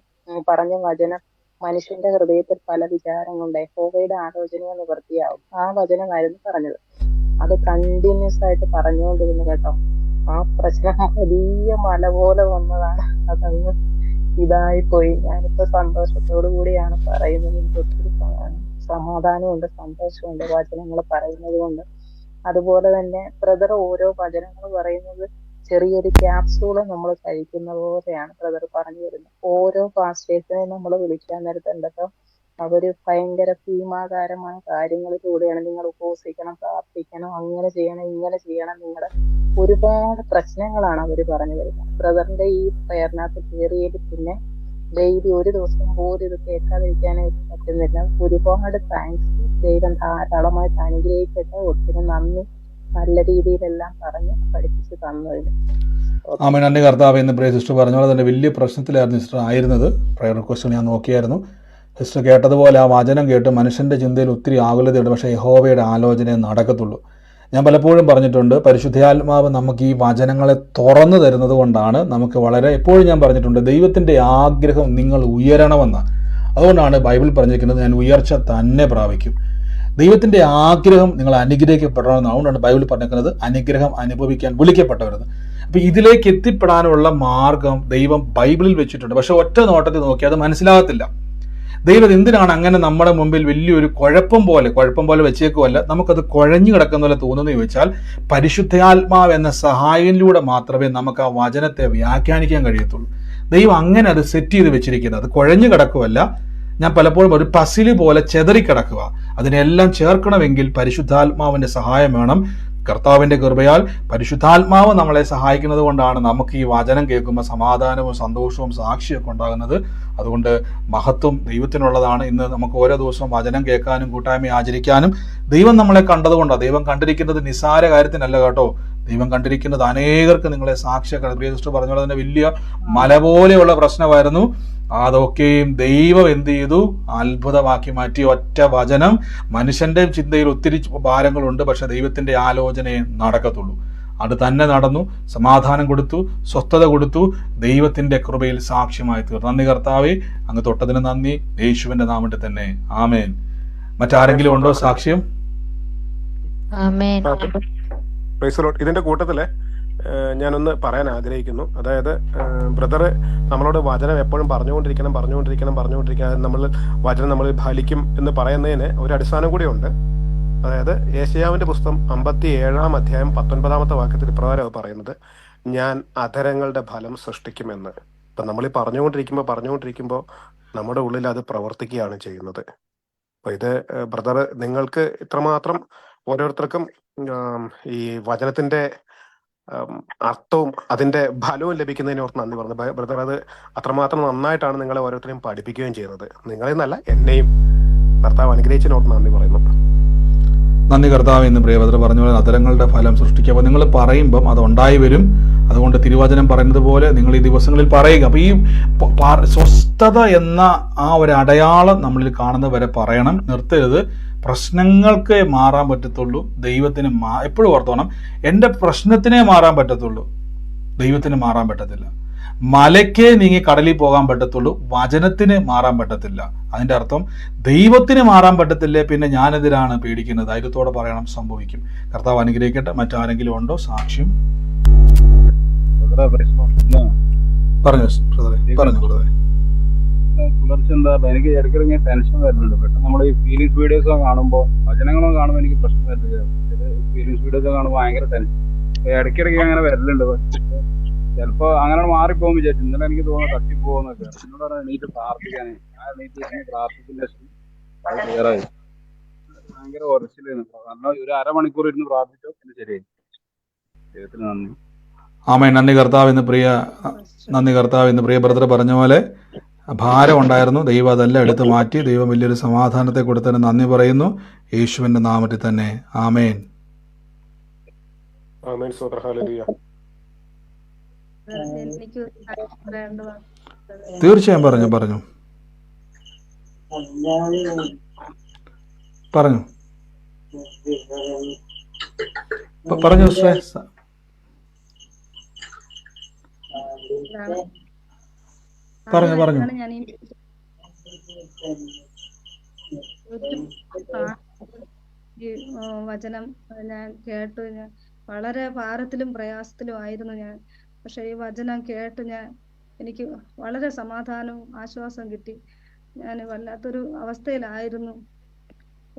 പറഞ്ഞ വചനം, മനുഷ്യന്റെ ഹൃദയത്തിൽ പല വിചാരങ്ങളുണ്ട്, യഹോവയുടെ ആലോചനകൾ നിവൃത്തിയാവും, ആ വചനമായിരുന്നു പറഞ്ഞത്. അത് കണ്ടിന്യൂസ് ആയിട്ട് പറഞ്ഞുകൊണ്ടിരുന്നു കേട്ടോ. ആ പ്രശ്നം വലിയ മല പോലെ വന്നതാണ്, അതങ്ങ് ഇതായി പോയി. ഞാനിപ്പോ സന്തോഷത്തോടു കൂടിയാണ് പറയുന്നത്. എനിക്ക് ഒത്തിരി സമാധാനമുണ്ട്, സന്തോഷമുണ്ട് വചനങ്ങൾ പറയുന്നത് കൊണ്ട്. അതുപോലെ തന്നെ ബ്രദർ ഓരോ വചനങ്ങൾ പറയുന്നത് ചെറിയൊരു ക്യാപ്സൂള് നമ്മൾ കഴിക്കുന്ന പോലെയാണ് ബ്രദർ പറഞ്ഞു വരുന്നത്. ഓരോ പാസ്റ്റേഴ്സിനെ നമ്മൾ വിളിക്കാൻ നേരത്തുണ്ടല്ലോ, അവര് ഭയങ്കര ഭീമാകാരമായ കാര്യങ്ങളിലൂടെയാണ് നിങ്ങൾ ഉപവസിക്കണം, പ്രാർത്ഥിക്കണം, അങ്ങനെ ചെയ്യണം, ഇങ്ങനെ ചെയ്യണം, നിങ്ങളുടെ ഒരുപാട് പ്രശ്നങ്ങളാണ് അവര് പറഞ്ഞു വരുന്നത്. ബ്രദറിന്റെ ഈ പ്രയറിനകത്ത് കയറിയതിൽ പിന്നെ ഡെയിലി ഒരു ദിവസം പോലും ഇത് കേൾക്കാതിരിക്കാനായിട്ട് പറ്റുന്നില്ല. ഒരുപാട് താങ്ക്സ്. ദൈവം ധാരാളമായിട്ട് അനുഗ്രഹിക്കട്ടെ. ഒത്തിരി നന്ദി. നല്ല രീതിയിലെല്ലാം പറഞ്ഞ് പഠിപ്പിച്ച് തന്നതിന്. ആമേൻ. നന്ദി കർത്താവേ എന്ന് പ്രിയ സിസ്റ്റർ പറഞ്ഞ പോലെ തന്നെ വലിയ പ്രശ്നത്തിലായിരുന്നു സിസ്റ്റർ ആയിരുന്നത്. പ്രയർ റിക്വസ്റ്റ് ഞാൻ നോക്കിയായിരുന്നു. സിസ്റ്റർ കേട്ടതുപോലെ ആ വചനം കേട്ട് മനുഷ്യൻ്റെ ചിന്തയിൽ ഒത്തിരി ആകുലതയുണ്ട്, പക്ഷേ യഹോവയുടെ ആലോചനയെ നടക്കത്തുള്ളൂ. ഞാൻ പലപ്പോഴും പറഞ്ഞിട്ടുണ്ട്, പരിശുദ്ധാത്മാവ് നമുക്ക് ഈ വചനങ്ങളെ തുറന്നു തരുന്നത് കൊണ്ടാണ് നമുക്ക് എപ്പോഴും ഞാൻ പറഞ്ഞിട്ടുണ്ട്, ദൈവത്തിൻ്റെ ആഗ്രഹം നിങ്ങൾ ഉയരണമെന്ന്. അതുകൊണ്ടാണ് ബൈബിൾ പറഞ്ഞിരിക്കുന്നത്, ഞാൻ ഉയർച്ച തന്നെ പ്രാപിക്കും. ദൈവത്തിൻ്റെ ആഗ്രഹം നിങ്ങൾ അനുഗ്രഹിക്കപ്പെടണമെന്ന്. അതുകൊണ്ടാണ് ബൈബിൾ പറഞ്ഞിരിക്കുന്നത്, അനുഗ്രഹം അനുഭവിക്കാൻ വിളിക്കപ്പെട്ടവരെന്ന്. അപ്പോൾ ഇതിലേക്ക് എത്തിപ്പെടാനുള്ള മാർഗം ദൈവം ബൈബിളിൽ വെച്ചിട്ടുണ്ട്. പക്ഷെ ഒറ്റ നോട്ടത്തിൽ നോക്കിയാൽ അത് മനസ്സിലാകത്തില്ല. ദൈവം എന്തിനാണ് അങ്ങനെ നമ്മുടെ മുമ്പിൽ വലിയൊരു കുഴപ്പം പോലെ വെച്ചേക്കുമല്ല, നമുക്കത് കുഴഞ്ഞു കിടക്കുന്ന പോലെ തോന്നുന്നു ചോദിച്ചാൽ, പരിശുദ്ധാത്മാവ് എന്ന സഹായത്തിലൂടെ മാത്രമേ നമുക്ക് ആ വചനത്തെ വ്യാഖ്യാനിക്കാൻ കഴിയത്തുള്ളൂ. ദൈവം അങ്ങനെ അത് സെറ്റ് ചെയ്ത് വെച്ചിരിക്കുന്നത്. അത് കുഴഞ്ഞു കിടക്കുമല്ല, ഞാൻ പലപ്പോഴും ഒരു പസില് പോലെ ചെതറിക്കിടക്കുക. അതിനെല്ലാം ചേർക്കണമെങ്കിൽ പരിശുദ്ധാത്മാവിന്റെ സഹായം വേണം. കർത്താവിൻ്റെ കൃപയാൽ പരിശുദ്ധാത്മാവ് നമ്മളെ സഹായിക്കുന്നത് കൊണ്ടാണ് നമുക്ക് ഈ വചനം കേൾക്കുമ്പോൾ സമാധാനവും സന്തോഷവും സാക്ഷിയൊക്കെ ഉണ്ടാകുന്നത്. അതുകൊണ്ട് മഹത്വം ദൈവത്തിനുള്ളതാണ്. ഇന്ന് നമുക്ക് ഓരോ ദിവസവും വചനം കേൾക്കാനും കൂട്ടായ്മ ആചരിക്കാനും ദൈവം നമ്മളെ കണ്ടതുകൊണ്ടാണ്. ദൈവം കണ്ടിരിക്കുന്നത് നിസ്സാര കാര്യത്തിനല്ല കേട്ടോ. ദൈവം കണ്ടിരിക്കുന്നത് അനേകർക്ക് നിങ്ങളെ സാക്ഷിയാക്കണം. പ്രിയ സിസ്റ്റർ പറഞ്ഞ പോലെ തന്നെ വലിയ മല പോലെയുള്ള പ്രശ്നമായിരുന്നു. അതൊക്കെയും ദൈവം എന്ത് ചെയ്തു? അത്ഭുതമാക്കി മാറ്റി. ഒറ്റ വചനം. മനുഷ്യന്റെ ചിന്തയിൽ ഒത്തിരി ഭാരങ്ങളുണ്ട്, പക്ഷെ ദൈവത്തിന്റെ ആലോചനയെ നടക്കത്തുള്ളൂ. അത് തന്നെ നടന്നു. സമാധാനം കൊടുത്തു, സ്വസ്ഥത കൊടുത്തു, ദൈവത്തിന്റെ കൃപയിൽ സാക്ഷ്യമായി തീർന്നു. നന്ദി കർത്താവേ, അങ്ങ് തൊട്ടതിന് നന്ദി. യേശുവിന്റെ നാമത്തിൽ തന്നെ ആമേൻ. മറ്റാരെങ്കിലും ഉണ്ടോ സാക്ഷ്യം? ഇതിന്റെ കൂട്ടത്തില് ഞാനൊന്ന് പറയാൻ ആഗ്രഹിക്കുന്നു. അതായത് ബ്രദർ നമ്മളോട് വചനം എപ്പോഴും പറഞ്ഞുകൊണ്ടിരിക്കണം. നമ്മൾ വചനം നമ്മൾ ഫലിക്കും എന്ന് പറയുന്നതിന് ഒരു അടിസ്ഥാനം കൂടി ഉണ്ട്. അതായത് യേശയ്യാവിന്റെ പുസ്തകം 57-ാം അധ്യായം 19-ാമത്തെ വാക്യത്തിൽ ഇപ്രകാരം അത് പറയുന്നത്, ഞാൻ അധരങ്ങളുടെ ഫലം സൃഷ്ടിക്കുമെന്ന്. ഇപ്പൊ നമ്മൾ ഈ പറഞ്ഞുകൊണ്ടിരിക്കുമ്പോൾ നമ്മുടെ ഉള്ളിൽ അത് പ്രവർത്തിക്കുകയാണ് ചെയ്യുന്നത്. അപ്പൊ ഇത് ബ്രദർ നിങ്ങൾക്ക് ഇത്രമാത്രം ഓരോരുത്തർക്കും ഈ വചനത്തിന്റെ അർത്ഥവും അതിന്റെ ഫലവും ലഭിക്കുന്നതിന് ഓർത്ത് നന്ദി പറഞ്ഞു. ബ്രദർ അത് അത്രമാത്രം നന്നായിട്ടാണ് നിങ്ങളെ ഓരോരുത്തരെയും പഠിപ്പിക്കുകയും ചെയ്യുന്നത്. നിങ്ങളെ എന്നല്ല, എന്നെയും കർത്താവ് അനുഗ്രഹിച്ചതിനോർത്ത് നന്ദി പറയുന്നു. നന്ദി കർത്താവ് എന്ന് പ്രിയഭദ്ര പറഞ്ഞ പോലെ അധരങ്ങളുടെ ഫലം സൃഷ്ടിക്കുക. അപ്പോൾ നിങ്ങൾ പറയുമ്പം അത് ഉണ്ടായി വരും. അതുകൊണ്ട് തിരുവചനം പറയുന്നത് പോലെ നിങ്ങൾ ഈ ദിവസങ്ങളിൽ പറയുക. അപ്പോൾ ഈ സ്വസ്ഥത എന്ന ആ ഒരു അടയാളം നമ്മളിൽ കാണുന്നവരെ പറയണം, നിർത്തരുത്. പ്രശ്നങ്ങൾക്ക് മാറാൻ പറ്റത്തുള്ളൂ, ദൈവത്തിന് എപ്പോഴും ഓർത്തോണം, എൻ്റെ പ്രശ്നത്തിനെ മാറാൻ പറ്റത്തുള്ളൂ, ദൈവത്തിന് മാറാൻ പറ്റത്തില്ല. മലയ്ക്ക് നീങ്ങി കടലിൽ പോകാൻ പറ്റത്തുള്ളൂ, വചനത്തിന് മാറാൻ പറ്റത്തില്ല. അതിന്റെ അർത്ഥം ദൈവത്തിന് മാറാൻ പറ്റത്തില്ലേ, പിന്നെ ഞാനെതിരാണ് പേടിക്കുന്നത്. ധൈര്യത്തോടെ പറയണം, സംഭവിക്കും. കർത്താവ് അനുഗ്രഹിക്കട്ടെ. മറ്റാരെങ്കിലും ഉണ്ടോ സാക്ഷ്യം? പറഞ്ഞു ബ്രദറെ. പുലർച്ചെ എന്താ എനിക്ക് ഇടയ്ക്കിടയ്ക്ക് ടെൻഷൻ വരുന്നുണ്ട്. പെട്ടെന്ന് നമ്മൾ ഈ ഫീലിങ്സ് വീഡിയോസ് കാണുമ്പോൾ, വചനങ്ങളൊക്കെ കാണുമ്പോൾ എനിക്ക് പ്രശ്നം വരുന്നില്ല. ഫീലിങ്സ് വീഡിയോസ് കാണുമ്പോൾ ഭയങ്കര ടെൻഷൻ ഇടയ്ക്കിടയ്ക്ക് അങ്ങനെ വരലുണ്ട്. ചിലപ്പോ അങ്ങനെ മാറിപ്പോകും വിചാരിച്ചു. ഇന്നലെ എനിക്ക് തോന്നുന്നു തട്ടിപ്പോകുന്നൊക്കെ. എന്നോട് പറഞ്ഞാൽ എണീറ്റ് പ്രാർത്ഥിക്കാനേ. ഞാൻ എണീറ്റ് പ്രാർത്ഥിക്കുന്ന അത് ക്ലിയറായി. ഭയങ്കര ഉറച്ചിലായിരുന്നു. കാരണം ഒരു അരമണിക്കൂർ ഇരുന്ന് പ്രാർത്ഥിച്ചോ പിന്നെ ശരിയായി. ദൈവത്തിന് നന്ദി. ആമേൻ. നന്ദി കർത്താവ് എന്ന് പ്രിയ ബ്രദർ പറഞ്ഞ പോലെ ഭാരം ഉണ്ടായിരുന്നു. ദൈവം അതെല്ലാം എടുത്തു മാറ്റി. ദൈവം വലിയൊരു സമാധാനത്തെ കൊടുത്തതിന് നന്ദി പറയുന്നു. യേശുവിന്റെ നാമത്തിൽ തന്നെ ആമേൻ. തീർച്ചയായും പറഞ്ഞു വചനം ഞാൻ കേട്ടു. ഞാൻ വളരെ ഭാരത്തിലും പ്രയാസത്തിലും ആയിരുന്നു ഞാൻ. പക്ഷെ ഈ വചനം കേട്ട് എനിക്ക് വളരെ സമാധാനവും ആശ്വാസം കിട്ടി. ഞാൻ വല്ലാത്തൊരു അവസ്ഥയിലായിരുന്നു.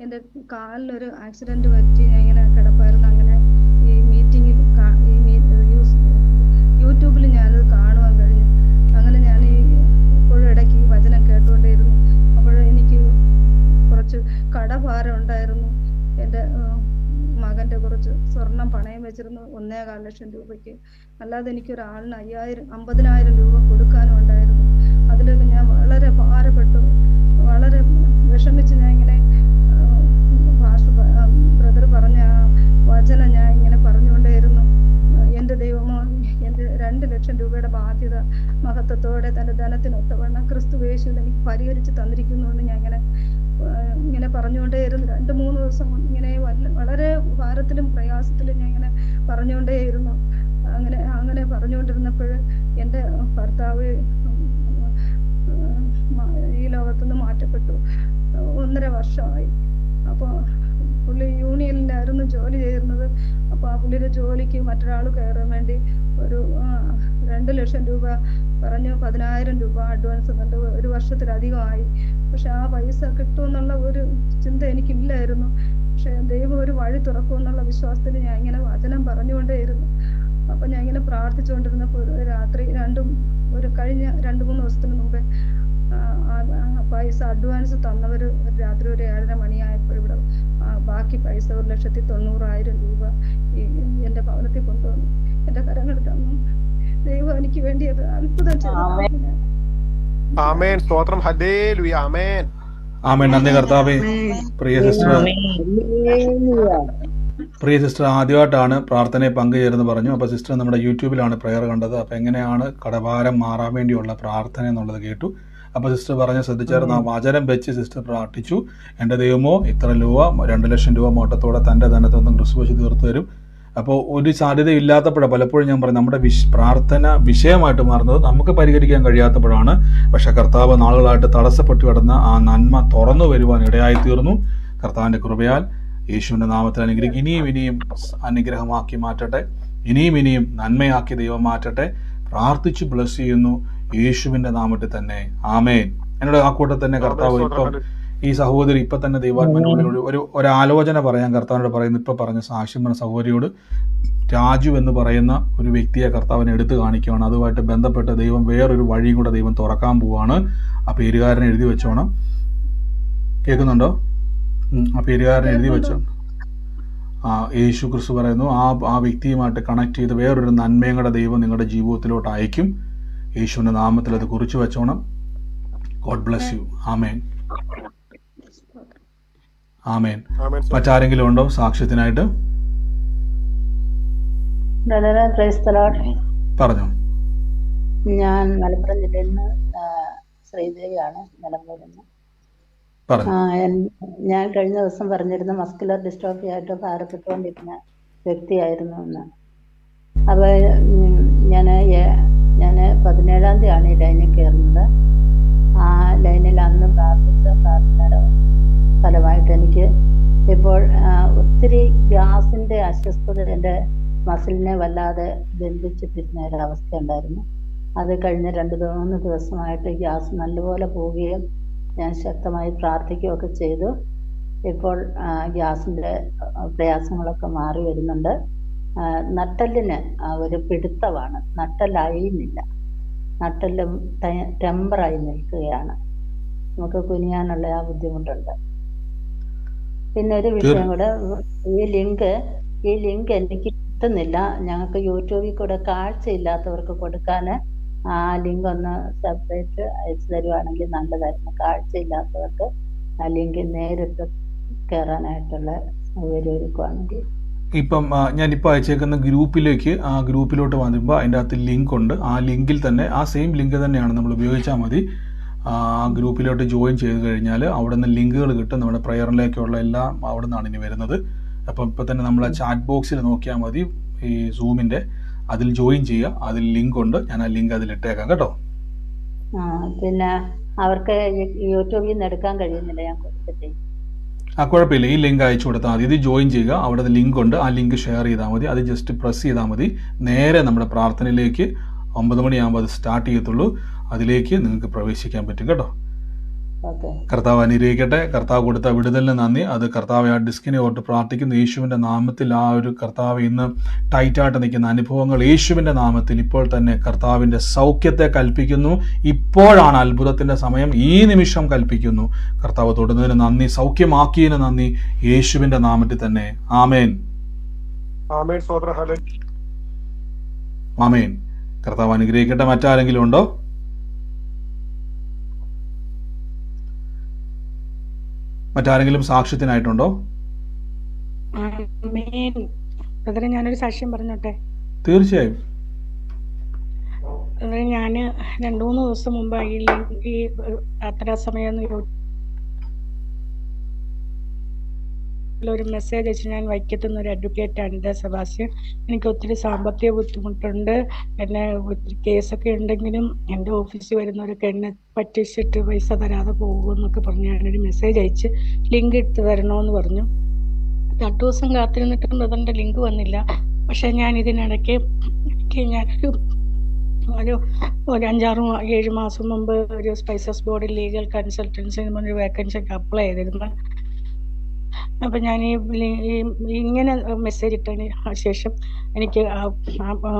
എൻ്റെ കാലിനൊരു ആക്സിഡന്റ് പറ്റി ഞാൻ ഇങ്ങനെ കിടപ്പായിരുന്നു. അങ്ങനെ ഈ മീറ്റിംഗിൽ യൂട്യൂബിൽ ഞാനത് കാണുവാൻ കഴിഞ്ഞു. അങ്ങനെ ഞാൻ എപ്പോഴും ഇടയ്ക്ക് ഈ വചനം കേട്ടുകൊണ്ടേയിരുന്നു. അപ്പോൾ എനിക്ക് കടഭാരം ഉണ്ടായിരുന്നു. എൻ്റെ മകൻ്റെ കുറച്ച് സ്വർണം പണയം വെച്ചിരുന്നു 1.25 ലക്ഷം രൂപയ്ക്ക്. അല്ലാതെ എനിക്കൊരാളിന് 50,000 രൂപ കൊടുക്കാനും ഉണ്ടായിരുന്നു. അതിലൊക്കെ ഞാൻ വളരെ ഭാരപ്പെട്ടു, വളരെ വിഷമിച്ച് ഞാൻ ഇങ്ങനെ ബ്രദർ പറഞ്ഞ ആ വചനം ഞാൻ ഇങ്ങനെ പറഞ്ഞുകൊണ്ടേയിരുന്നു. എൻ്റെ ദൈവമോ, എൻ്റെ 2 ലക്ഷം രൂപയുടെ ബാധ്യത മഹത്വത്തോടെ തൻ്റെ ധനത്തിനൊത്തവണ്ണം ക്രിസ്തുവേശുവിൽ എനിക്ക് പരിഹരിച്ച് തന്നിരിക്കുന്നുകൊണ്ട് ഞാൻ ഇങ്ങനെ പറഞ്ഞുകൊണ്ടേയിരുന്നു. 2-3 ദിവസം ഇങ്ങനെ വളരെ ഭാരത്തിലും പ്രയാസത്തിലും ഞാൻ ഇങ്ങനെ പറഞ്ഞുകൊണ്ടേയിരുന്നു. അങ്ങനെ പറഞ്ഞുകൊണ്ടിരുന്നപ്പോൾ എൻ്റെ ഭർത്താവ് ഈ ലോകത്തുനിന്ന് മാറ്റപ്പെട്ടു. 1.5 വർഷമായി. അപ്പോൾ പുള്ളി യൂണിയനിലായിരുന്നു ജോലി ചെയ്തിരുന്നത്. അപ്പോൾ ആ പുള്ളിയുടെ ജോലിക്ക് മറ്റൊരാൾ കയറാൻ വേണ്ടി ഒരു 2 ലക്ഷം രൂപ പറഞ്ഞു. 10,000 രൂപ അഡ്വാൻസ് തന്നിട്ട് 1 വർഷത്തിലധികമായി. പക്ഷെ ആ പൈസ കിട്ടുമെന്നുള്ള ഒരു ചിന്ത എനിക്കില്ലായിരുന്നു. പക്ഷെ ദൈവം ഒരു വഴി തുറക്കുമെന്നുള്ള വിശ്വാസത്തിൽ ഞാൻ ഇങ്ങനെ വചനം പറഞ്ഞുകൊണ്ടേയിരുന്നു. അപ്പം ഞാൻ ഇങ്ങനെ പ്രാർത്ഥിച്ചുകൊണ്ടിരുന്നപ്പോൾ ഒരു രാത്രി കഴിഞ്ഞ 2-3 ദിവസത്തിന് മുമ്പേ പൈസ അഡ്വാൻസ് തന്നവർ രാത്രി ഒരു 7:30 മണിയായപ്പോൾ ഇവിടെ ബാക്കി പൈസ 1,90,000 രൂപ എൻ്റെ ഭവനത്തിൽ കൊണ്ടുവന്നു എൻ്റെ കരങ്ങളിൽ തന്നു. ദൈവം എനിക്ക് വേണ്ടി അത് അത്ഭുതം ചെയ്തു. ആമേൻ. സ്തോത്രം. ഹല്ലേലൂയ. ആമേൻ. ആമേൻ. നന്ദി കർത്താവേ. പ്രിയ സിസ്റ്റർ ആദ്യമായിട്ടാണ് പ്രാർത്ഥനയെ പങ്കുചേർന്ന് പറഞ്ഞു. അപ്പോൾ സിസ്റ്റർ നമ്മുടെ യൂട്യൂബിലാണ് പ്രയർ കണ്ടത്. അപ്പോൾ എങ്ങനെയാണ് കടഭാരം മാറാൻ വേണ്ടിയുള്ള പ്രാർത്ഥന എന്നുള്ളത് കേട്ടു. അപ്പോൾ സിസ്റ്റർ പറഞ്ഞ് ശ്രദ്ധിച്ചായിരുന്നു. ആ വചനം വെച്ച് സിസ്റ്റർ പ്രാർത്ഥിച്ചു. എൻ്റെ ദൈവമോ ഇത്ര രൂപ 2 ലക്ഷം രൂപ മോട്ടത്തോടെ തൻ്റെ ധനത്തൊന്നും ക്രിസ്തുവേശു തീർത്തു തരും. അപ്പോൾ ഒരു സാധ്യതയില്ലാത്തപ്പോഴാണ് പലപ്പോഴും ഞാൻ പറയും നമ്മുടെ പ്രാർത്ഥന വിഷയമായിട്ട് മാറുന്നത് നമുക്ക് പരിഹരിക്കാൻ കഴിയാത്തപ്പോഴാണ്. പക്ഷെ കർത്താവ് നാളുകളായിട്ട് തടസ്സപ്പെട്ടു കിടന്ന ആ നന്മ തുറന്നു വരുവാൻ ഇടയായി തീർന്നു. കർത്താവിൻ്റെ കൃപയാൽ യേശുവിൻ്റെ നാമത്തിൽ ഇനിയും അനുഗ്രഹമാക്കി മാറ്റട്ടെ. ഇനിയും നന്മയാക്കി ദൈവം മാറ്റട്ടെ. പ്രാർത്ഥിച്ച് ബ്ലസ് ചെയ്യുന്നു യേശുവിൻ്റെ നാമത്തിൽ തന്നെ. ആമേൻ. എന്നോട് ആ കൂട്ടത്തിൽ തന്നെ കർത്താവ് ഇപ്പം ഈ സഹോദരി ഇപ്പം തന്നെ ദൈവാത്മനോട് ഒരു ആലോചന പറയാൻ കർത്താവിനോട് പറയുന്നു. ഇപ്പം പറഞ്ഞ സാക്ഷ്യം പറഞ്ഞ സഹോദരിയോട് രാജു എന്ന് പറയുന്ന ഒരു വ്യക്തിയെ കർത്താവിനെ എടുത്തു കാണിക്കുകയാണ്. അതുമായിട്ട് ബന്ധപ്പെട്ട് ദൈവം വേറൊരു വഴിയും കൂടെ ദൈവം തുറക്കാൻ പോവാണ്. ആ പേരുകാരനെ എഴുതി വെച്ചോണം. കേൾക്കുന്നുണ്ടോ? ആ പേരുകാരനെ എഴുതി വെച്ചോ. യേശു ക്രിസ്തു പറയുന്നു ആ വ്യക്തിയുമായിട്ട് കണക്ട് ചെയ്ത് വേറൊരു നന്മയും കൂടെ ദൈവം നിങ്ങളുടെ ജീവിതത്തിലോട്ട് അയക്കും. യേശുവിൻ്റെ നാമത്തിൽ അത് കുറിച്ച് വെച്ചോണം. God bless you. ആമേൻ. ആമേൻ. മറ്റാരെങ്കിലും ഉണ്ടോ സാക്ഷ്യത്തിനായിട്ട്? പറഞ്ഞു. ഞാൻ മലപ്പുറം ജില്ലയിൽ നിന്ന് ശ്രീദേവിയാണ്, നിലമ്പൂരിൽ നിന്ന്. ഞാൻ കഴിഞ്ഞ ദിവസം പറഞ്ഞിരുന്ന മസ്കുലർ ഡിസ്ട്രോഫി ആയിട്ട് ഭാരപ്പെട്ടുകൊണ്ടിരുന്ന വ്യക്തിയായിരുന്നു എന്ന്. അപ്പോൾ ഞാൻ 17-ാം തീയതിയാണ് ഈ ലൈനിൽ കയറുന്നത്. ആ ലൈനിൽ അന്ന് പ്രാർത്ഥിച്ച പ്രാർത്ഥനയുടെ ഫലമായിട്ട് എനിക്ക് ഇപ്പോൾ ഒത്തിരി ഗ്യാസിൻ്റെ അസ്വസ്ഥത എൻ്റെ മസിലിനെ വല്ലാതെ ബന്ധിച്ചിട്ടിരുന്ന ഒരവസ്ഥ ഉണ്ടായിരുന്നു. അത് കഴിഞ്ഞ 2-3 ദിവസമായിട്ട് ഗ്യാസ് നല്ലപോലെ പോവുകയും ഞാൻ ശക്തമായി പ്രാർത്ഥിക്കുകയൊക്കെ ചെയ്തു. ഇപ്പോൾ ഗ്യാസിൻ്റെ പ്രയാസങ്ങളൊക്കെ മാറി വരുന്നുണ്ട്. നട്ടെല്ലിന് ഒരു പിടുത്തമാണ്, നട്ടെല്ലഴിയുന്നില്ല, നട്ടെല്ലും ടെമ്പറായി നിൽക്കുകയാണ്. നമുക്ക് കുനിയാനുള്ള ആ ബുദ്ധിമുട്ടുണ്ട്. പിന്നെ ഒരു വിഷയം കൂടെ, ഈ ലിങ്ക് എനിക്ക് കിട്ടുന്നില്ല. ഞങ്ങൾക്ക് യൂട്യൂബിൽ കൂടെ കാഴ്ചയില്ലാത്തവർക്ക് കൊടുക്കാൻ ആ ലിങ്ക് ഒന്ന് സെപ്പറേറ്റ് അയച്ചു തരുവാണെങ്കിൽ നല്ലതായിരുന്നു. കാഴ്ചയില്ലാത്തവർക്ക് ആ ലിങ്ക് നേരിട്ട് കയറാനായിട്ടുള്ള സൗകര്യം ഒരുക്കുവാണെങ്കിൽ. ഇപ്പം ഞാനിപ്പോൾ അയച്ചേക്കുന്ന ഗ്രൂപ്പിലോട്ട് വരുമ്പോൾ അതിൻ്റെ അകത്ത് ലിങ്ക് ഉണ്ട്. ആ ലിങ്കിൽ തന്നെ ആ സെയിം ലിങ്ക് തന്നെയാണ് നമ്മൾ ഉപയോഗിച്ചാൽ മതി. ആ ഗ്രൂപ്പിലോട്ട് ജോയിൻ ചെയ്ത് കഴിഞ്ഞാൽ അവിടെ നിന്ന് ലിങ്കുകൾ കിട്ടും. നമ്മുടെ പ്രയറിലേക്കുള്ള എല്ലാം അവിടെ നിന്നാണ് ഇനി വരുന്നത്. അപ്പം ഇപ്പം തന്നെ നമ്മൾ ചാറ്റ് ബോക്സിൽ നോക്കിയാൽ മതി, ഈ സൂമിൻ്റെ അതിൽ ജോയിൻ ചെയ്യുക. അതിൽ ലിങ്ക് ഉണ്ട്. ഞാൻ ആ ലിങ്ക് അതിൽ ഇട്ടേക്കാം കേട്ടോ. പിന്നെ അവർക്ക് യൂട്യൂബിൽ നിന്ന് എടുക്കാൻ കഴിയുന്നില്ല, ഞാൻ കൊടുത്തിട്ടേ. കുഴപ്പമില്ല, ഈ ലിങ്ക് അയച്ചു കൊടുത്താൽ മതി. ഇത് ജോയിൻ ചെയ്യുക. അവിടെ ലിങ്ക് ഉണ്ട്. ആ ലിങ്ക് ഷെയർ ചെയ്താൽ മതി. അത് ജസ്റ്റ് പ്രസ് ചെയ്താൽ മതി. നേരെ നമ്മുടെ പ്രാർത്ഥനയിലേക്ക് 9 മണിയാകുമ്പോൾ അത് സ്റ്റാർട്ട് ചെയ്യത്തുള്ളൂ. അതിലേക്ക് നിങ്ങൾക്ക് പ്രവേശിക്കാൻ പറ്റും കേട്ടോ. ഓക്കെ. കർത്താവ് അനുഗ്രഹിക്കട്ടെ. കർത്താവ് കൊടുത്ത വിടുതലിന് നന്ദി. അത് കർത്താവ് ആ ഡിസ്കിനെ ഓർത്ത് പ്രാർത്ഥിക്കുന്നു. യേശുവിൻ്റെ നാമത്തിൽ ആ ഒരു കർത്താവ് ഇന്ന് ടൈറ്റായിട്ട് നിൽക്കുന്ന അനുഭവങ്ങൾ യേശുവിൻ്റെ നാമത്തിൽ ഇപ്പോൾ തന്നെ കർത്താവിൻ്റെ സൗഖ്യത്തെ കൽപ്പിക്കുന്നു. ഇപ്പോഴാണ് അത്ഭുതത്തിൻ്റെ സമയം. ഈ നിമിഷം കൽപ്പിക്കുന്നു. കർത്താവ് തൊടുന്നതിന് നന്ദി, സൗഖ്യമാക്കിയതിന് നന്ദി, യേശുവിൻ്റെ നാമത്തിൽ തന്നെ. ആമേൻ, ആമേൻ. കർത്താവ് അനുഗ്രഹിക്കട്ടെ. മറ്റാരെങ്കിലും ഉണ്ടോ? മറ്റാരെങ്കിലും സാക്ഷ്യത്തിനായിട്ടുണ്ടോ? ബ്രദറെ, ഞാനൊരു സാക്ഷ്യം പറഞ്ഞോട്ടെ? തീർച്ചയായും. ഞാൻ 2-3 ദിവസം മുമ്പ് ഈ പ്രാർത്ഥനാ സമയം ഒരു മെസ്സേജ് അയച്ചു. ഞാൻ വൈക്കത്തുനിന്ന് ഒരു അഡ്വക്കേറ്റ് ആണ് സെബാസ്റ്റ്യൻ. എനിക്ക് ഒത്തിരി സാമ്പത്തിക ബുദ്ധിമുട്ടുണ്ട്. എന്നെ ഒത്തിരി കേസൊക്കെ ഉണ്ടെങ്കിലും എൻ്റെ ഓഫീസിൽ വരുന്നവരൊക്കെ എന്നെ പറ്റിച്ചിട്ട് പൈസ തരാതെ പോകുമെന്നൊക്കെ പറഞ്ഞ് ഞാനൊരു മെസ്സേജ് അയച്ച് ലിങ്ക് ഇട്ട് തരണമെന്ന് പറഞ്ഞു. 8 ദിവസം കാത്തിരുന്നിട്ടും അതിൻ്റെ ലിങ്ക് വന്നില്ല. പക്ഷെ ഞാൻ ഇതിനിടയ്ക്ക് ഞാനൊരു 5-6-7 മാസം മുമ്പ് ഒരു സ്പൈസസ് ബോർഡ് ലീഗൽ കൺസൾട്ടൻസി ഒരു വേക്കൻസിക്ക് അപ്ലൈ ചെയ്തിരുന്നു. അപ്പം ഞാൻ ഇങ്ങനെ മെസ്സേജ് ഇട്ടതിന് ശേഷം എനിക്ക്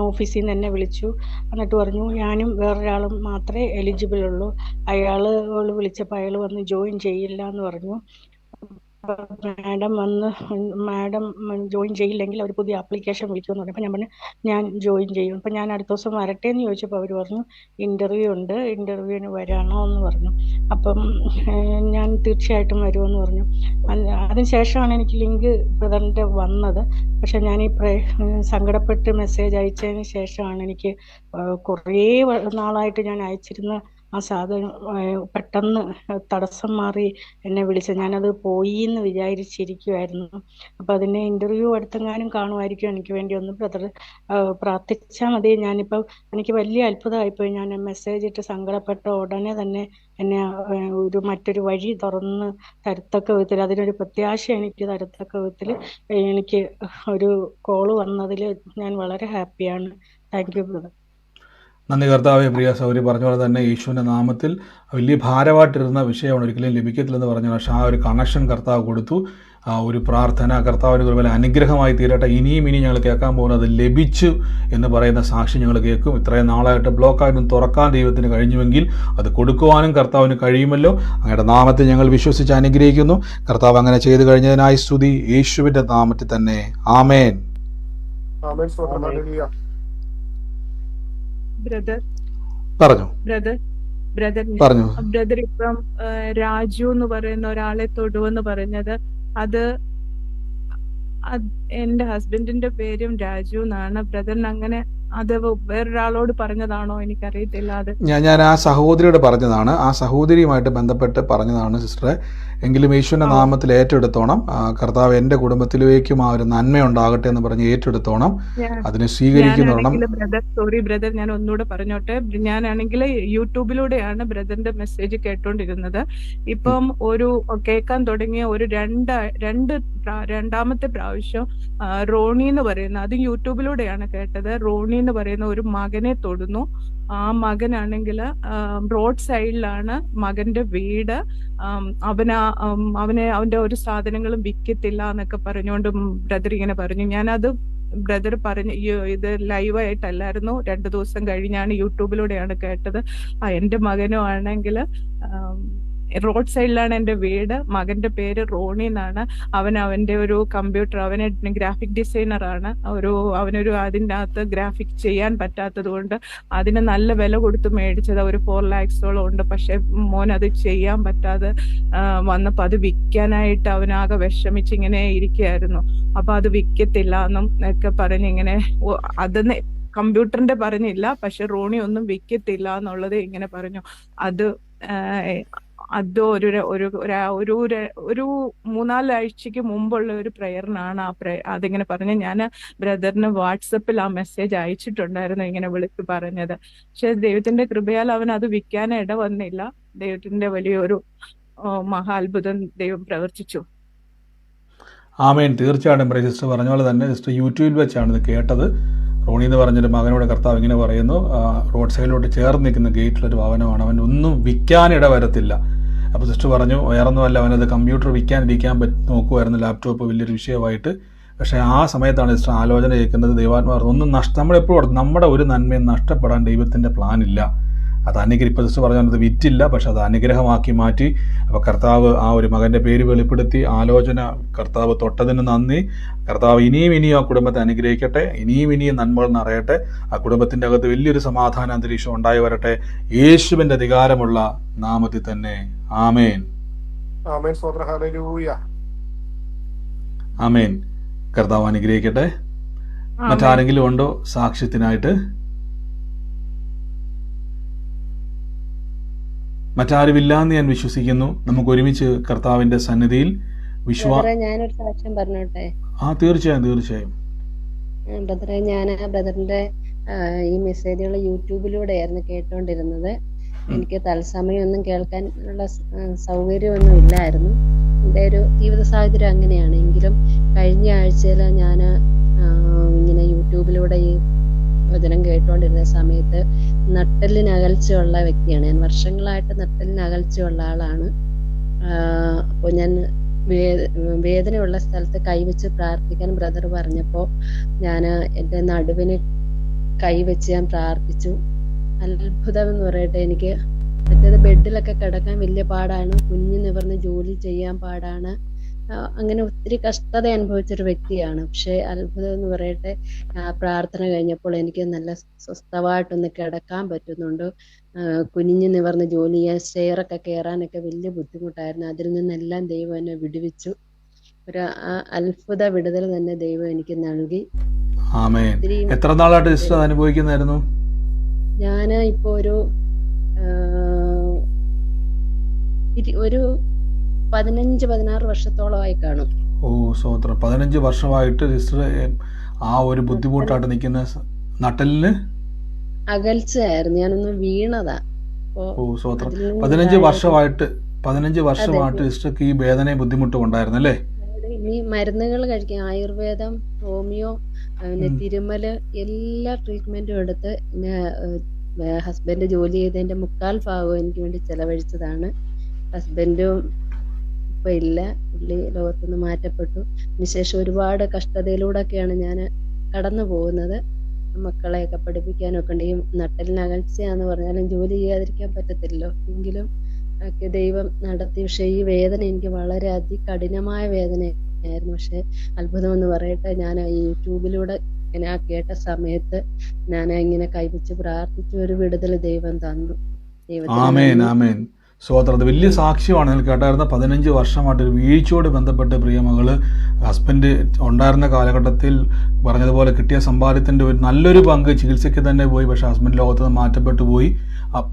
ഓഫീസിൽ നിന്ന് എന്നെ വിളിച്ചു. എന്നിട്ട് പറഞ്ഞു ഞാനും വേറൊരാളും മാത്രമേ എലിജിബിൾ ഉള്ളൂ. അയാൾ വിളിച്ചപ്പോൾ അയാൾ വന്ന് ജോയിൻ ചെയ്യില്ല എന്ന് പറഞ്ഞു. മാഡം ജോയിൻ ചെയ്യില്ലെങ്കിൽ അവർ പുതിയ ആപ്ലിക്കേഷൻ വിളിക്കുമെന്ന് പറഞ്ഞു. അപ്പം ഞാൻ പറഞ്ഞു ഞാൻ ജോയിൻ ചെയ്യും. അപ്പം ഞാൻ അടുത്ത ദിവസം വരട്ടെ എന്ന് ചോദിച്ചപ്പോൾ അവർ പറഞ്ഞു ഇൻ്റർവ്യൂ ഉണ്ട്, ഇൻ്റർവ്യൂവിന് വരാണോ എന്ന് പറഞ്ഞു. അപ്പം ഞാൻ തീർച്ചയായിട്ടും വരുമെന്ന് പറഞ്ഞു. അതിനുശേഷമാണ് എനിക്ക് ലിങ്ക് ബ്രദറിൻ്റെ വന്നത്. പക്ഷെ ഞാൻ സങ്കടപ്പെട്ട് മെസ്സേജ് അയച്ചതിന് ശേഷമാണ് എനിക്ക് കുറേ നാളായിട്ട് ഞാൻ അയച്ചിരുന്ന ആ സാധനം പെട്ടെന്ന് തടസ്സം മാറി എന്നെ വിളിച്ചത്. ഞാനത് പോയി എന്ന് വിചാരിച്ചിരിക്കുമായിരുന്നു. അപ്പം അതിൻ്റെ ഇൻ്റർവ്യൂ അടുത്തെങ്ങാനും കാണുമായിരിക്കും. എനിക്ക് വേണ്ടി ഒന്ന് ബ്രദർ പ്രാർത്ഥിച്ചാൽ മതി. ഞാനിപ്പോൾ എനിക്ക് വലിയ അത്ഭുതമായിപ്പോയി. ഞാൻ മെസ്സേജ് ഇട്ട് സങ്കടപ്പെട്ട ഉടനെ തന്നെ എന്നെ മറ്റൊരു വഴി തുറന്ന് തരത്തക്ക വിധത്തിൽ, അതിനൊരു പ്രത്യാശ എനിക്ക് തരത്തക്ക വിധത്തിൽ എനിക്ക് ഒരു കോള് വന്നതിൽ ഞാൻ വളരെ ഹാപ്പിയാണ്. Thank you brother. നന്ദി കർത്താവേ. പ്രിയ സൗരി പറഞ്ഞ പോലെ തന്നെ യേശുവിൻ്റെ നാമത്തിൽ വലിയ ഭാരമായിട്ടിരുന്ന വിഷയമാണ്, ഒരിക്കലും ലഭിക്കത്തില്ലെന്ന് പറഞ്ഞു. പക്ഷേ ആ ഒരു കണക്ഷൻ കർത്താവ് കൊടുത്തു. ആ ഒരു പ്രാർത്ഥന കർത്താവിന് ഒരു വലിയ അനുഗ്രഹമായി തീരട്ടെ. ഇനിയും ഞങ്ങൾ കേൾക്കാൻ പോകുന്നത് ലഭിച്ചു എന്ന് പറയുന്ന സാക്ഷി ഞങ്ങൾ കേൾക്കും. ഇത്രയും നാളായിട്ട് ബ്ലോക്കായിട്ടും തുറക്കാൻ ദൈവത്തിന് കഴിഞ്ഞുവെങ്കിൽ അത് കൊടുക്കുവാനും കർത്താവിന് കഴിയുമല്ലോ. അങ്ങയുടെ നാമത്തിൽ ഞങ്ങൾ വിശ്വസിച്ച് അനുഗ്രഹിക്കുന്നു. കർത്താവ് അങ്ങനെ ചെയ്തു കഴിഞ്ഞതിനായി സ്തുതി. യേശുവിൻ്റെ നാമത്തിൽ തന്നെ. ആമേൻ. ബ്രദർ പറഞ്ഞു ബ്രദർ ഇപ്പം രാജു എന്ന് പറയുന്ന ഒരാളെ തൊടുവെന്ന് പറഞ്ഞത് അത് എന്റെ ഹസ്ബൻഡിന്റെ പേരും രാജു എന്നാണ്. ബ്രദറിന് അങ്ങനെ അത് വേറൊരാളോട് പറഞ്ഞതാണോ എനിക്കറിയത്തില്ല. അത് ഞാൻ ആ സഹോദരിയോട് പറഞ്ഞതാണ്, ആ സഹോദരിയുമായിട്ട് ബന്ധപ്പെട്ട് പറഞ്ഞതാണ് സിസ്റ്ററെ. എങ്കിലും യേശുവിന്റെ നാമത്തിൽ ഏറ്റെടുത്തോണം. കർത്താവ് എന്റെ കുടുംബത്തിലേക്കും ആ ഒരു നന്മയുണ്ടാകട്ടെ എന്ന് പറഞ്ഞ് ഏറ്റെടുത്തോണം, അതിനെ സ്വീകരിക്കുന്നോണം. സോറി ബ്രദർ, ഞാൻ ഒന്നുകൂടെ പറഞ്ഞോട്ടെ. ഞാനാണെങ്കിൽ യൂട്യൂബിലൂടെയാണ് ബ്രദറിന്റെ മെസ്സേജ് കേട്ടോണ്ടിരുന്നത്. ഇപ്പം ഒരു കേൾക്കാൻ തുടങ്ങിയ ഒരു രണ്ടാമത്തെ പ്രാവശ്യം റോണി എന്ന് പറയുന്ന, അത് യൂട്യൂബിലൂടെയാണ് കേട്ടത്. റോണി എന്ന് പറയുന്ന ഒരു മകനെ തൊടുന്നു. ആ മകനാണെങ്കിൽ റോഡ് സൈഡിലാണ് മകന്റെ വീട്. അവന്റെ ഒരു സാധനങ്ങളും വിൽക്കത്തില്ല എന്നൊക്കെ പറഞ്ഞുകൊണ്ട് ബ്രദർ ഇങ്ങനെ പറഞ്ഞു. ഞാനത് ബ്രദർ പറഞ്ഞു, ഇത് ലൈവായിട്ടല്ലായിരുന്നു, 2 ദിവസം കഴിഞ്ഞാണ് യൂട്യൂബിലൂടെയാണ് കേട്ടത്. എന്റെ മകനും ആണെങ്കിൽ റോഡ് സൈഡിലാണ് എന്റെ വീട്. മകന്റെ പേര് റോണി എന്നാണ്. അവന്റെ ഒരു കമ്പ്യൂട്ടർ, അവന് ഗ്രാഫിക് ഡിസൈനർ ആണ്. അവനൊരു അതിൻ്റെ അകത്ത് ഗ്രാഫിക് ചെയ്യാൻ പറ്റാത്തത് കൊണ്ട് അതിന് നല്ല വില കൊടുത്ത് മേടിച്ചത് ഒരു 4 lakhs-ഓളം ഉണ്ട്. പക്ഷെ മോൻ അത് ചെയ്യാൻ പറ്റാതെ വന്നപ്പോ അത് വിൽക്കാനായിട്ട് അവനാകെ വിഷമിച്ച് ഇങ്ങനെ ഇരിക്കുകയായിരുന്നു. അപ്പൊ അത് വിൽക്കത്തില്ല എന്നും ഒക്കെ പറഞ്ഞ് ഇങ്ങനെ അതെന്ന് കമ്പ്യൂട്ടറിന്റെ പറഞ്ഞില്ല, പക്ഷെ റോണി ഒന്നും വിൽക്കത്തില്ല എന്നുള്ളത് ഇങ്ങനെ പറഞ്ഞു. അത് ഒരു 3-4 ആഴ്ചക്ക് മുമ്പുള്ള ഒരു പ്രയറിനാണ് അതിങ്ങനെ പറഞ്ഞ് ഞാൻ ബ്രദറിന് വാട്സപ്പിൽ ആ മെസ്സേജ് അയച്ചിട്ടുണ്ടായിരുന്നു, ഇങ്ങനെ വിളിച്ച് പറഞ്ഞത്. പക്ഷെ ദൈവത്തിന്റെ കൃപയാൽ അവൻ അത് വിൽക്കാൻ ഇട വന്നില്ല. ദൈവത്തിന്റെ വലിയൊരു മഹാത്ഭുതം ദൈവം പ്രവർത്തിച്ചു. ആമേൻ. തീർച്ചയായിട്ടും സിസ്റ്റർ പറഞ്ഞ പോലെ തന്നെ സിസ്റ്റർ യൂട്യൂബിൽ വെച്ചാണ് ഇത് കേട്ടത്. റോണി എന്ന് പറഞ്ഞൊരു മകനോട് കർത്താവ് ഇങ്ങനെ പറയുന്നു, റോഡ് സൈഡിലോട്ട് ചേർന്ന് നിൽക്കുന്ന ഗേറ്റിലൊരു ഭവനമാണ്, അവൻ ഒന്നും വിൽക്കാനിട വരത്തില്ല. അപ്പോൾ സിസ്റ്റർ പറഞ്ഞു വേറൊന്നുമല്ല, അവനത് കമ്പ്യൂട്ടർ വിൽക്കാനിരിക്കാൻ നോക്കുമായിരുന്നു, ലാപ്ടോപ്പ് വലിയൊരു വിഷയമായിട്ട്. പക്ഷേ ആ സമയത്താണ് സിസ്റ്റർ ആലോചന കേൾക്കുന്നത്. ദൈവാത്മാ ഒന്നും നമ്മളെപ്പോഴും നമ്മുടെ ഒരു നന്മയും നഷ്ടപ്പെടാൻ ദൈവത്തിൻ്റെ പ്ലാൻ ഇല്ല. അത് ഇപ്പോൾ സിസ്റ്റർ പറഞ്ഞത് അത് വിറ്റില്ല, പക്ഷെ അത് അനുഗ്രഹമാക്കി മാറ്റി. അപ്പോൾ കർത്താവ് ആ ഒരു മകൻ്റെ പേര് വെളിപ്പെടുത്തി, ആലോചന കർത്താവ് തൊട്ടതിന് നന്ദി. കർത്താവ് ഇനിയും ആ കുടുംബത്തെ അനുഗ്രഹിക്കട്ടെ, ഇനിയും നന്മകൾ നിറയട്ടെ. ആ കുടുംബത്തിൻ്റെ അകത്ത് വലിയൊരു സമാധാന അന്തരീക്ഷം ഉണ്ടായി വരട്ടെ, യേശുവിൻ്റെ അധികാരമുള്ള നാമത്തിൽ തന്നെ. ആമേൻ, ആമേൻ. സ്തോത്രം. ഹല്ലേലൂയ. ആമേൻ. കർത്താവ് അനുഗ്രഹിക്കട്ടെ. മറ്റാരെങ്കിലും ഉണ്ടോ സാക്ഷ്യത്തിനായിട്ട്? മറ്റാരുമില്ലാന്ന് ഞാൻ വിശ്വസിക്കുന്നു. നമുക്ക് ഒരുമിച്ച് കർത്താവിന്റെ സന്നിധിയിൽ ഞാനൊരു സാക്ഷ്യം പറഞ്ഞോട്ടെ? തീർച്ചയായും. ബ്രദറെ, ഞാൻ ബ്രദറിന്റെ ഈ മെസ്സേജുകൾ യൂട്യൂബിലൂടെയായിരുന്നു കേട്ടോണ്ടിരുന്നത്. എനിക്ക് തത്സമയം ഒന്നും കേൾക്കാനുള്ള സൗകര്യമൊന്നും ഇല്ലായിരുന്നു. എൻ്റെ ഒരു ജീവിത സാഹചര്യം അങ്ങനെയാണ്. എങ്കിലും കഴിഞ്ഞ ആഴ്ചയിൽ ഞാൻ ഇങ്ങനെ യൂട്യൂബിലൂടെ ഈ വചനം കേട്ടുകൊണ്ടിരുന്ന സമയത്ത് നട്ടെല്ലിന് അകൽച്ചയുള്ള വ്യക്തിയാണ് ഞാൻ. വർഷങ്ങളായിട്ട് നട്ടെല്ലിന് അകൽച്ചയുള്ള ആളാണ്. അപ്പോൾ ഞാൻ വേദനയുള്ള സ്ഥലത്ത് കൈവച്ച് പ്രാർത്ഥിക്കാൻ ബ്രദർ പറഞ്ഞപ്പോൾ ഞാൻ എൻ്റെ നടുവിന് കൈവച്ച് ഞാൻ പ്രാർത്ഥിച്ചു. അത്ഭുതം എന്ന് പറയട്ടെ, എനിക്ക് മറ്റേത് ബെഡിലൊക്കെ കിടക്കാൻ വലിയ പാടാണ്, കുഞ്ഞു നിവർന്ന് ജോലി ചെയ്യാൻ പാടാണ്, അങ്ങനെ ഒത്തിരി കഷ്ടത അനുഭവിച്ചൊരു വ്യക്തിയാണ്. പക്ഷെ അത്ഭുതം എന്ന് പറയട്ടെ, പ്രാർത്ഥന കഴിഞ്ഞപ്പോൾ എനിക്ക് നല്ല സ്വസ്ഥമായിട്ടൊന്ന് കിടക്കാൻ പറ്റുന്നുണ്ട്. കുനിഞ്ഞു നിവർന്ന് ജോലി ചെയ്യാൻ, സ്റ്റെയറൊക്കെ കയറാനൊക്കെ വലിയ ബുദ്ധിമുട്ടായിരുന്നു. അതിൽ നിന്നെല്ലാം ദൈവം എന്നെ വിടുവിച്ചു. ഒരു അത്ഭുത വിടുതൽ തന്നെ ദൈവം എനിക്ക് നൽകി. ആമേൻ. എത്ര നാളായിട്ട് സിസ്റ്റർ അനുഭവിക്കുന്നായിരുന്നു? ഞാൻ ഇപ്പോ ഒരു 15-16 വർഷത്തോളമായി കാണും. ഓ സ്വോത്രം. 15 വർഷമായിട്ട് സിസ്റ്റർ ആ ഒരു ബുദ്ധിമുട്ടായിട്ട് നിൽക്കുന്ന നട്ടലിന് അകൽച്ചയായിരുന്നു. ഞാനൊന്ന് വീണതാ. ഓ സ്വോത്രം. 15 വർഷമായിട്ട് സിസ്റ്റർക്ക് ഈ വേദനയും ബുദ്ധിമുട്ടും ഉണ്ടായിരുന്നു അല്ലേ? ഈ മരുന്നുകൾ കഴിക്കാൻ, ആയുർവേദം, ഹോമിയോ, പിന്നെ തിരുമല്, എല്ലാ ട്രീറ്റ്മെന്റും എടുത്ത് ഹസ്ബൻഡ് ജോലി ചെയ്തതിന്റെ 3/4 ഭാഗവും എനിക്ക് വേണ്ടി ചെലവഴിച്ചതാണ്. ഹസ്ബൻഡും ഇപ്പൊ ഇല്ല, പുള്ളി ലോകത്തുനിന്ന് മാറ്റപ്പെട്ടു. അതിനുശേഷം ഒരുപാട് കഷ്ടതയിലൂടെയൊക്കെയാണ് ഞാൻ കടന്നു പോകുന്നത്. മക്കളെയൊക്കെ പഠിപ്പിക്കാനൊക്കെ ഉണ്ട്. ഈ നട്ടലിന് അകൽച്ചയാന്ന് പറഞ്ഞാലും ജോലി ചെയ്യാതിരിക്കാൻ പറ്റത്തില്ലല്ലോ. എങ്കിലും ഒക്കെ ദൈവം നടത്തി. പക്ഷെ ഈ വേദന എനിക്ക് വളരെ അതികഠിനമായ വേദനയായിരുന്നു. പക്ഷെ അത്ഭുതം എന്ന് പറയട്ടെ, ഞാൻ ഈ യൂട്യൂബിലൂടെ ഇങ്ങനെ ആ കേട്ട സമയത്ത് ഞാൻ ഇങ്ങനെ കൈവച്ച് പ്രാർത്ഥിച്ചു, ഒരു വിടുതൽ ദൈവം തന്നു. ആമേൻ. സ്വോത്രം. അത് വലിയ സാക്ഷ്യമാണ് നിങ്ങൾ കേട്ടായിരുന്ന. 15 വർഷമായിട്ട് ഒരു വീഴ്ചയോട് ബന്ധപ്പെട്ട് പ്രിയമകള് ഹസ്ബൻഡ് ഉണ്ടായിരുന്ന കാലഘട്ടത്തിൽ പറഞ്ഞതുപോലെ കിട്ടിയ സമ്പാദ്യത്തിൻ്റെ ഒരു നല്ലൊരു പങ്ക് ചികിത്സയ്ക്ക് തന്നെ പോയി. പക്ഷേ ഹസ്ബൻഡ് ലോകത്ത് നിന്ന് മാറ്റപ്പെട്ടു പോയി.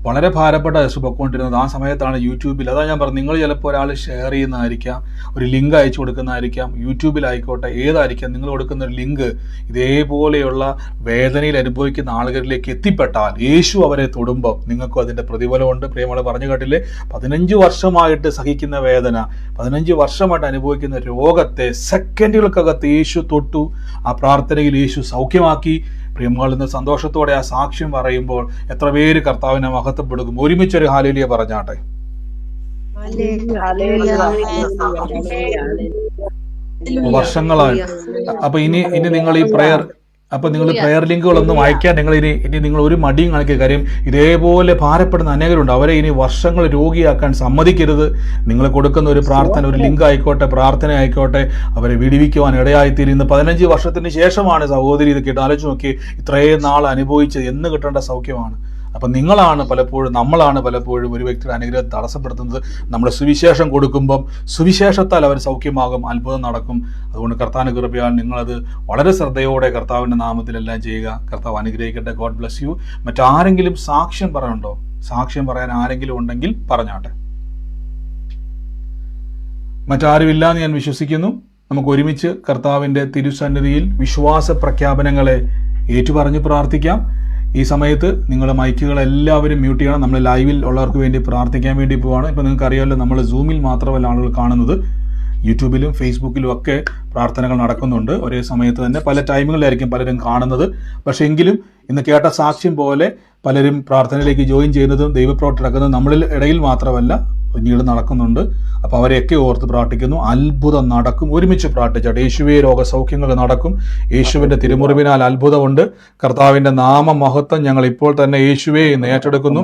വളരെ ഭാരപ്പെട്ട ഹസ്ബൻഡ് പൊക്കോണ്ടിരുന്നത്. ആ സമയത്താണ് യൂട്യൂബിൽ, അതാ ഞാൻ പറഞ്ഞു, നിങ്ങൾ ചിലപ്പോൾ ഒരാൾ ഷെയർ ചെയ്യുന്നതായിരിക്കാം, ഒരു ലിങ്ക് അയച്ചു കൊടുക്കുന്നതായിരിക്കാം, യൂട്യൂബിലായിക്കോട്ടെ ഏതായിരിക്കാം, നിങ്ങൾ കൊടുക്കുന്ന ഒരു ലിങ്ക് ഇതേപോലെയുള്ള വേദനയിൽ അനുഭവിക്കുന്ന ആളുകളിലേക്ക് എത്തിപ്പെട്ടാൽ യേശു അവരെ തൊടുമ്പോൾ നിങ്ങൾക്കും അതിൻ്റെ പ്രതിഫലമുണ്ട്. പ്രിയമളെ പറഞ്ഞു കേട്ടില്ലേ, 15 വർഷമായിട്ട് സഹിക്കുന്ന വേദന, 15 വർഷമായിട്ട് അനുഭവിക്കുന്ന രോഗത്തെ സെക്കൻഡുകൾക്കകത്ത് യേശു തൊട്ടു. ആ പ്രാർത്ഥനയിൽ യേശു സൗഖ്യമാക്കി. പ്രിയങ്ങൾ ഇന്ന് സന്തോഷത്തോടെ ആ സാക്ഷ്യം പറയുമ്പോൾ എത്ര പേര് കർത്താവിനെ മഹത്വപ്പെടുക്കും. ഒരുമിച്ചൊരു ഹല്ലേലൂയ പറഞ്ഞാട്ടെ. വർഷങ്ങളായി. അപ്പൊ ഇനി നിങ്ങൾ ഈ പ്രയർ ലിങ്കുകളൊന്നും അയക്കാൻ നിങ്ങൾ ഒരു മടിയും കാണിക്കുക. കാര്യം ഇതേപോലെ ഭാരപ്പെടുന്ന അനേകരുണ്ട്. അവരെ ഇനി വർഷങ്ങൾ രോഗിയാക്കാൻ സമ്മതിക്കരുത്. നിങ്ങൾ കൊടുക്കുന്ന ഒരു പ്രാർത്ഥന, ഒരു ലിങ്ക് ആയിക്കോട്ടെ, പ്രാർത്ഥന ആയിക്കോട്ടെ, അവരെ വിടുവിക്കുവാൻ ഇടയായിത്തീരുന്ന 15 വർഷത്തിന് ശേഷമാണ് സഹോദരി ഇത് കേട്ട് ആലോചിച്ച് നോക്കി, ഇത്രയും നാൾ അനുഭവിച്ച് എന്ന് കിട്ടേണ്ട സൗഖ്യമാണ്. അപ്പം നമ്മളാണ് പലപ്പോഴും ഒരു വ്യക്തിയുടെ അനുഗ്രഹം തടസ്സപ്പെടുത്തുന്നത്. നമ്മൾ സുവിശേഷം കൊടുക്കുമ്പം സുവിശേഷത്താൽ അവർ സൗഖ്യമാകും, അത്ഭുതം നടക്കും. അതുകൊണ്ട് കർത്താവിന്റെ കൃപയാൽ നിങ്ങളത് വളരെ ശ്രദ്ധയോടെ കർത്താവിൻ്റെ നാമത്തിലെല്ലാം ചെയ്യുക. കർത്താവ് അനുഗ്രഹിക്കട്ടെ. God bless U. മറ്റാരെങ്കിലും സാക്ഷ്യം പറയാനുണ്ടോ? സാക്ഷ്യം പറയാൻ ആരെങ്കിലും ഉണ്ടെങ്കിൽ പറഞ്ഞാട്ടെ. മറ്റാരുമില്ല എന്ന് ഞാൻ വിശ്വസിക്കുന്നു. നമുക്ക് ഒരുമിച്ച് കർത്താവിൻ്റെ തിരുസന്നിധിയിൽ വിശ്വാസ പ്രഖ്യാപനങ്ങളെ ഏറ്റുപറഞ്ഞ് പ്രാർത്ഥിക്കാം. ഈ സമയത്ത് നിങ്ങൾ മൈക്കുകൾ എല്ലാവരും മ്യൂട്ട് ചെയ്യണം. നമ്മൾ ലൈവിൽ ഉള്ളവർക്ക് വേണ്ടി പ്രാർത്ഥിക്കാൻ വേണ്ടി പോവാണ്. ഇപ്പോൾ നിങ്ങൾക്ക് അറിയാമല്ലോ, നമ്മൾ സൂമിൽ മാത്രമല്ല ആളുകൾ കാണുന്നത്, യൂട്യൂബിലും ഫേസ്ബുക്കിലും ഒക്കെ പ്രാർത്ഥനകൾ നടക്കുന്നുണ്ട്. ഒരേ സമയത്ത് തന്നെ പല ടൈമുകളിലായിരിക്കും പലരും കാണുന്നത്. പക്ഷേ എങ്കിലും ഇന്ന് കേട്ട സാക്ഷ്യം പോലെ പലരും പ്രാർത്ഥനയിലേക്ക് ജോയിൻ ചെയ്യുന്നതും ദൈവപ്രവർത്തി നടക്കുന്നതും നമ്മളിൽ ഇടയിൽ മാത്രമല്ല പിന്നീട് നടക്കുന്നുണ്ട്. അപ്പോൾ അവരെയൊക്കെ ഓർത്ത് പ്രാർത്ഥിക്കുന്നു. അത്ഭുതം നടക്കും. ഒരുമിച്ച് പ്രാർത്ഥിച്ചാട്ടെ. യേശുവേ, രോഗസൗഖ്യങ്ങൾ നടക്കും. യേശുവിൻ്റെ തിരുമുറിവിനാൽ അത്ഭുതമുണ്ട്. കർത്താവിൻ്റെ നാമമഹത്വം ഞങ്ങൾ ഇപ്പോൾ തന്നെ യേശുവേ എന്ന് ഏറ്റെടുക്കുന്നു.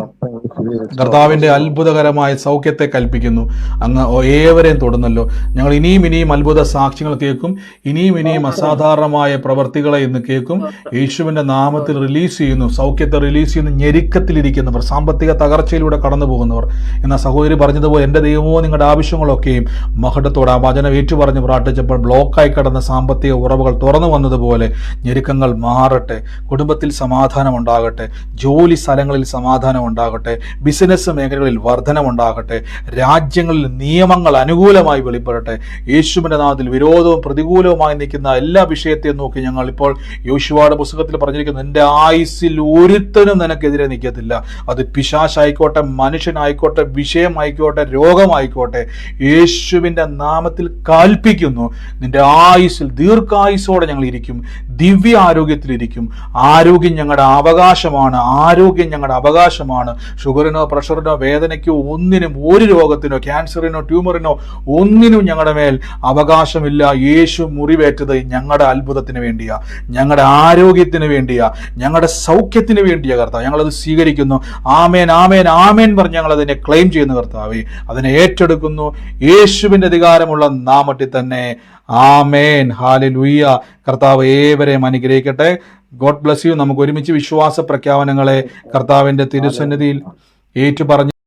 കർത്താവിൻ്റെ അത്ഭുതകരമായ സൗഖ്യത്തെ കൽപ്പിക്കുന്നു. അങ്ങ് ഏവരെയും തൊടുന്നല്ലോ. ഞങ്ങൾ ഇനിയും അത്ഭുത സാക്ഷ്യങ്ങൾ കേൾക്കും. ഇനിയും അസാധാരണമായ പ്രവർത്തികളെ ഇന്ന് കേൾക്കും. യേശുവിൻ്റെ നാമത്തിൽ റിലീസ് ചെയ്യുന്നു. സൗഖ്യത്തെ റിലീസ് ചെയ്യുന്നു. ഞെരുക്കത്തിലിരിക്കുന്നവർ, സാമ്പത്തിക തകർച്ചയിലൂടെ കടന്നു പോകുന്നവർ, എന്ന സഹോദരി പറഞ്ഞതുപോലെ എൻ്റെ ദൈവമോ നിങ്ങളുടെ ആവശ്യങ്ങളൊക്കെയും മഹത്വത്തോടെ ആ വചനം ഏറ്റുപറഞ്ഞ് പ്രാർത്ഥിച്ചപ്പോൾ ബ്ലോക്കായി കിടന്ന സാമ്പത്തിക ഉറവുകൾ തുറന്നു വന്നതുപോലെ ഞെരുക്കങ്ങൾ മാറട്ടെ. കുടുംബത്തിൽ സമാധാനം ഉണ്ടാകട്ടെ. ജോലി സ്ഥലങ്ങളിൽ സമാധാനം ഉണ്ടാകട്ടെ. ബിസിനസ് മേഖലകളിൽ വർധനമുണ്ടാകട്ടെ. രാജ്യങ്ങളിൽ നിയമങ്ങൾ അനുകൂലമായി വെളിപ്പെടട്ടെ. യേശുവിൻ്റെ നാമത്തിൽ വിരോധവും പ്രതികൂലവുമായി നിൽക്കുന്ന എല്ലാ വിഷയത്തെയും നോക്കി ഞങ്ങൾ ഇപ്പോൾ യോശുവയുടെ പുസ്തകത്തിൽ പറഞ്ഞിരിക്കുന്നു, എൻ്റെ ആയുസ്സിൽ ഒരുത്തനും നിനക്കെതിരെ നിൽക്കത്തില്ല. അത് പിശാചായിക്കോട്ടെ, മനുഷ്യനായിക്കോട്ടെ, വിഷയമായിക്കോട്ടെ, രോഗമായിക്കോട്ടെ, യേശുവിൻ്റെ നാമത്തിൽ കൽപ്പിക്കുന്നു, നിന്റെ ആയുസ്സിൽ ദീർഘായുസോടെ ഞങ്ങൾ ഇരിക്കും. ദിവ്യ ആരോഗ്യത്തിലിരിക്കും. ആരോഗ്യം ഞങ്ങളുടെ അവകാശമാണ്. ആരോഗ്യം ഞങ്ങളുടെ അവകാശമാണ്. ഷുഗറിനോ പ്രഷറിനോ വേദനയ്ക്കോ ഒന്നിനും, ഒരു രോഗത്തിനോ ക്യാൻസറിനോ ട്യൂമറിനോ ഒന്നിനും ഞങ്ങളുടെ മേൽ അവകാശമില്ല. യേശു മുറിവേറ്റത് ഞങ്ങളുടെ അത്ഭുതത്തിന് വേണ്ടിയാ, ഞങ്ങളുടെ ആരോഗ്യത്തിന് വേണ്ടിയാ, ഞങ്ങളുടെ സൗഖ്യത്തിന് വേണ്ടിയാ കർത്താവ്. ഞങ്ങളത് സ്വീകരിക്കുന്നു. ആമേൻ, ആമേൻ, ആമേൻ പറഞ്ഞ് ഞങ്ങൾ അതിനെ ക്ലെയിം ചെയ്യുന്ന കർത്താവേ, അതിനെ ഏറ്റെടുക്കുന്നു യേശുവിൻ്റെ അധികാരമുള്ള നാമത്തിൽ തന്നെ. ആമേൻ, ഹല്ലേലൂയ. കർത്താവ് ഏവരെയും അനുഗ്രഹിക്കട്ടെ. God bless U. നമുക്ക് ഒരുമിച്ച് വിശ്വാസ പ്രഖ്യാപനങ്ങളെ കർത്താവിൻ്റെ തിരുസന്നിധിയിൽ ഏറ്റുപറഞ്ഞ്